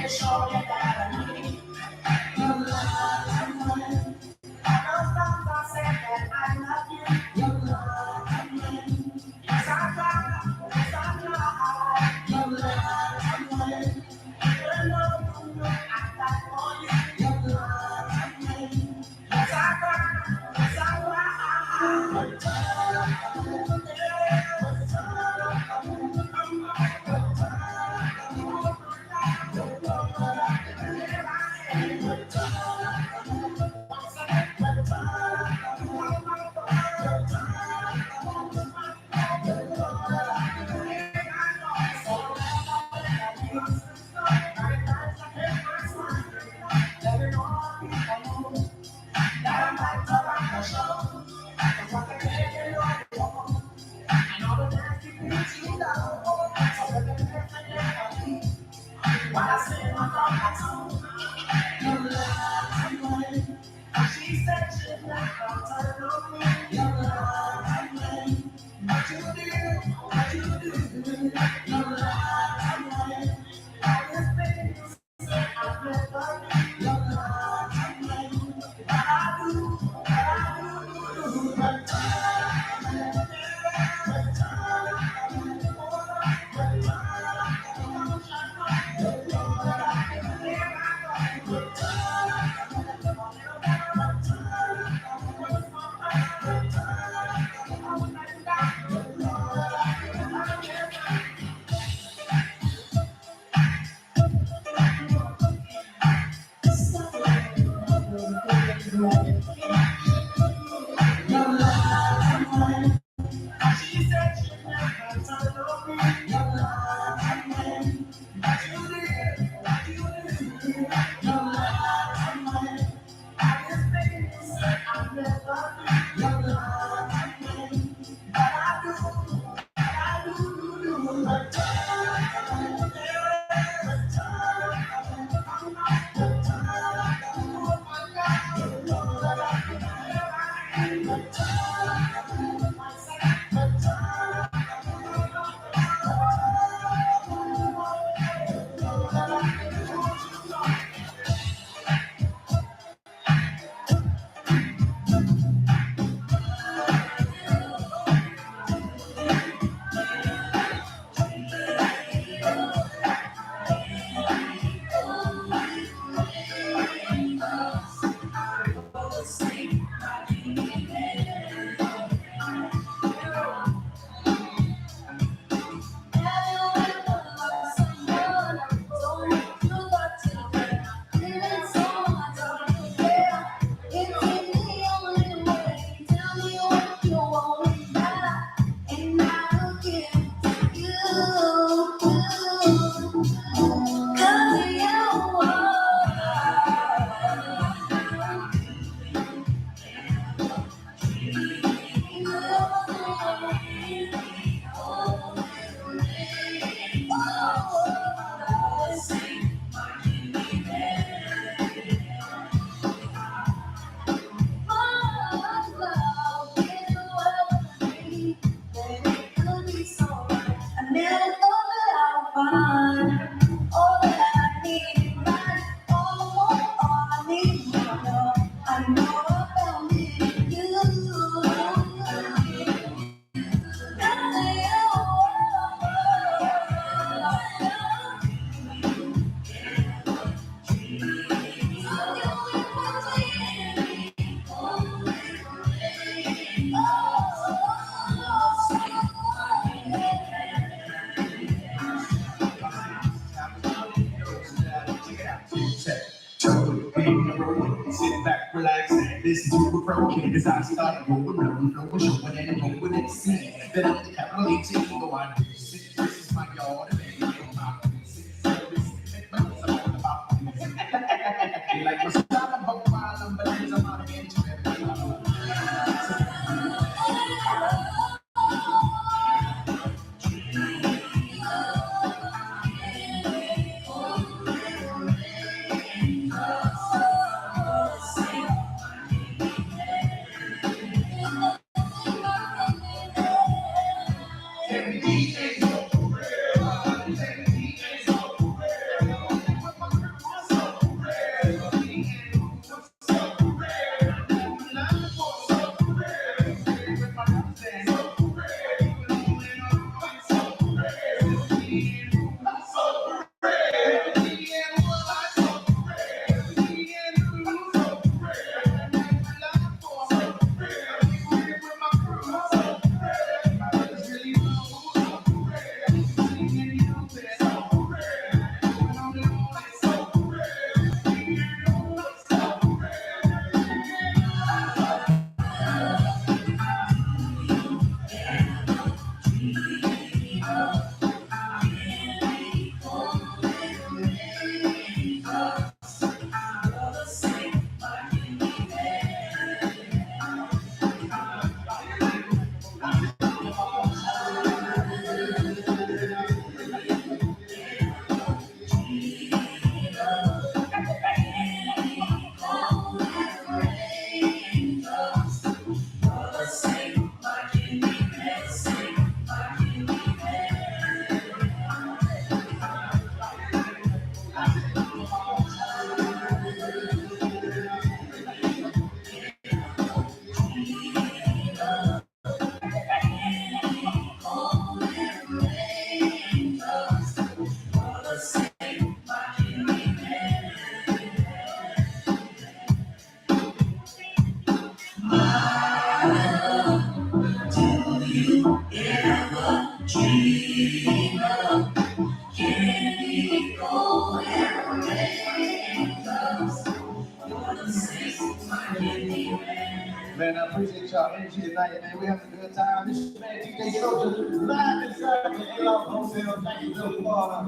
make sure you got a need. Your love and money. Those times I said that I love you. Your love and money. Yes, I cry. Yes, I cry. Your love and money. Even though you know I die for you. Your love and money. Yes, I cry. Yes, I she said she's not gonna turn on me. Your love and money. What you do, what you do. Your love and money. All this thing you say I never do. Your love and money. What I do, what I do. She said she's never turn on me. Your love and money. What you did, what you did. Your love and money. I just think you said I never do. Your love and money. But I do, Sit back, relax, and listen to a pro as I start going around, flowing, showing and going and see that I'm the capital H-E, go on. This is my yard, and I'm about like what's up about while I'm balloons, I'm out of entry. Every DJ Man, I appreciate y'all energy tonight, man. We having a good time. This is man DJ Soldier live inside the AR Hotel. Thank you so far.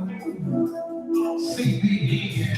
CBD.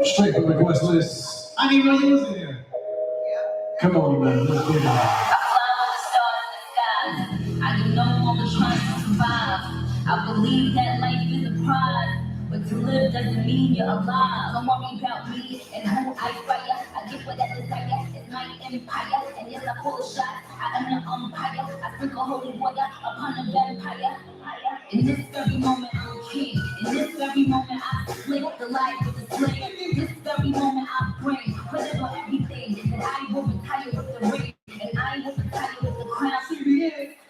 Straight from the request list. I didn't know you was in here. Come on, man. Let's get it. I do no longer trying to survive. I believe that life is a prize, but to live doesn't mean you're alive. Don't worry about me and who I fire. I get what I desire. It's my empire, and yes, I pull a shot. I am the umpire. I sprinkle holy water upon a vampire. In this very moment, I'm a king. In this very moment, I split the life with the sling. In this very moment, I bring whatever everything that I will retire with the ring. And I will retire with the crown.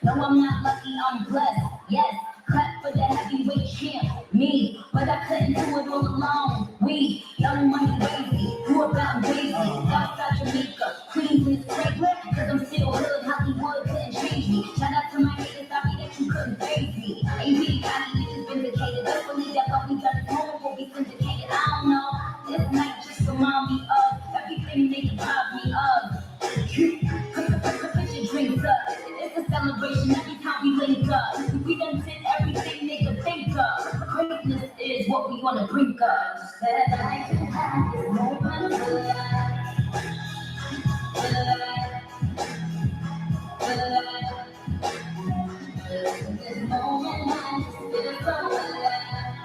No, I'm not lucky, I'm blessed. Yes, clap for the heavyweight champ. me, but I couldn't do it all alone. We, young money crazy, grew up out in Daisy, Southside Jamaica, Queens and straight, cause I'm still hood, Hollywood couldn't change me. Shout out to my haters, sorry that you couldn't face me. AB got me niggas vindicated, let's believe that what we done is home will be syndicated. I don't know, this night just remind me of everything they can rob me of. Put your drinks up, it's a celebration every time we link up. We done did everything they could think of. Greatness is what we wanna drink of. That I can have this moment of life. This moment I just feel so alive.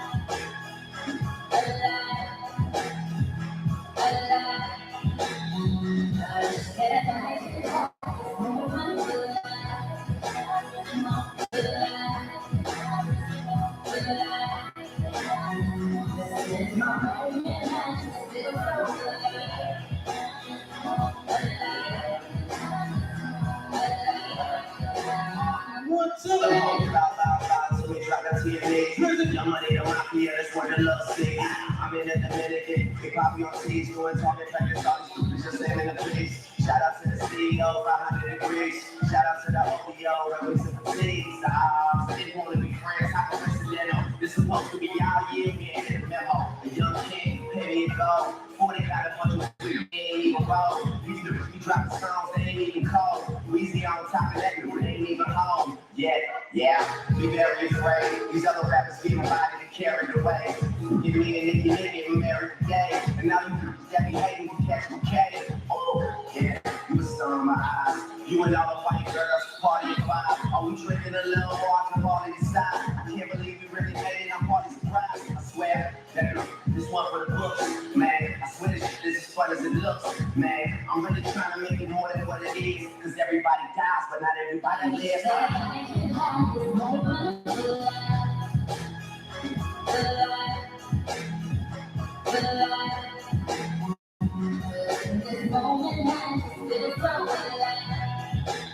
Young money don't rock me, that's what the love sings. I'm in the Dominican, they copy on stage, going talking practice, all these stupid just saying in the face. Shout out to the CEO, 500 degrees. Shout out to the OPO, represent the cities. Didn't want to be friends, I can incidental. This supposed to be y'all year, we ain't hit a memo. The young king, penny and gold. 40 got a bunch of we ain't even roll. You drop the songs, they ain't even cold. Weezy on top of that, we ain't even home. Yeah, be very afraid. These other rappers get my body to carry the way. Give me a nigga, and married today. And now you that be hating, you catch me K. Oh, yeah, you a star in my eyes. You and all the white girls, party at 5. Are we drinking a little more? I can party inside. I can't believe we really made it, I'm party surprised. I swear that this one for the books, man. I swear this shit is as fun as it looks, man. I'm really trying to make it more than what it is. Cause everybody dies, but not everybody lives.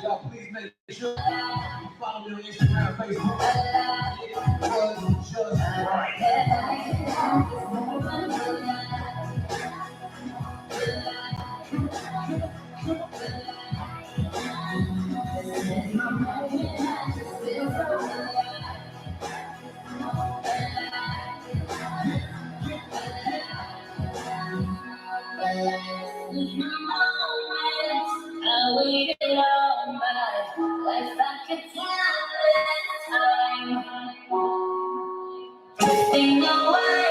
Y'all please make sure you follow me on Instagram, Facebook. It was just I waited all my life, I could tell this time. Drifting away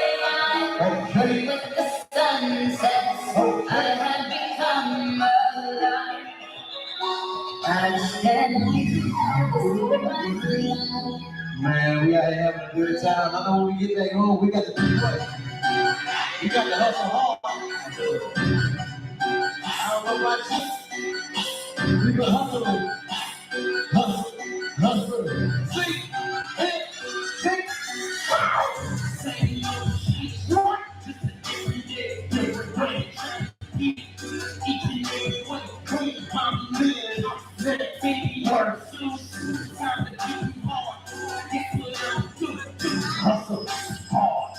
with the sunsets, I had become alive. I said, man, we out here having a good time. I know when we get back home, we got to do what? We got to hustle hard. I don't know about you. We can hustle. See? Hey, see? Same old shit, just a different day, different way. Each and every way, clean, I'm living. Let it be your suit. Time to do more. Guess what I'm doing? Hustle hard.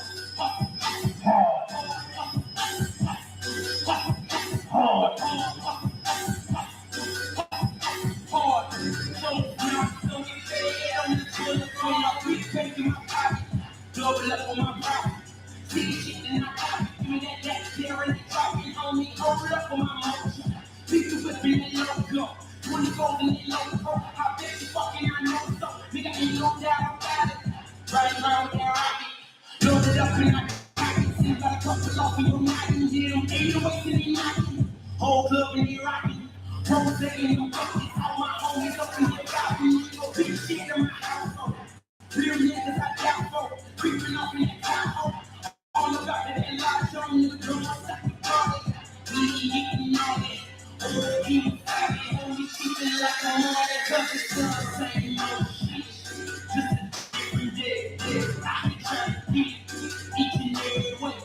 Double up on my body. See shit in my body. Give me that there and dropping on me. Hold up on my motion. People with me in loco. 24 in the loco. I bet you fucking I know so. Nigga ain't no doubt about it. Right around there, I be loaded up in my pocket. Seems like a couple off in your night. And yeah, I'm 808 in the night. Whole club in the rockin'. Rose in the bucket. All my homies up in the got me. No big shit in my household. Real niggas I got for. Creeping off in the Tahoe. All about that life, showing you the girl, second party. We ain't getting all that. Oh, he was happy, only keeping like a morning. Cause it's the same old shit. Just a different day. I be trying to get each and every way.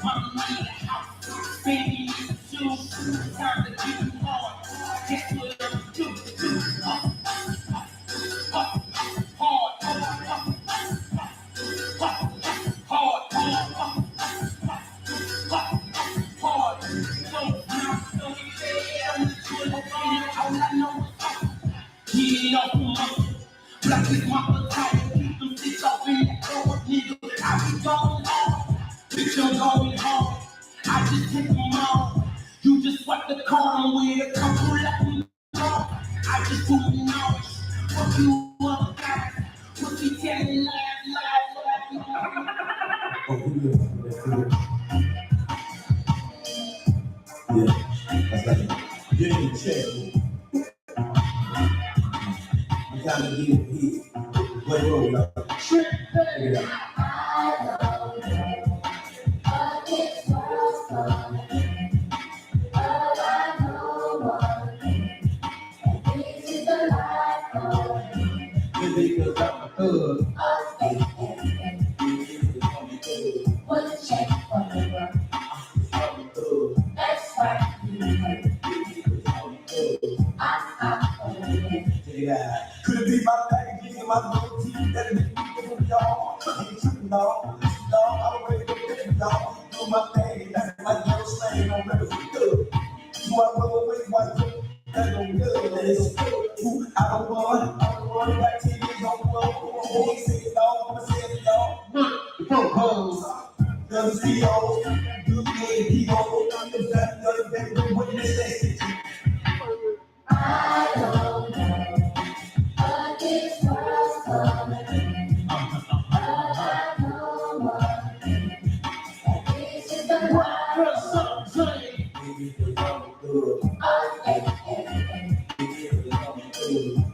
Mama in the house, baby in the shoes. Time to get hard. Guess what I'm just hit them all. You just swipe the corner with a couple let me know. I just do the knowledge. What you up, guys? What you telling lies. Oh, who is it? That's it. Yeah, that's like it. Get in the chair. I'm trying to get it here. Let go, y'all. Check it out. Because I'm a thug. What's check for the world? I'm a thug. That's right. Could it be my back again, my little teeth that make me from y'all? Ain't tripping, dog. I'm ready to get y'all. Do my thing, that's like never slaying on rivers of good. Do I go away, white people? That's no good. It's good. I don't want back to you, don't want. Oh, he said, dog, I'm say it, y'all. Propose. Doesn't see y'all. Do the people. Is that the other day? The witness that I don't know. But this world's coming. I know one thing. This is the life. Baby, because I'm a good.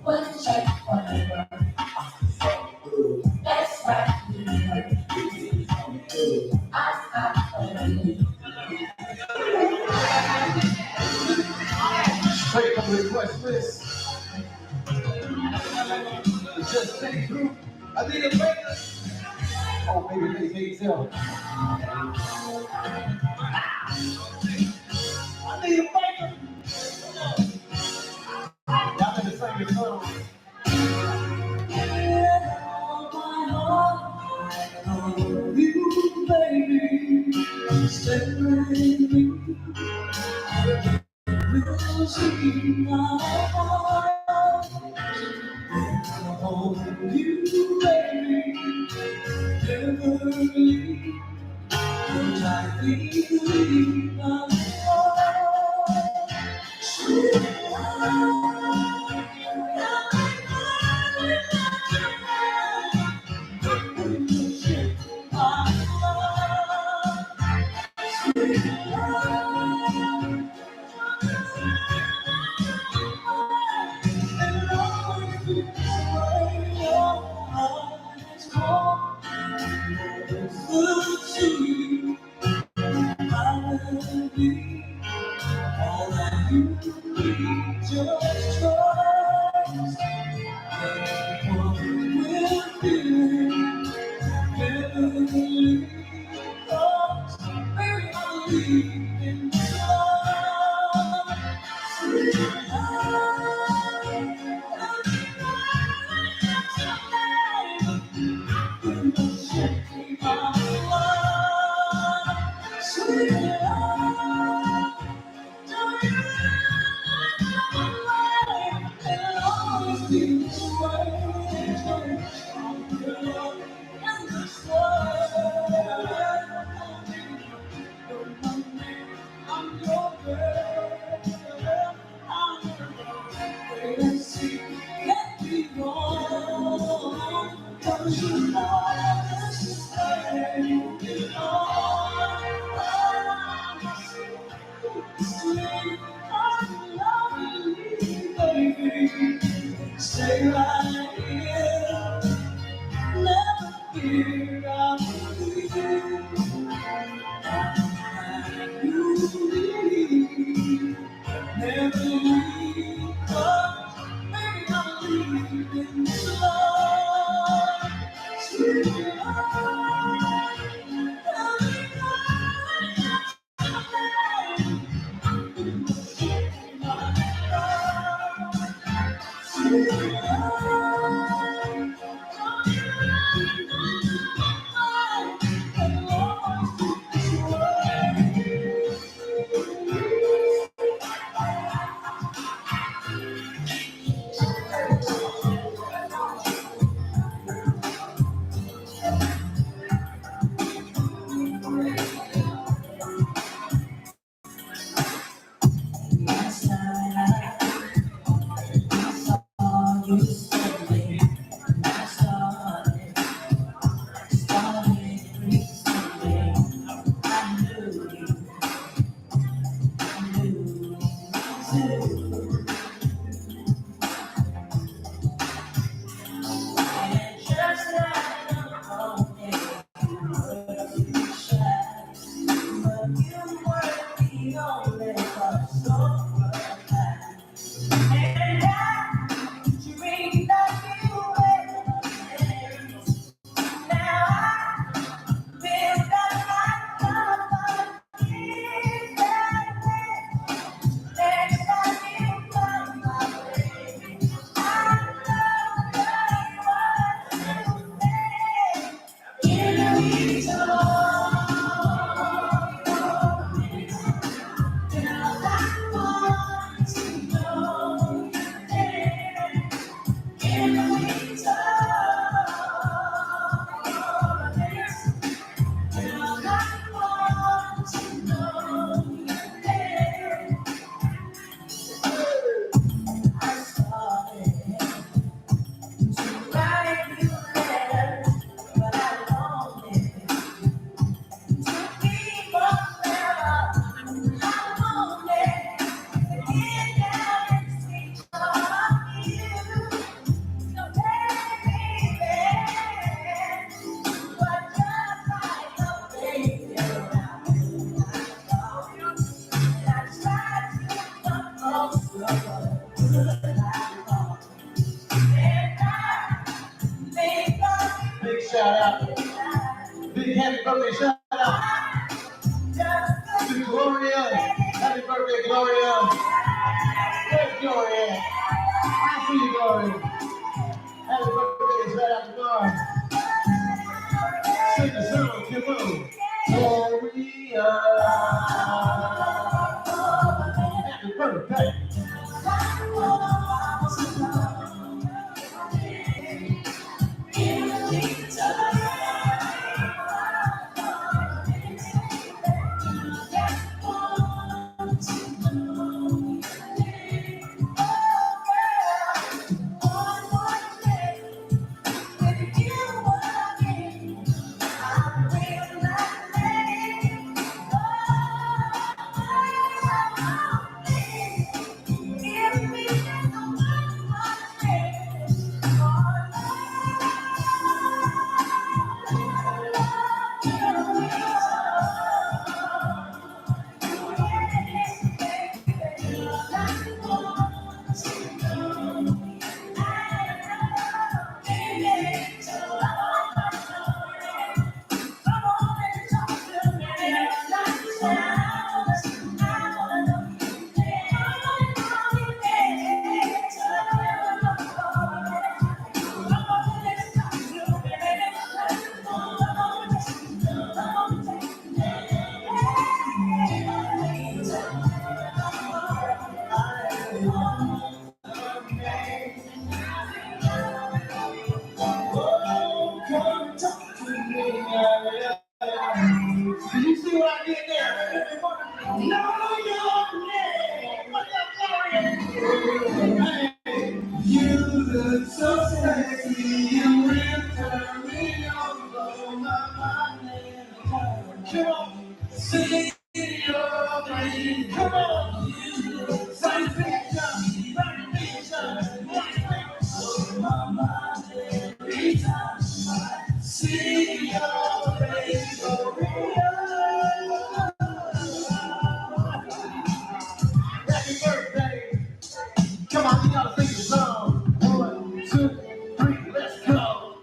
One check for the world. That's right. Baby, because I'm good. Straight from the request list. Just think through. I need a breaker. Oh, baby, please tell. I need a breaker. Y'all better sing the song. You, baby, stay with me. We'll see my heart. Oh, you, baby, never leave. Cause I believe my heart. Sweet all that you need, just trust. What we're feeling, never leave us. Baby, I believe in love. Sweet love, in the shape of love. Sweet love. happy birthday shout out to Gloria. Happy birthday, Gloria. Where's Gloria? I see you, Gloria. Happy birthday shout out to Gloria. Sing the song, come on. Gloria. Happy birthday. Did you see what I did there? No, you look so sexy, you enter me on my mind. Come on, sing your dream. Come on, sing picture, my mind every time I see your face. Happy birthday. Come on, you gotta sing the song. 1, 2, 3, let's go.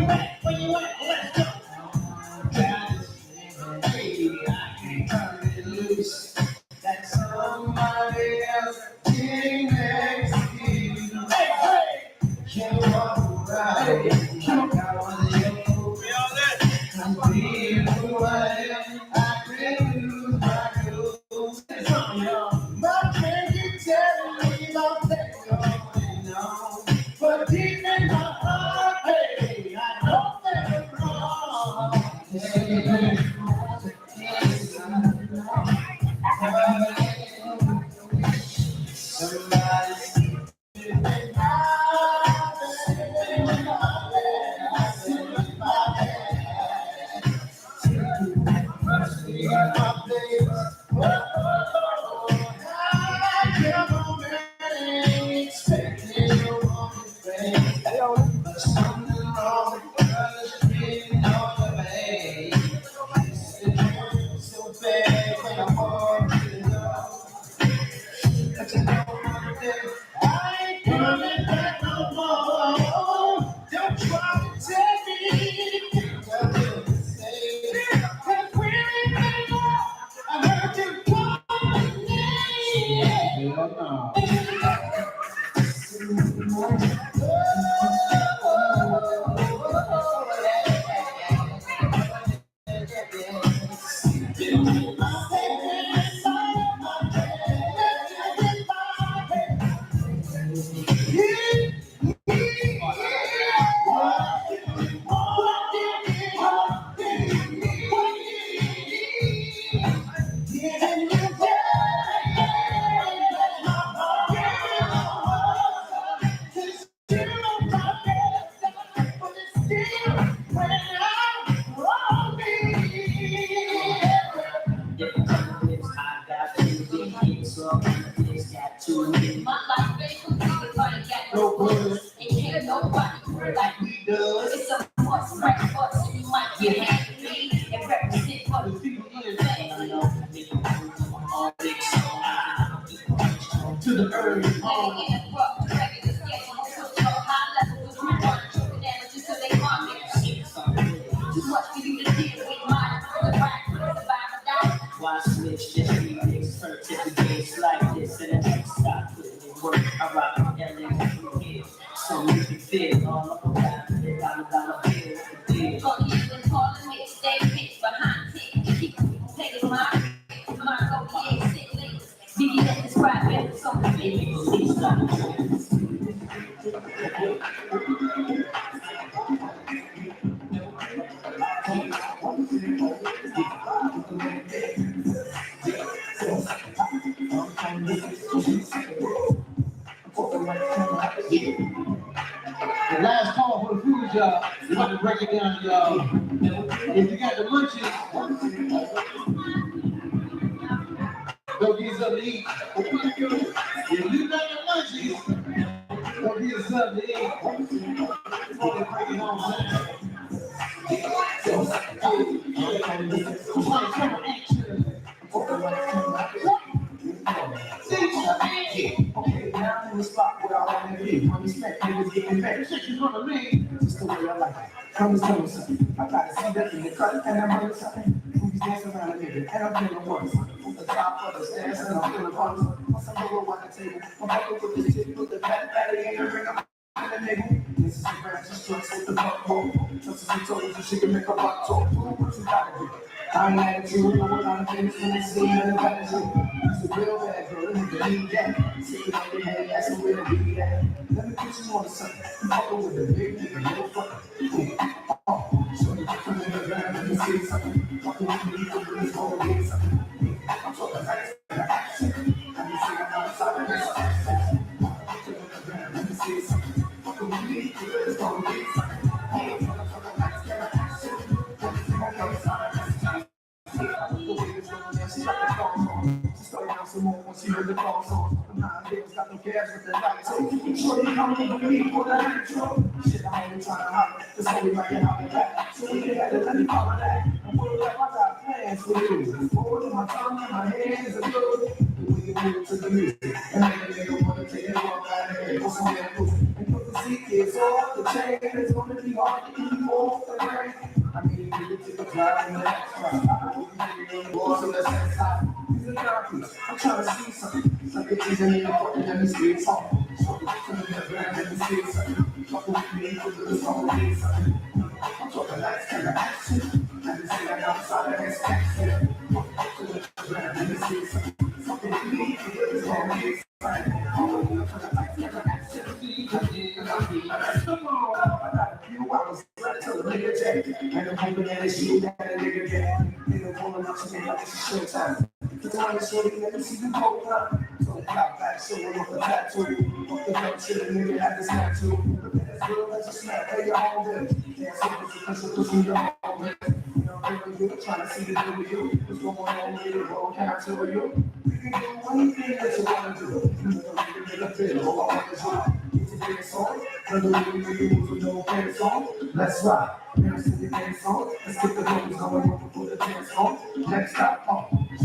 Where you at? Let's go. Hey, I can't turn it loose. That's somebody else getting next to you. Hey, hey. Can't walk around. Can't go on the I'm being who I am. I can lose my clothes. My friends keep telling me about that going on. But deep in my heart, hey, I know that I'm wrong. Somebody don't try to tell me. I heard you call my name. No words, and can't nobody like we do. It's a must, right? But you might get happy and represent for the people in the to the early morning. Too much for you to deal with my why switch this remix? First if the game's like this and the next stop putting in work. I rock in LA through here. So you can feel all up around the dollar bill. Fuck you and calling it, stay bitch behind it. Keep taking my go yeah, sit late. Biggie that describe it so the baby will stop. The last call for the food, y'all. You want to break it down, y'all. If you got the munchies, go get something to eat. If you got the munchies, go get something to eat. We'll break it on. Okay, now I'm in the spot where I want to be. I'm expecting niggas getting paid. Shit, you know what I mean? Just the way I like it. Tell me something. I gotta see that in the cut, and I'm on the side. Who's dancing around a nigga, and I'm feeling once. From the top of the stairs, and I'm feeling once. Once I'm over on the table, I'm fucking with this chick, with the fatty, and the ring. I'm the nigga. This is the branch of struts with the buck hole. Just as you told you, she can make a buck talk. What you gotta do? I ain't attitude, I want all the things when they see me in the attitude. It's a real bad girl, and you need that. Sitting on your head, that's where to be at. Let me put you on to something. I'm fucking with the big nigga, little fucker. Oh, so you come in the ground, let me see something. Fucking with me, you can really go and get something. I'm talking like action. Let me see I'm outside of this action. Let me see something. Fucking with me, you can really go and get something. Hey, I'm talking like action. Let me see I'm outside of this action. Started out some more when she heard the call song. Nah, niggas got no gas with the lights. So, shorty coming with me for the intro. Shit, I'm only trying to holler. This only right here, holler back. So we can have to let me follow that. I'm full like I got plans for you. Forward in my tongue and my hands are good. We can move to the music. And I nigga wanna take it walk out of here. What's on that roof? And put the seat kids off the chain, it's gonna be hard to keep off the brain. I mean, you get to the drive and the next one. Boys on the same side. These are darkies. I'm trying to see something. Some bitches in the apartment, let me see something. Some in the ground, let me see something. Fuck with me, put this on me something. I'm talking lights, camera, action. Let me see that outside of this action. Let me see something. Something with me, put this on me something. Come on, I got a few hours left till the nigga check. And I'm hoping that it's you that a nigga get. Nigga pulling up to me like it's a short time. The time is short, let me see you hold up. So the clock back, showing off the tattoo. Fuck the fuck shit, a nigga had to snap too. But then as real as a snap, play your own day. Yeah, so it's a pussy, your own day. You know, you trying to see the deal with you. What's going on with you? What can I tell you? We can do anything that you want to do. Let's rock. Never see the dance song. Let's get the homies going over for the dance song. Next stop,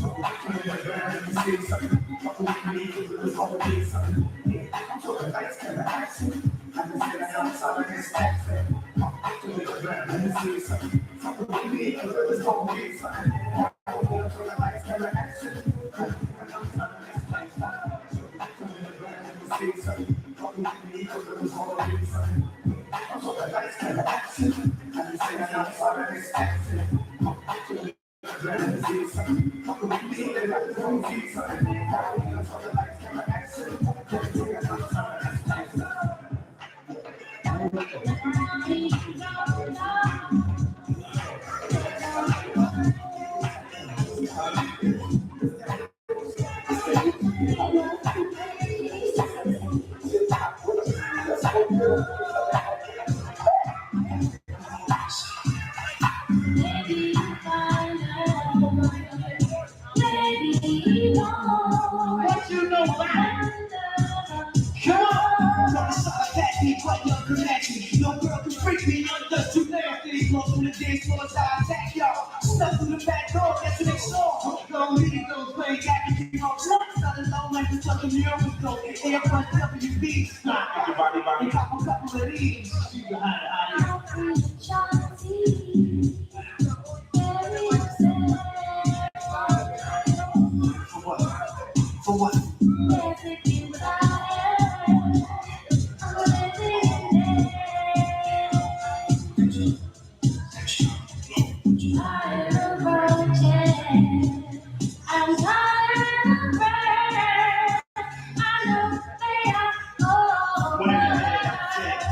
so come in the ground and you see something. Fuck with me, it's gonna be something. Yeah, I'm talking lights, camera, action. I can see that outside of this accent. Come in the ground and you see something. Fuck with me, it's gonna be something. I'm talking lights, camera, action. See something. Fuck with me, it's gonna be something. I'm talking lights, camera, action. I can see that outside of this accent. See something. Fuck with me, it's gonna be something. I'm talking lights, camera, action. What you know about it? Come on! From the side of that, be quite young, connection. No girl can freak me, none does too nasty. Flows from the dance floor, I attack y'all. Stuff through the back door, that's the next song. Don't leave those playing got to keep on trucks. Started low like the tuck of mirrors, go. Air front WB. Nah, everybody, body. Pop a couple of these. She behind the audience. For what? I'm tired of praying. I know they are all.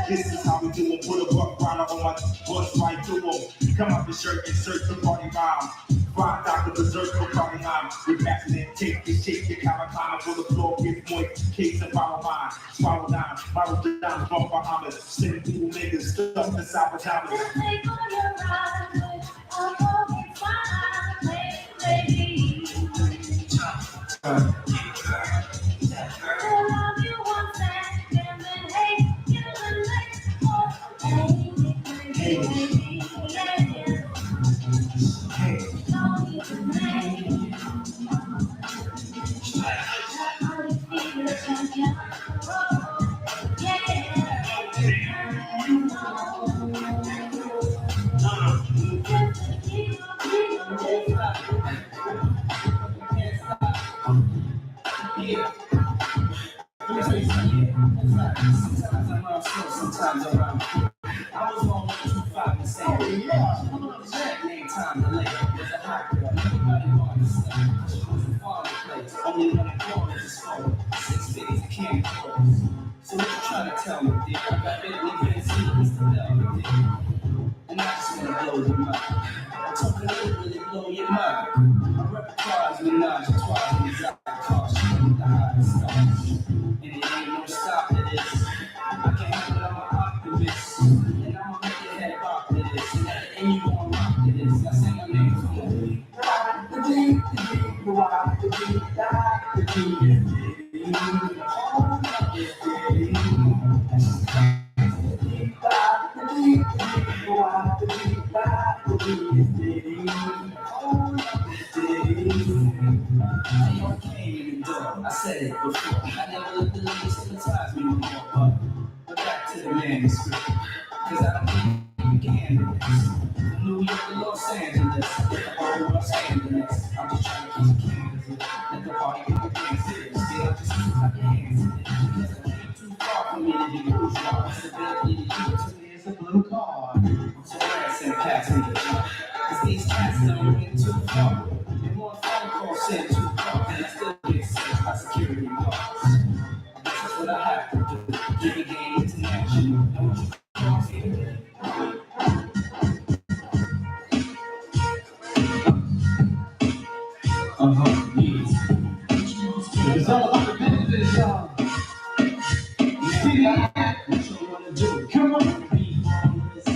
This is how we do it. Put a buck rider on my bus right to them. Come out the shirt and search the party rhyme. Find out the berserk for party line. With accident, take the shake, the camera climber for the floor, get moist, case and follow mine. Swallow down, bump Bahamas. Send through niggas, stuff the South Thomas. Just take on your ride, I'm going fine, baby. I love you one second, and then hate you the next one. Hey, don't even name. How you feel, champion? Yeah. Let me tell you something. Sometimes I'm around slow, sometimes I'm around. I was on 125 and saying, oh yeah, name time delay. There's a hot girl, everybody wants to stay. She was a farm place, only one in corner is phone. 6 days, I can't close. So what you trying to tell me, dear? I got Bentley, Benzie, Mr. Bell, dear. And I just want to blow your mind. I'm talking really blow your mind. My repertoire is menage a trois, and it's out of caution with the hottest stars. And it ain't no stop to this. I can't help it, I'm an optimist. And I'ma make your head rock to this. And at the end, you gon' rock to this. Now say my name for me. I said it before. I never let the ladies hypnotize me no more. But back to the manuscript. Kansas, New York to Los Angeles, all Los Angeles. I'm just trying to keep Kansas. Let the party get serious. Get up to see my hands. Because I ain't too far from me to be who's wrong. It's the ability to give it to me is a blue card. I'm so glad send cats me the jump. Cause these cats don't get too far. And one phone call sent too far. And I still get sent by security guards. That's what I have to do. Give the game international. Don't you cross here. Yes. It's all about the business, y'all. You see that? What you wanna do? Come on. Beat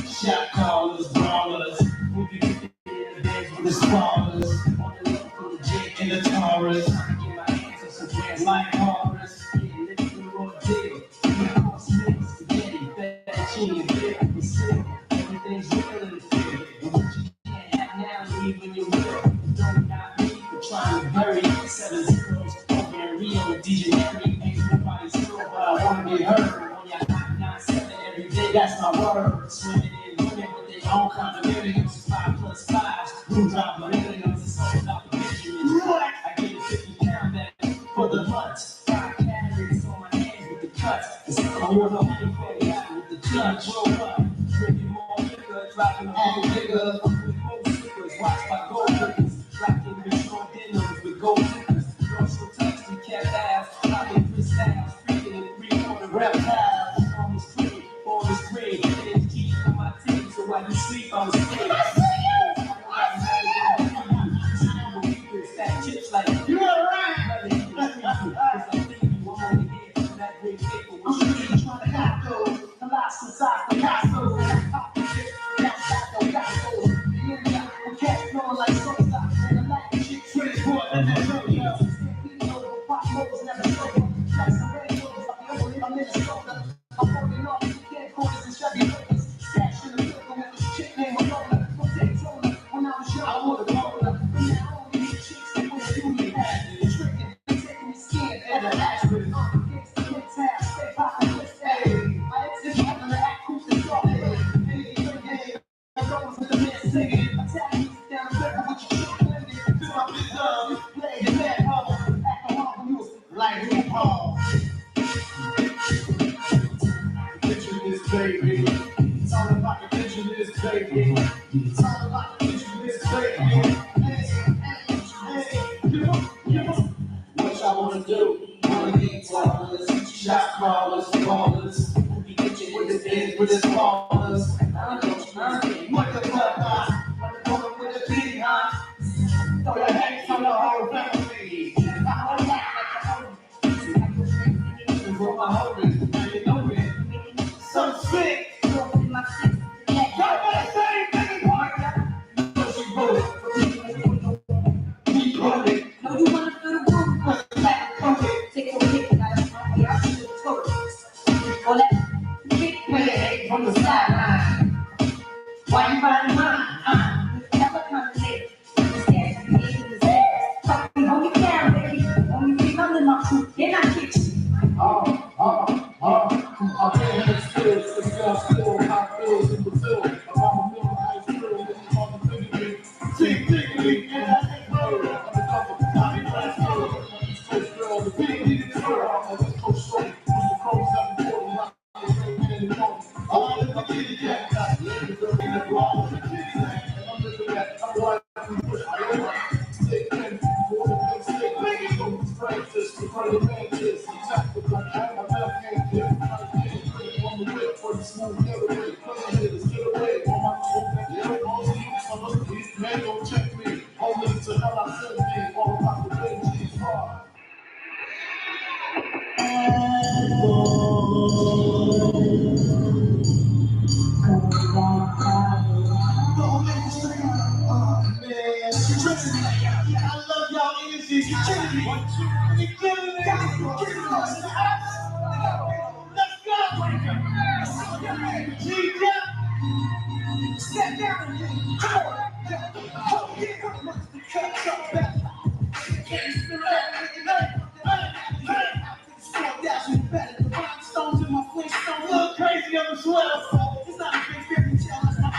shot callers, brawlers. Move you in the beds with the spoilers. On the left for the Jake and the Taurus. Trying to get my hands on some brands like Horus. Getting lit in the raw deal. Of course, mix, spaghetti, fettuccine, beer, and sick. Everything's real in the field. And what you can't have now, leave when you will. Don't got me for trying to bury 7 zeros over in Rio de Janeiro. Ain't nobody's hero, but I wanna get heard. On your hot 9-7 every day, that's my word. Swimming in women with their own condominiums. 5+5s, who drive millenniums. It's all about the Benjamins. I get a 50-pound bag for the month. 5 calories on my hands with the cuts. It's I wanna be played out with the judge. Roll up, drinking more liquor, dropping the whole nigga. With most stickers, watched by gold diggers. Rocking ritual dinners with gold diggers. Dorsal touch and cat ass. Popping crystals, freaking in 3-quarter reptiles. On the screen, on the screen. It's keep on my team, so while you sleep, I'm asleep. Stack chips like you're right. Cause I'm thinking you want to hear from that great paper. I'm really trying to got those. The last inside the castle. I'm catch flowing like soda. And the light chick transport and that's so yo. Pop moles never sober. That's the radios. I'm Minnesota. I'm working off the camcorders and Chevy Rovers. Stash in the building with this chick named Malona. From Daytona. When I was young, I wore the roller. But now I only need chicks that want to do me bad. Tricking, taking me skin and the aspirin. Gangsta hits half, stay poppin' this day. My ex is having to act cool to talk. Hey, I rose with the man singing. Attack me down the river with your chick blending. To my business, play your bad hole. Acting harmonious like RuPaul. Picture this baby. It's all about the picture this baby. It's all about the picture this baby. Give up. What y'all wanna do? Wanna get tallers, shot callers, ballers. We'll be itching with the bids, with the spoilers. What the Clubhouse? What the woman with the big huh? Throw your hands on the whole family. For my homies, now you know it. So sick. Y'all better say anything, boy. No, she wrote it. He wrote it. No, you wanna feel the room? Take your pick, guys. I see the tourists. All that big play from the sideline. Why you riding mine? Never come late. Stand at the end of the day. Fucking on your camera, baby. Only thing I'm in my crew, they're not kitchen. I can't have skills, it's got skill, high feels in Brazil. Around the middle high school, this is on the dignity. Team dignity, and I ain't worried. Undercover, not in high school. East Coast girl, the big needed girl. On West Coast straight, from the Crows up the border, rock the straight man in the morning. All in the kitty cat, got the girl in the wall, the kitty cat. And I'm living that, I'm riding through push, stick in, for the big stick, baby, go to Francis, the front of the mantis, tactical, and my left hand, on the whip for the smooth getaway. Come here, let's get away. On my phone, yeah, all these man don't check me. Only to hell I said me. All about the Benji's hard. I love y'all energy. You killing me. You killing me. Let's go. Step down. Come on. Oh, yeah. Stones in my Flintstone. Look crazy on the swell. It's not a big fairy tale. That's my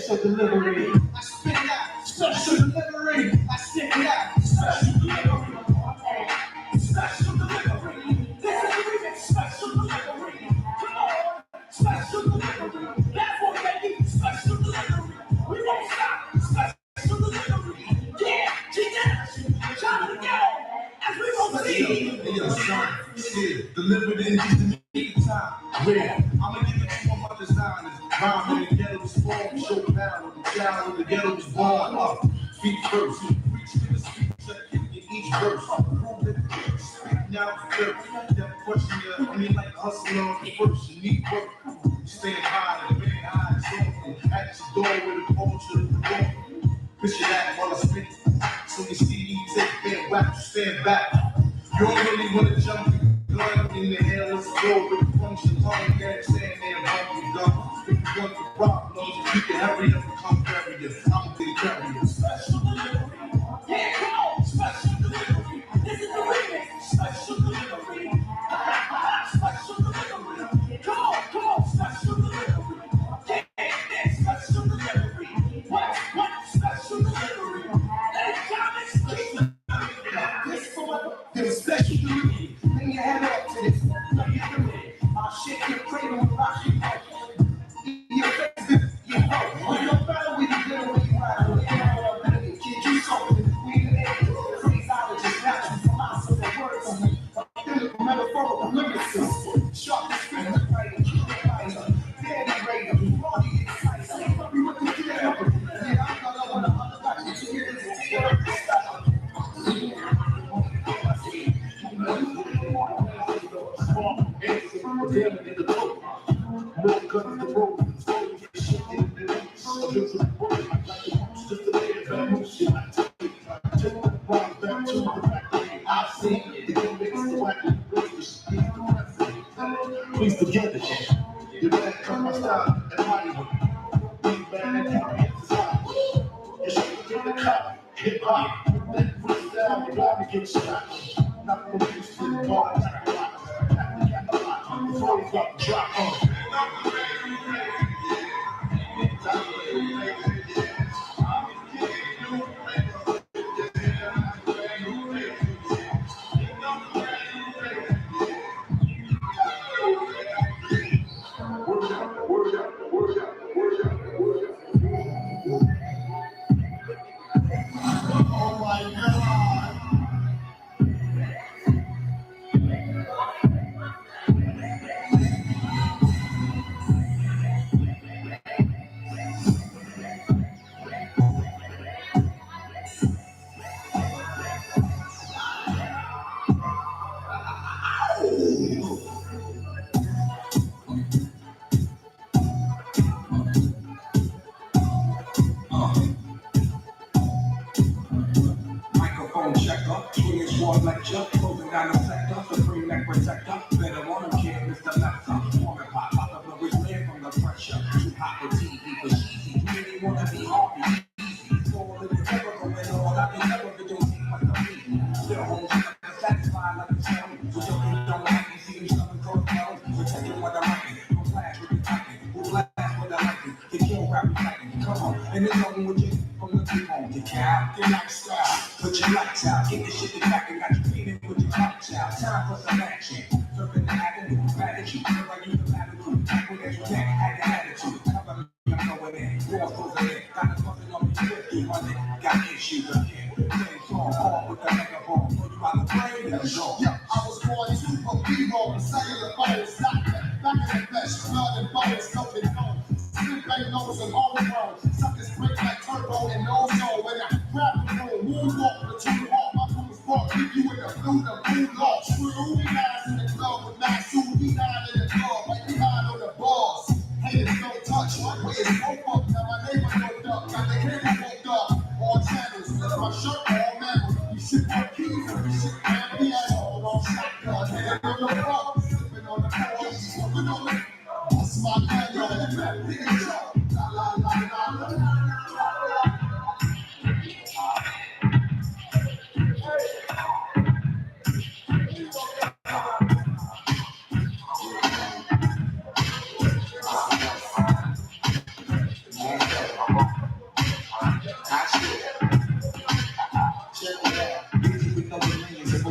special delivery. I spit it out, special delivery. I spit it out, special delivery. Special delivery. This is the remix, special delivery. Come on, special delivery. That's what they need, special delivery. We won't stop, special delivery. Yeah, G-Dash, shout it together as we gon' see. Yes, yeah, delivered in just the time. Where I'ma give it to my mother's designers. Rhyme in the ghetto was born, show power. The child in the ghetto was born. Up, feet first, preach to the speech in each verse. Prove that the speak now first. That question, I mean, like hustling on the first. You need work. Stand high, the man high, so at your door with a culture of the door. Picture that while I spit. So you see, you take that whack, stand back. You don't really want to jump your gun in the hell is a floor with the function tongue that saying they're bump your gun. If you want the problems, you can hurry up and come carry it. I'm the carrier. Special delivery. Yeah, come on, special delivery. This is the remix. Special delivery. Special delivery. Come on, special delivery. Yeah, special delivery. What? Special delivery. This for what? There's special delivery. Bring your head up to this. I'll shake your cradle and rock you out. Your face, you know. When you're better, we can get away right. When you're better, kid, you something. We the phraseologist, natural philosopher, words on me. Lyrical, metaphorical lyricist. Sharp descriptive writer, writer, dandy writer, body excited. We want to get up. Yeah, I got one of the other guys. You hear this? Please together, you better come my style and Hollywood. Big band and carry it inside. You should get the cop, hip hop, then freestyle, you gotta get shot. Not the use to the bar, before you got the drop on. Oh my God. Microphone checker, swinging sword lecture, closing down the sector, supreme neck protector, better on them, kid, Mr. Lecter, warming pop, pop the rich man from the pressure, too hot for TV, for cheesy, really wanna be Harvey, easy, so a little never going on, I can never videotape like a movie, still home, satisfied like a town, so you don't like me, see me shoving across town, protecting what I'm writing, no flash with the typing, who blast what I like it, the kill rap fighting, come on, and it's on with you, from the two home, the cap, the lifestyle. Put your lights out, get this shit to back and got you feeling with your lights out. Time for some action. Serving the avenue, gratitude. So I use the latitude. Back with extra neck, had an attitude. Cover me, I'm going in. Walls closing in. Got the fucking on me, twisty money. Got issues again. Same song, call with the megaphone. So you out the plane, that's all. Yeah, I was born to a B-roll, cellular phones, stop that. Back in the flesh, blood and bones, soaking home. Sleep bang nose and overgrown. Suckers break like turbo and no soul. When I grab the room, moonwalk the two off. My cool spark, keep you in the blue lock. True, we guys in the club with Max, we nine in the club, like we nine on the bars. Haters don't touch, where it's woke up, now my neighbor woke up, got the cable woke up. All channels, my shirt all metal. You shit my keys, you shit my piano, all shotgun, and on the floor, slipping on the floor, smoking on the what's my gun, yo, nigga, la la la la la.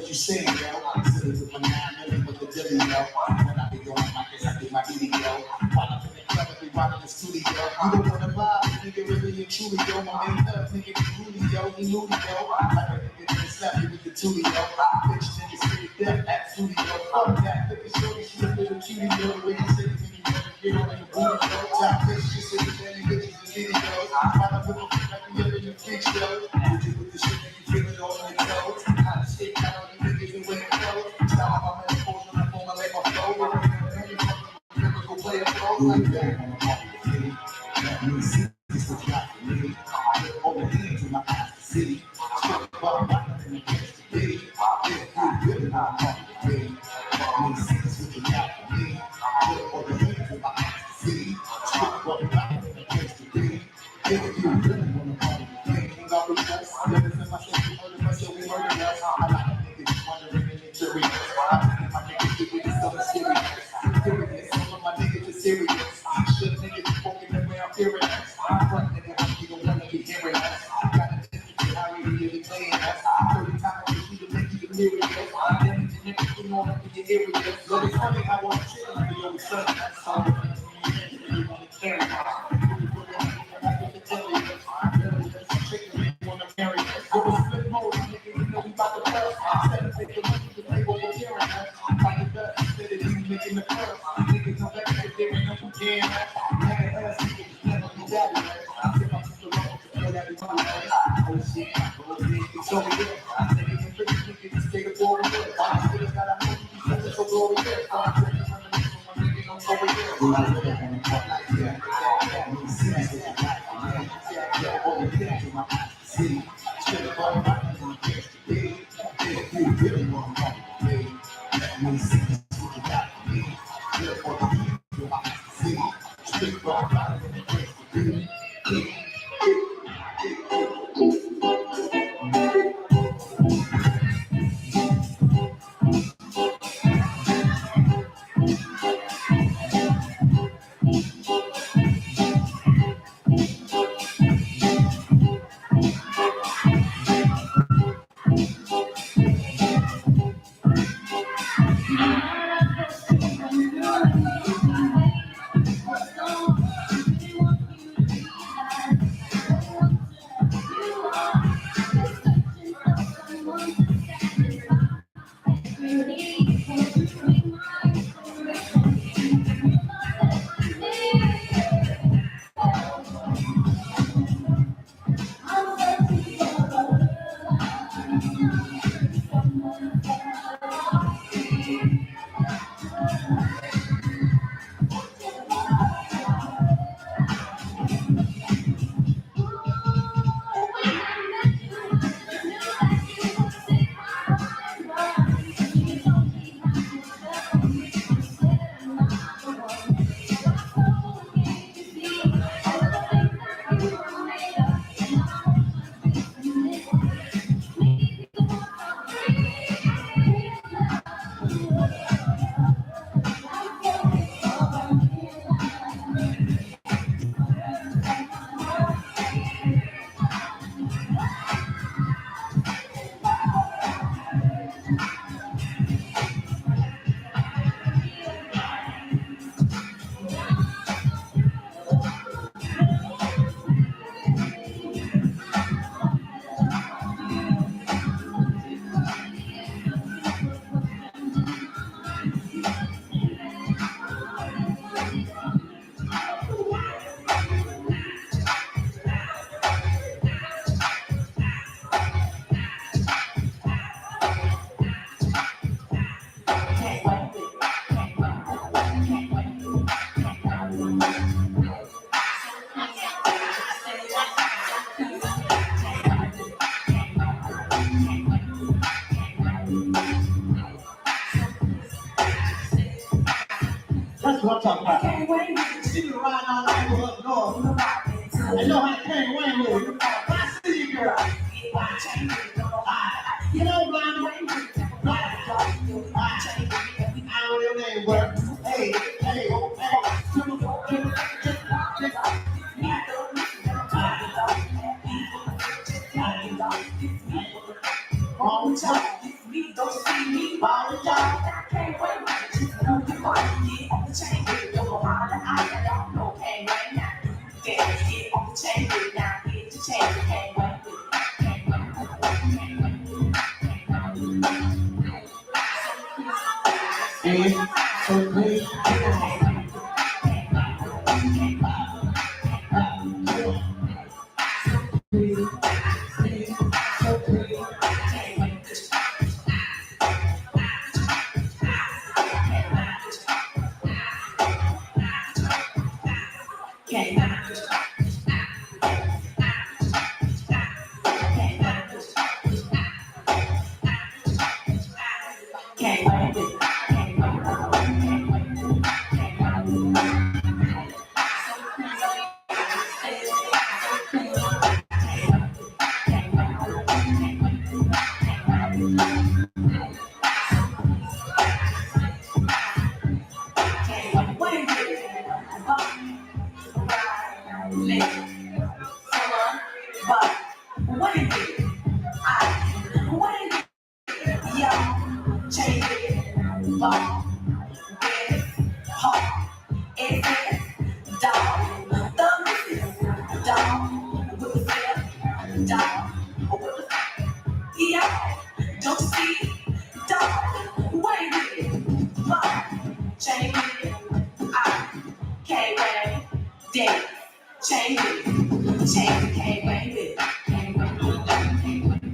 you saying, yo? Silly with my 9 million with the dilly, yo. When I be doing my thing, I do my duty, yo. While I'm in the club, I be riding the studio. You don't wanna vibe, nigga, really and truly, yo. My main thug, nigga, be Rudy, yo. He knew me, yo. Like a nigga that slapped me with the toolie, yo. Bitch, niggas get it death at studio. Fuck that, nigga, shorty, she a little cutie, yo. The way you say it, nigga, get on in the booty, yo. Top bitch, she said the many bitches and videos. While I'm looking for like the other in the freak show. You with the shit, make you feel it all in the toes. How to stick out on you niggas and where it goes. Style my metaphors when I form, I let my flow. Go play a flow like that. Let me see this is not for me. Hold the hands in my eyes to see. But I'm not in the place to be. If you really not want to be. Let me see this is not for me. Hold the hands in my eyes to see. But I'm not in the place to be. If you really want to party with me. King of the West. Living in myself, you murder myself, we murder us. A lot of niggas wondering and curious. I think my niggas do it, it's so serious. Some of my niggas are serious. Should niggas be walking around hearing us. Front nigga, you don't wanna be hearing us. Got a different how you really playing us. 30 times you need to make you delirious. Then you never put on up in your areas. But it's funny how I'm chilling, we always sunny. That's all you really wanna carry us. You put it on the telly. Chicken, you wanna marry us. Go to split mode, nigga, you know we about to press. Instead of taking money to pay what we're hearing us. Like the best, instead of you making the first. Niggas come back to their enough again. Never us, niggas never be that way. I feel like it's the wrong to feel that we want to. Oh shit, it's over here. I say it's pretty niggas, just take it forward. I still got a movie, you said it's so glorious. I'm taking my niggas, don't over here. We're not living on the part like that. Let me see this with the life. Yeah, all the things in my eyes to see. Straight up all right in the place to be. If you really want to talk to me, let me see this what you got for me. Look for the things in my eyes to see. Straight up all right in the place to be. That's what I'm talking about. See me riding all night up north. I know how to carry Wayne with it. I see you, girl. You know, blind. I know your name, but hey. All the time. me, don't you see me ballin', y'all? I can't wait, just know you want to get on the chain with your holler. I don't know, can't wait now. Dance, get on the chain with now, get the chain, can't wait with it, can't wait with it, can't wait with it, can't wait with it. So clean. Don't you see? Dog, wait a minute. Change it. I can't wait. Dance. Change it. Change it. Can't wait with it. Can't wait with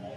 it.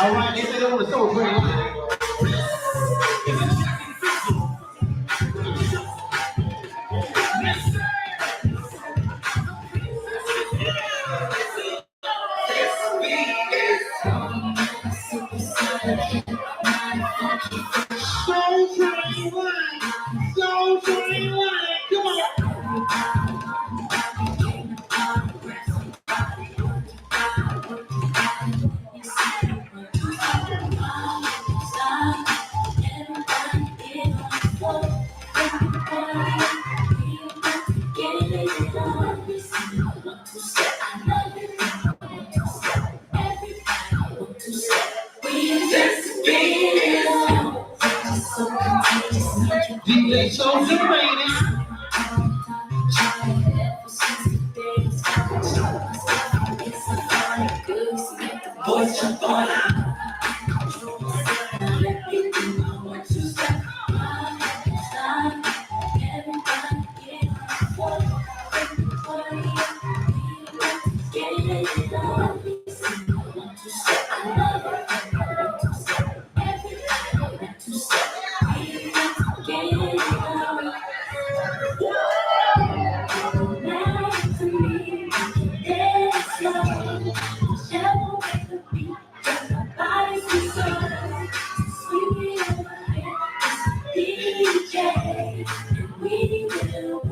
All right, they said they want to show green. They chose the rain. Boys jump on it.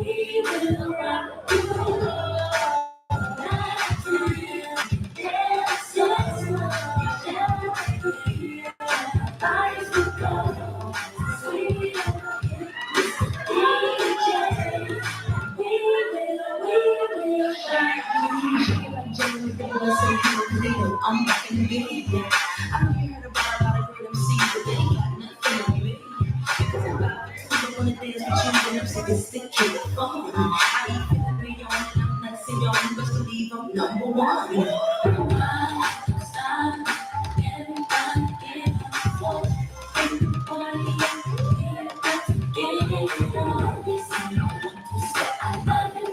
We will rock I'm back in the video. I know you heard about a lot of great MCs, but they ain't got nothing on me. Because I'm about to wanna dance with you, and I'm sick of sticking the phone. I ain't finna be on, and I'm not seeing y'all, you best believe I'm number one. Stop, everybody get on the everybody get on the I love it.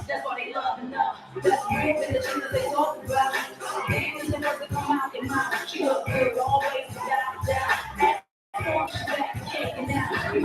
That's why they love to know. That's the reason the truth they talk about. Ain't the words that come out their mouth. She look good always without doubt. That's back, shaking out.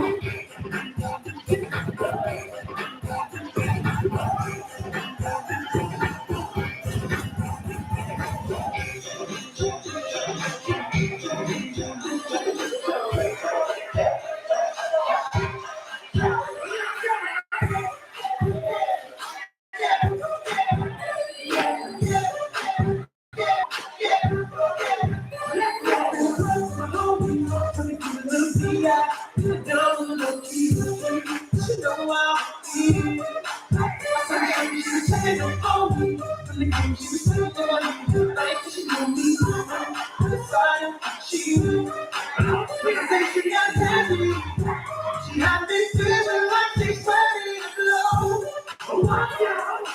She had me feeling like she's ready to blow. Watch out.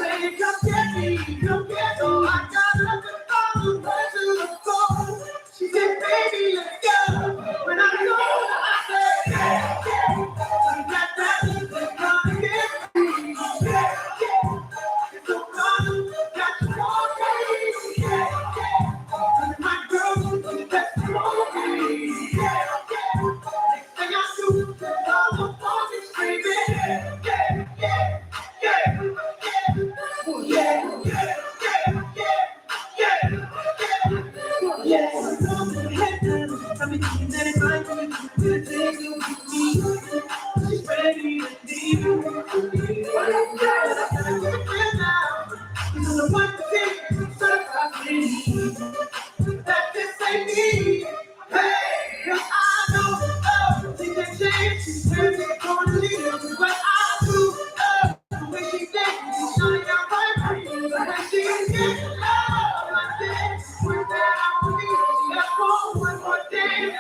Say, come get me, come get me. I got nothing but the way to the phone. She said, baby, let's go. When I told her, I said, yeah, yeah. You got that look, come get me. Yeah, yeah. So come, got to walk me. Yeah, yeah. My girl, you got to walk me. Yeah, yeah. Next thing I do, I'm a fucking screaming. Yeah, yeah, yeah. That this ain't me. Hey, I know, she can change, she's really gonna leave, but I do, the way she thinks, she's shining out right, the way she gets love like this, with that I will be, that's one more dance,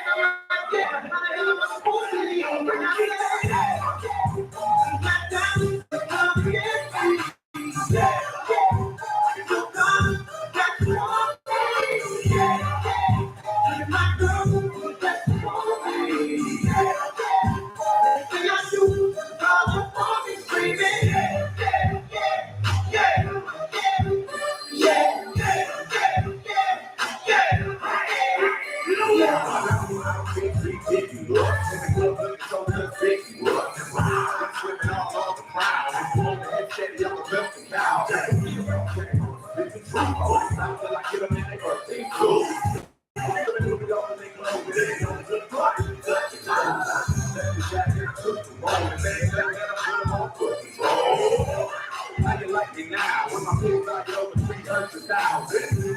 How you like me now? When my bills are over 300,000. You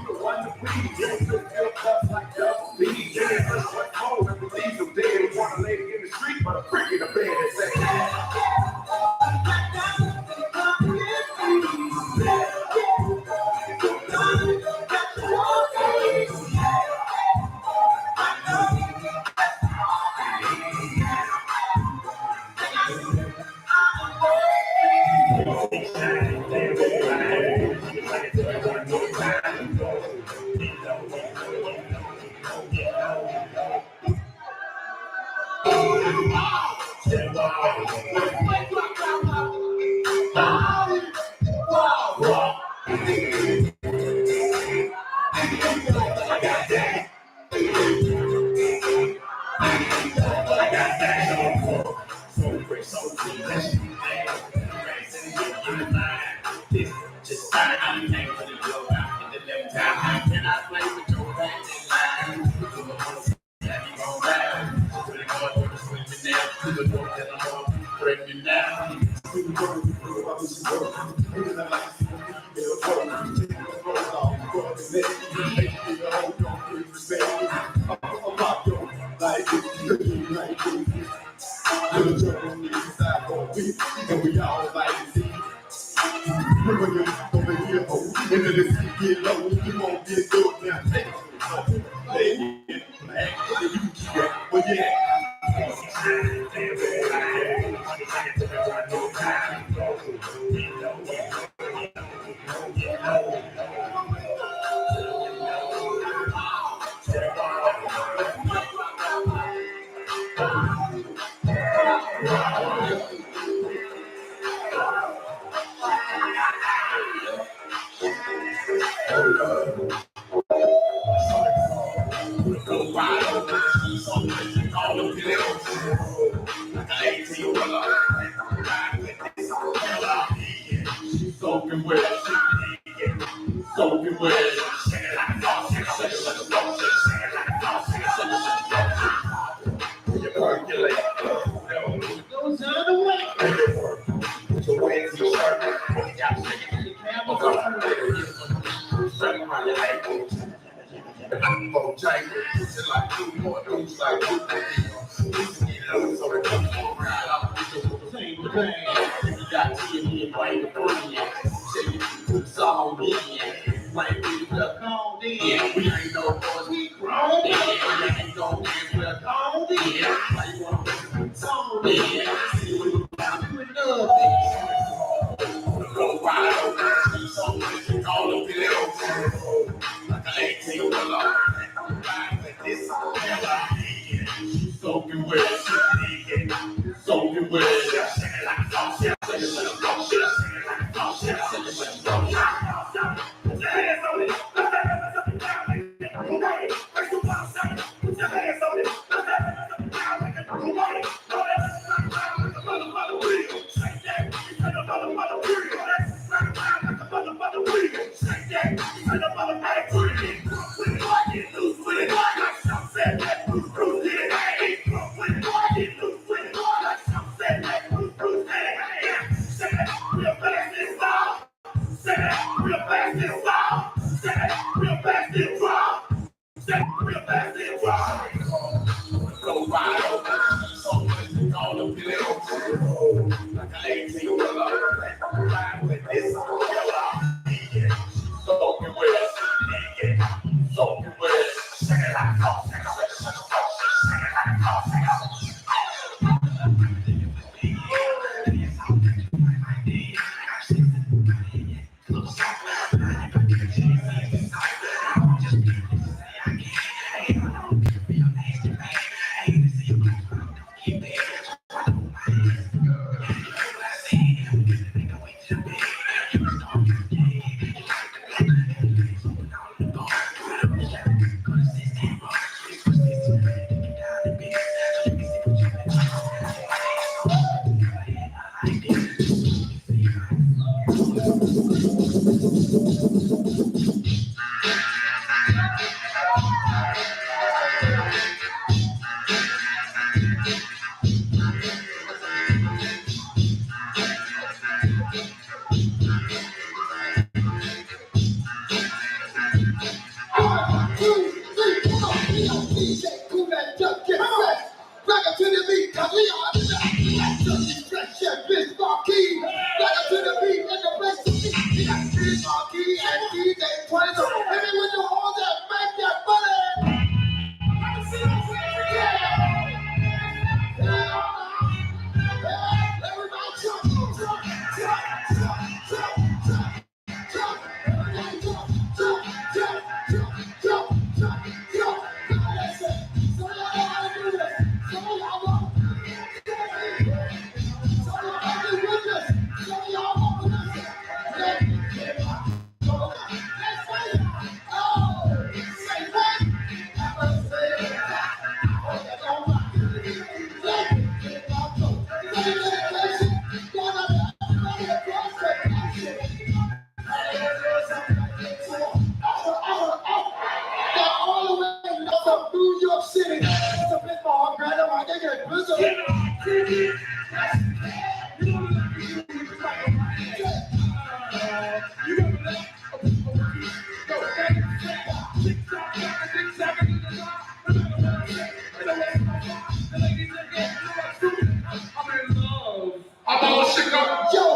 the one to please. You feel cuts like double B. Yeah, what's home and we leave them dead. We want a lady in the street, but a freak in the bed and say, just fine. I'm for the blow out in the left time. How can I play with your back in line? And we all like to see. When you over here, oh, and then if you get low, you won't get good now. Hey, you keep it, but yeah. Soaking wet, soaking wet. You percolate. Goes out of the way. So where's your shirt? You got chicken in the camel. Running around your ankle. I'm going to take it. It's like 2 more dudes like 2 more people. We can get it over so it comes around. Same thing. You got T and me and Wayne the friend. Say you put some in. Wayne, we look on in. We ain't no boys, we grown in. We ain't no kids, we're gone in. Why you want to put some in? See what you got to do with nothing. Go ride over. So much you call them pillows. Like an 18-wheeler. Ride with this umbrella. Soaking wet, soaking wet. man, just get fresh. Back up to the beat, cause we are the best. Just be fresh, yeah, Biz Marquis. Back up to the beat, in the place to be. We got Biz Marquis and DJ Twizzle. Hit me with the horns that make that money. New York City. It's a bit more grand. I'm like, they get blizzard. Yo,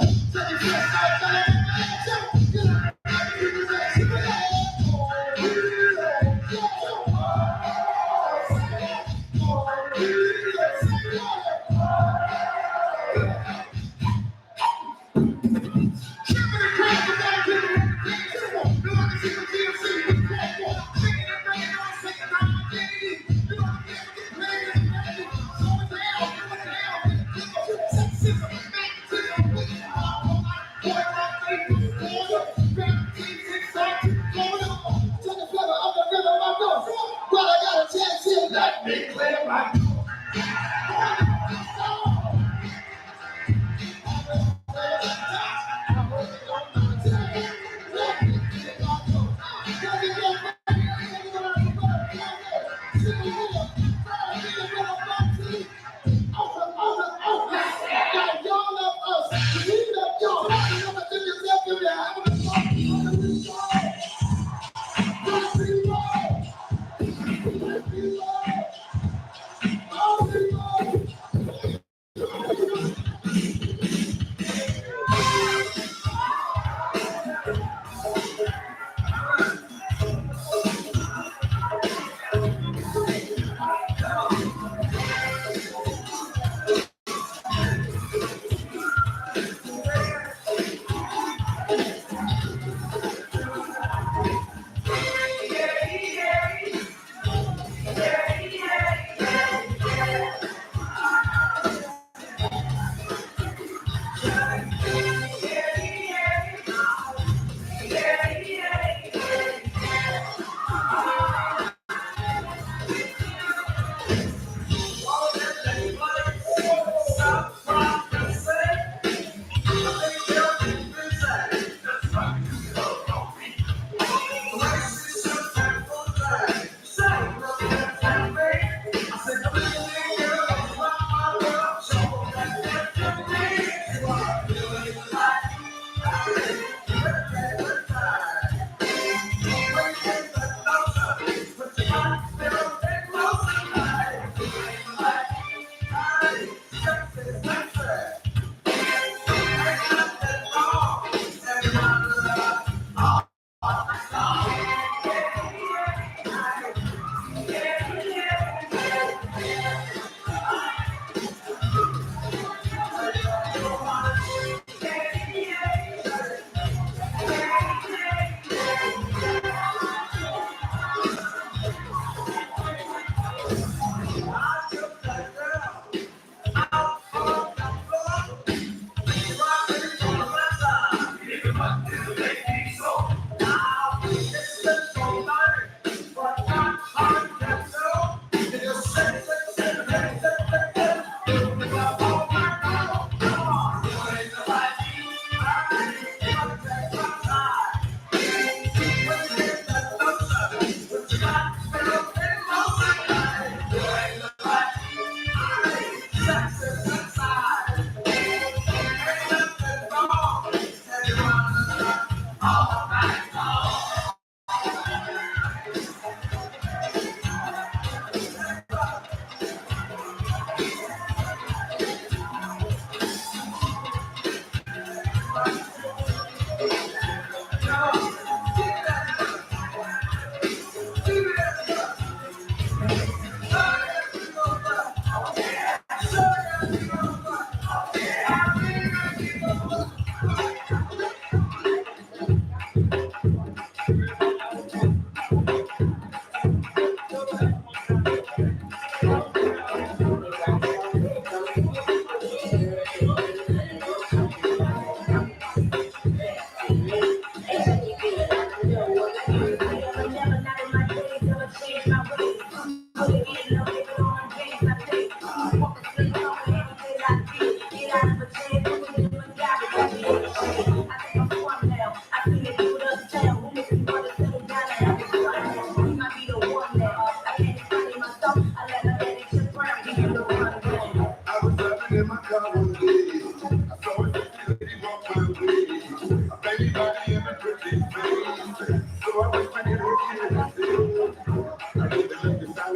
well, I got a chance here. Let me clear my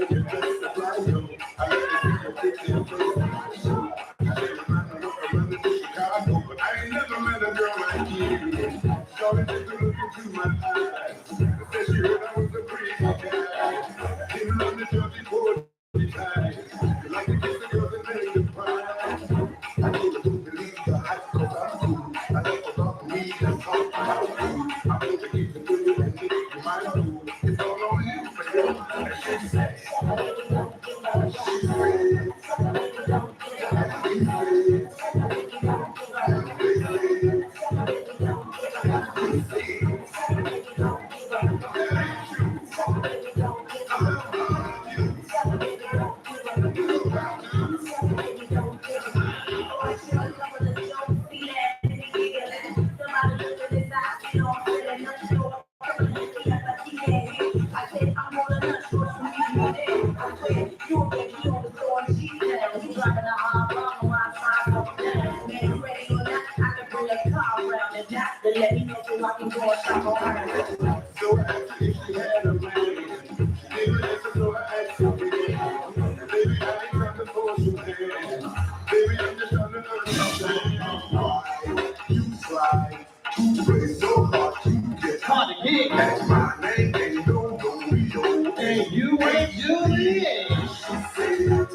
But I ain't never met a girl like you. Started to look into my eyes. Said she heard I was a pretty guy. Didn't love the dirty boy. You like to kiss the girls and make them cry. I don't believe the hype because I'm cool. I never thought me and talk about you. I'm going to keep it with you and make you my fool. It's all on you, baby. And she said, let me know so I can go and shop around. so actually she had a man. She didn't answer, so I asked her again. Baby, I ain't trying to force your hand. Baby, I'm just trying to understand why you try to play so hard to get hard again. That's my name, ain't no Romeo. And you ain't Juliet. She said,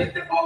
let them all